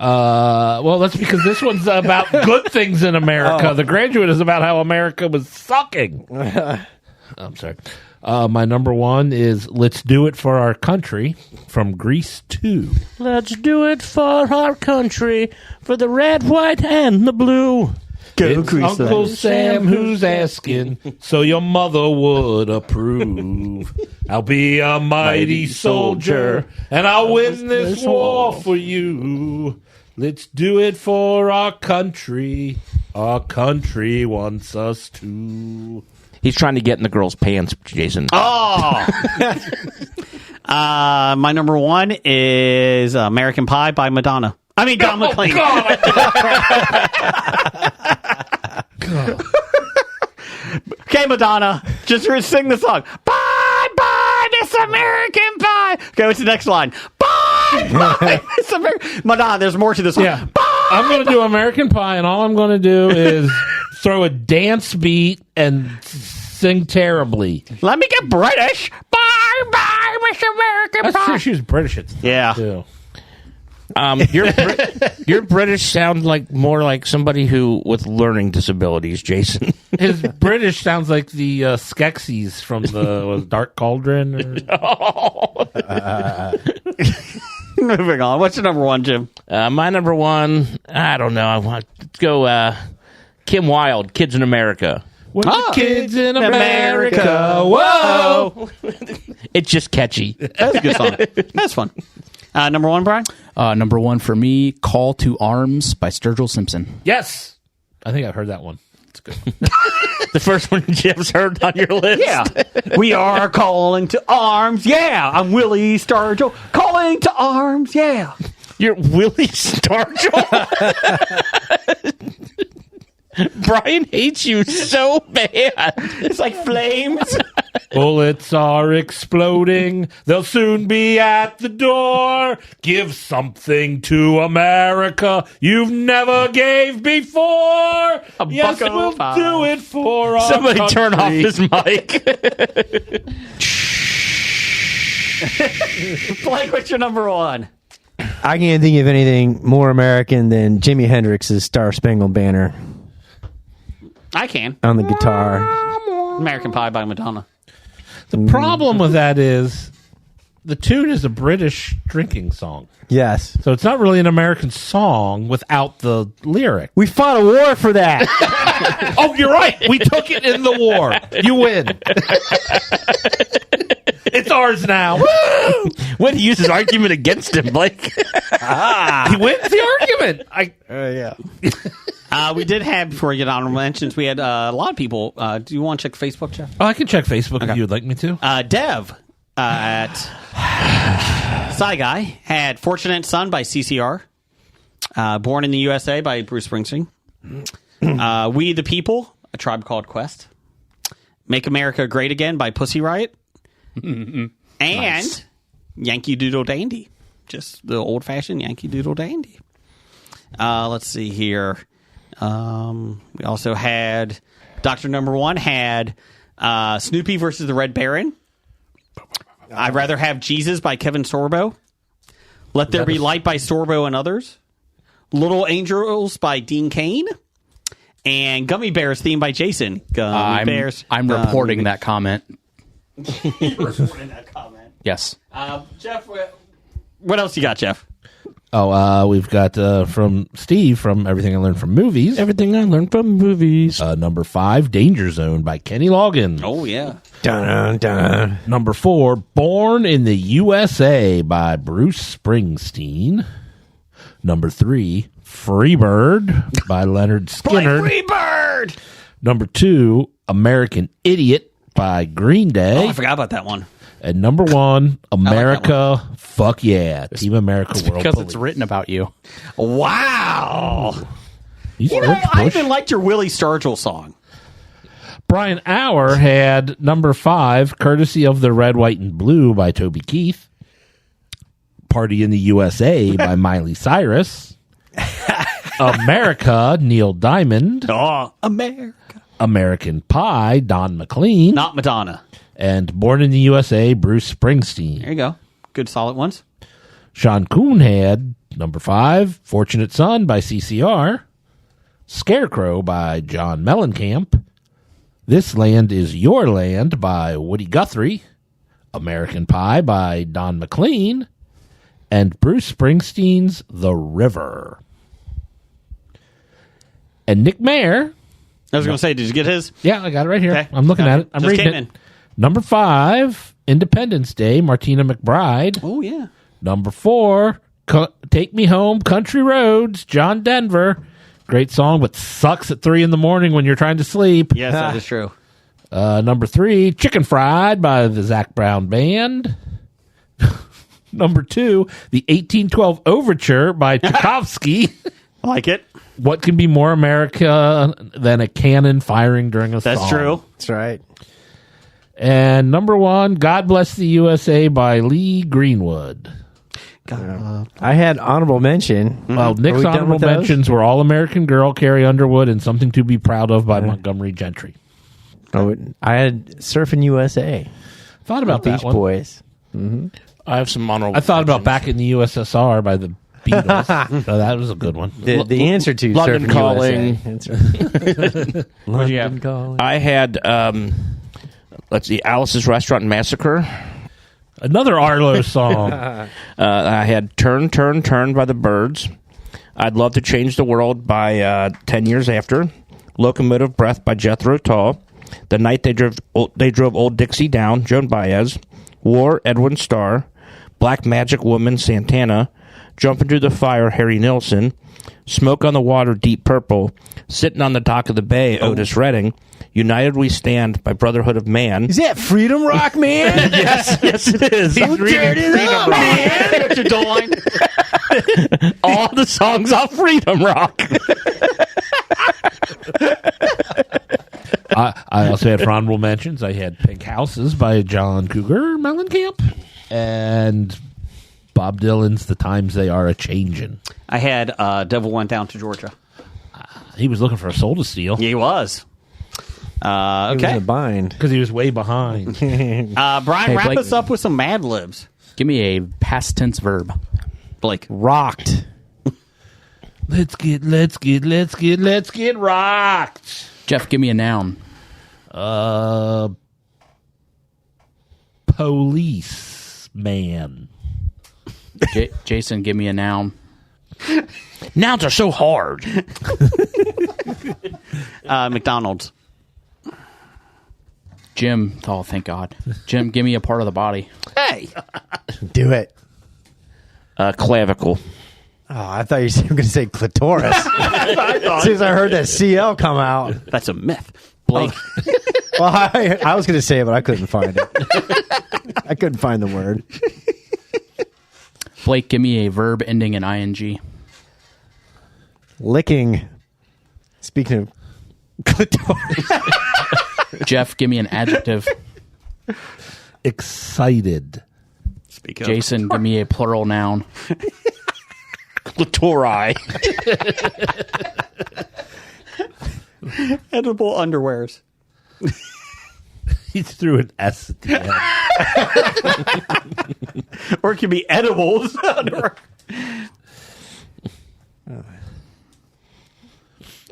Well, that's because this one's about good things in America. The Graduate is about how America was sucking. I'm sorry. My number 1 is "Let's Do It for Our Country" from Grease 2. Let's do it for our country, for the red, white, and the blue. It's Uncle Sam who's asking, so your mother would approve. I'll be a mighty soldier, and I'll win this war for you. Let's do it for our country. Our country wants us to. He's trying to get in the girl's pants, Jason. Oh. My number 1 is American Pie by Madonna. I mean, Don McLean. Okay, Madonna, just sing the song. Bye, bye, Miss American Pie. Okay, what's the next line? Bye, bye, Miss American. Madonna, there's more to this song. Yeah. Bye. I'm going to do American Pie, and all I'm going to do is throw a dance beat and sing terribly. Let me get British. Bye, bye, Miss American That's Pie. true. She was British at the time, Yeah. too. Your British sound like more like somebody who with learning disabilities, Jason. His British sounds like the Skeksis from the Dark Cauldron. Moving on. What's your number 1, Jim? My number 1, I don't know. I want to go Kim Wilde, "Kids in America." When the kids in America, whoa! It's just catchy. That's a good song. That's fun. Number 1, Brian? Number 1 for me, "Call to Arms" by Sturgill Simpson. Yes, I think I've heard that one. It's good. The first one Jim's heard on your list. Yeah. We are calling to arms. Yeah. I'm Willie Sturgill. Calling to arms. Yeah. You're Willie Sturgill. Brian hates you so bad. It's like flames. Bullets are exploding. They'll soon be at the door. Give something to America you've never gave before. Yes, buck we'll 05. do it for our Somebody country. turn off his mic. Blake, what's your number 1? I can't think of anything more American than Jimi Hendrix's "Star Spangled Banner" I can. on the guitar. American Pie by Madonna. The problem with that is the tune is a British drinking song. Yes. So it's not really an American song without the lyric. We fought a war for that. Oh, you're right. We took it in the war. You win. It's ours now. Woo! When he uses argument against him, Blake. He wins the argument. We did have, before we get honorable mentions, we had a lot of people. Do you want to check Facebook, Jeff? Oh, I can check Facebook if you would like me to. Dev at Sci Guy had Fortunate Son by CCR. Born in the USA by Bruce Springsteen. We the People, A Tribe Called Quest. Make America Great Again by Pussy Riot. And Yankee Doodle Dandy. Just the old-fashioned Yankee Doodle Dandy. Let's see here. We also had Dr. Number One had Snoopy versus the Red Baron. I'd Rather Have Jesus by Kevin Sorbo. Let There Be Light by Sorbo and Others. Little Angels by Dean Cain. And Gummy Bears theme by Jason. Gummy Bears. I'm reporting that comment. You're reporting that comment. Yes. Jeff, what else you got, Jeff? Oh, we've got from Steve from Everything I Learned from Movies. Everything I learned from movies. Number 5, Danger Zone by Kenny Loggins. Oh, yeah. Dun, dun. Number 4, Born in the USA by Bruce Springsteen. Number 3, Freebird by Leonard Skinner. Freebird! Number 2, American Idiot by Green Day. Oh, I forgot about that one. And number 1, America, fuck yeah. Team America World Because Police. it's written about you. Wow. He's You know, George I Bush. even liked your Willie Sturgill song. Brian Auer had number 5, courtesy of the Red, White, and Blue by Toby Keith. Party in the USA by Miley Cyrus. America, Neil Diamond. Oh, America. American Pie, Don McLean. Not Madonna. And Born in the USA, Bruce Springsteen. There you go. Good solid ones. Sean Kuhn had number 5, Fortunate Son by CCR. Scarecrow by John Mellencamp. This Land Is Your Land by Woody Guthrie. American Pie by Don McLean. And Bruce Springsteen's The River. And Nick Mayer. I was going to say, did you get his? Yeah, I got it right here. Okay. I'm looking Got at it. it. I'm Just reading came it. in. Number 5, Independence Day, Martina McBride. Oh, yeah. Number 4, Take Me Home, Country Roads, John Denver. Great song, but sucks at 3 in the morning when you're trying to sleep. Yes, that is true. Number 3, Chicken Fried by the Zac Brown Band. Number 2, the 1812 Overture by Tchaikovsky. I like it. What can be more America than a cannon firing during a That's song? true. That's right. And number 1, God Bless the USA by Lee Greenwood. I had honorable mention. Well, Are Nick's we done honorable with those? mentions were All American Girl, Carrie Underwood, and Something to Be Proud of by Montgomery Gentry. Oh, I had Surfing USA. Thought about Beach that one. Boys. I have some honorable I thought about mentions. Back in the USSR by the Beatles. So that was a good one. The answer to London Surfing Calling. USA. That's right. What'd you London have? Calling. I had, let's see, Alice's Restaurant Massacre. Another Arlo song. I had Turn, Turn, Turn by the Byrds. I'd Love to Change the World by 10 Years After. Locomotive Breath by Jethro Tull. The Night They Drove Old Dixie Down, Joan Baez. War, Edwin Starr. Black Magic Woman, Santana. Jump Into the Fire, Harry Nilsson. Smoke on the Water, Deep Purple. Sitting on the Dock of the Bay, Otis Redding. United We Stand by Brotherhood of Man. Is that Freedom Rock, man? Yes, it is. He's reading Freedom Rock. Your doll line. All the songs off Freedom Rock. I also had for honorable mentions. I had Pink Houses by John Cougar Mellencamp. And Bob Dylan's The Times They Are A-Changin'. I had Devil Went Down to Georgia. He was looking for a soul to steal. He was. He was in Okay. a bind. Because he was way behind. Brian, Hey, wrap Blake. us up with some Mad Libs. Give me a past tense verb. Blake. Rocked. Let's get rocked. Jeff, give me a noun. man. Jason, give me a noun. Nouns are so hard. McDonald's. Jim, oh, thank God. Jim, give me a part of the body. Hey. Do it. Clavicle. Oh, I thought you were going to say clitoris. As soon as I heard that CL come out. That's a myth. Blake, Well, I was going to say it, but I couldn't find it. I couldn't find the word. Blake, give me a verb ending in ing. Licking. Speaking of clitoris. Jeff, give me an adjective. Excited. Speak of. Jason, give me a plural noun. Clitori. Edible underwears. He threw an S at the end. Or it could be edibles.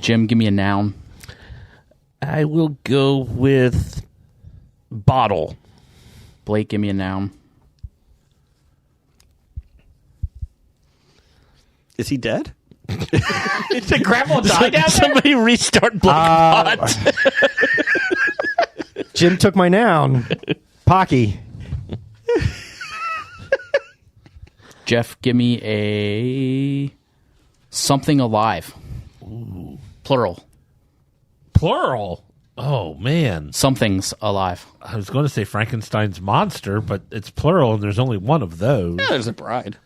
Jim, give me a noun. I will go with bottle. Blake, give me a noun. Is he dead? Did Grandma die down there? Somebody restart Blake Pot. Jim took my noun. Pocky. Jeff, give me a something alive. Ooh. Plural. Plural. Oh, man. Something's alive. I was going to say Frankenstein's monster, but it's plural, and there's only one of those. Yeah, there's a bride.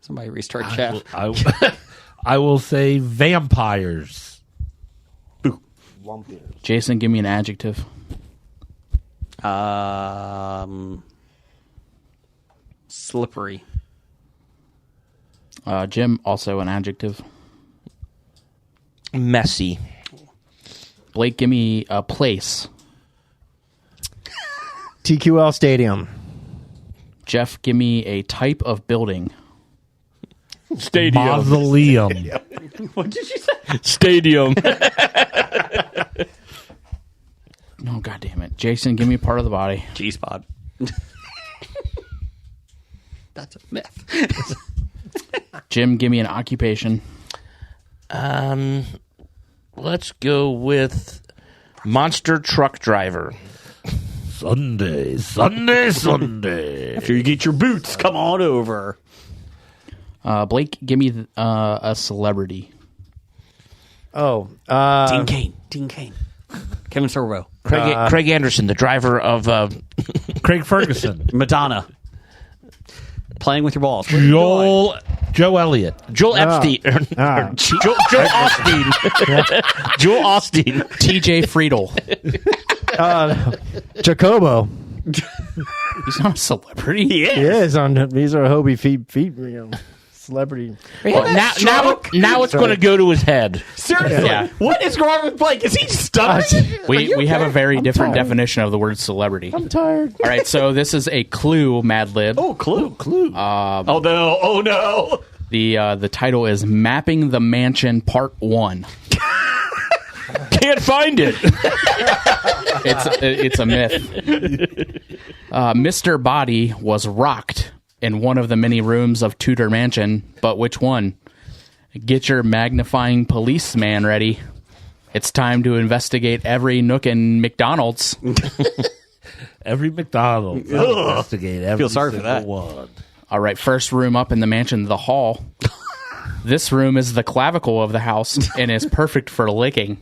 Somebody restart Jeff. I will say vampires. Jason, give me an adjective. Slippery. Jim, also an adjective. Messy. Blake, give me a place. TQL Stadium. Jeff, give me a type of building. Stadium. Mausoleum. What did you say? Stadium. Oh, God damn it. Jason, give me a part of the body. G-spot. That's a myth. Jim, give me an occupation. Let's go with monster truck driver. Sunday. After you get your boots, come on over. Blake, give me a celebrity. Oh. Dean Cain. Kevin Sorbo. Craig Anderson, the driver of Craig Ferguson. Madonna. Playing with your balls. Joe Elliott. Joel Epstein. Joel Austin. Joel Austin. TJ Friedel. Jacobo. He's not a celebrity. He is. He is on. These are Hobie feet. Celebrity. Now it's going to go to his head. Seriously. Yeah. What is wrong with Blake? Is he stuttering? We have a very different definition of the word celebrity. I'm tired. All right, so this is a clue, Mad Lib. Oh, Clue. Oh, no. Oh, no. The title is Mapping the Mansion Part 1. Can't find it. It's a myth. Mr. Body was rocked in one of the many rooms of Tudor Mansion, but which one? Get your magnifying policeman ready. It's time to investigate every nook in McDonald's. Every McDonald's. Investigate every Feel sorry for single that. one. All right, first room up in the mansion, the hall. This room is the clavicle of the house and is perfect for licking.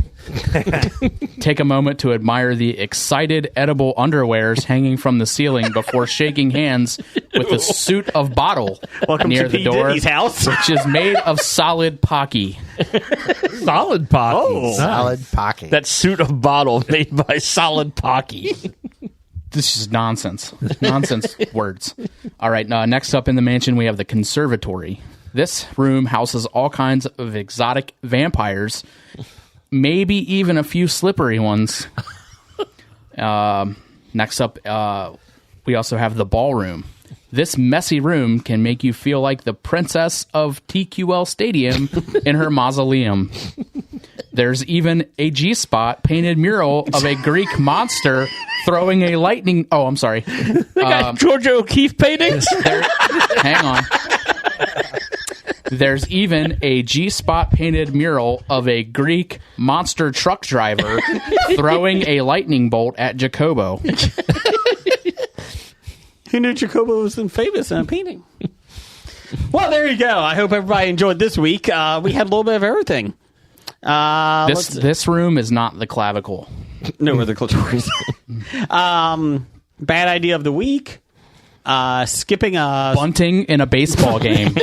Take a moment to admire the excited edible underwears hanging from the ceiling before shaking hands with a suit of bottle Welcome near to the P. door, Diddy's house. which is made of solid pocky. Solid pocket. Oh. Solid pocket. That suit of bottle made by Solid Pocky. This is nonsense. Nonsense words. All right, next up in the mansion, we have the conservatory. This room houses all kinds of exotic vampires, maybe even a few slippery ones. Next up, we also have the ballroom. This messy room can make you feel like the princess of TQL Stadium in her mausoleum. There's even a G-spot painted mural of a Greek monster throwing a lightning. Oh, I'm sorry. Georgia O'Keeffe paintings? Hang on. There's even a G-spot painted mural of a Greek monster truck driver throwing a lightning bolt at Jacobo. Who knew Jacobo was famous in a painting? Well, there you go. I hope everybody enjoyed this week. We had a little bit of everything. This room is not the clavicle. No, the clitoris. Bad idea of the week. Skipping a bunting in a baseball game.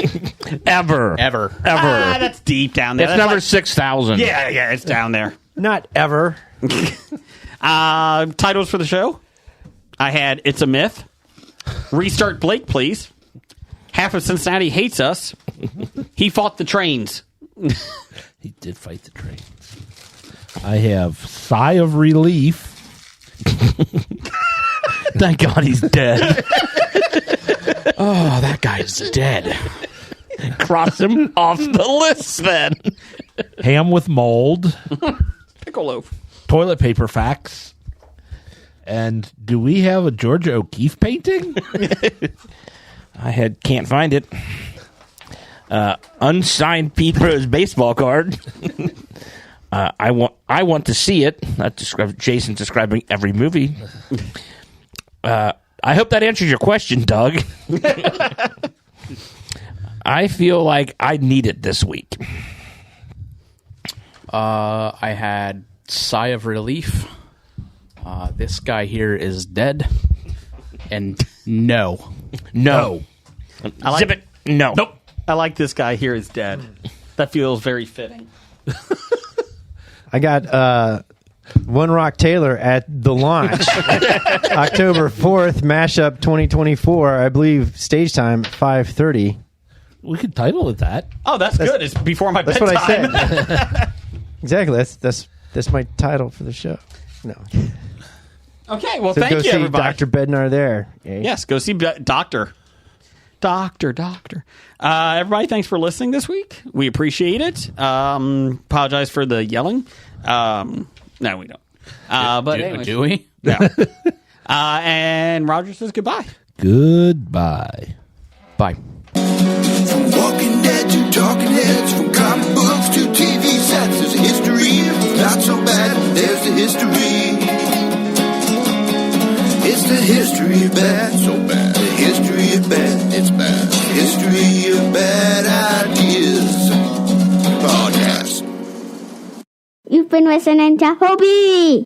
Ever. That's deep down there. It's number 6,000. Yeah, it's down there. Not ever. Titles for the show. I had It's a Myth. Restart Blake, please. Half of Cincinnati hates us. He fought the trains. He did fight the trains. I have Sigh of Relief. Thank God he's dead. Oh, that guy's dead. Cross him off the list then. Ham with Mold. Pickle loaf. Toilet Paper Facts. And do we have a Georgia O'Keeffe painting? I can't find it. Unsigned Pete Rose baseball card. I want to see it. Jason's describing every movie. I hope that answers your question, Doug. I feel like I need it this week. I had Sigh of Relief. This guy here is dead. And no. Zip it. No. Nope. I like this guy here is dead. That feels very fitting. I got One Rock Taylor at the launch. October 4th, Mashup 2024. I believe stage time 5:30. We could title it that. Oh, that's good. It's before my That's bedtime. what I said. Exactly. That's my title for the show. No. Okay, well, So go thank you, see everybody. Dr. Bednar there. Eh? Yes, go see Doctor. Everybody, thanks for listening this week. We appreciate it. Apologize for the yelling. No, we don't. But anyways. Do we? No. And Roger says goodbye. Goodbye. Bye. From Walking Dead to Talking Heads, from comic books to TV sets, there's a history. Not so bad, there's the history. It's the history of bad, so bad. The history of bad, it's bad. The history of bad ideas. Podcast. You've been listening to Hobie.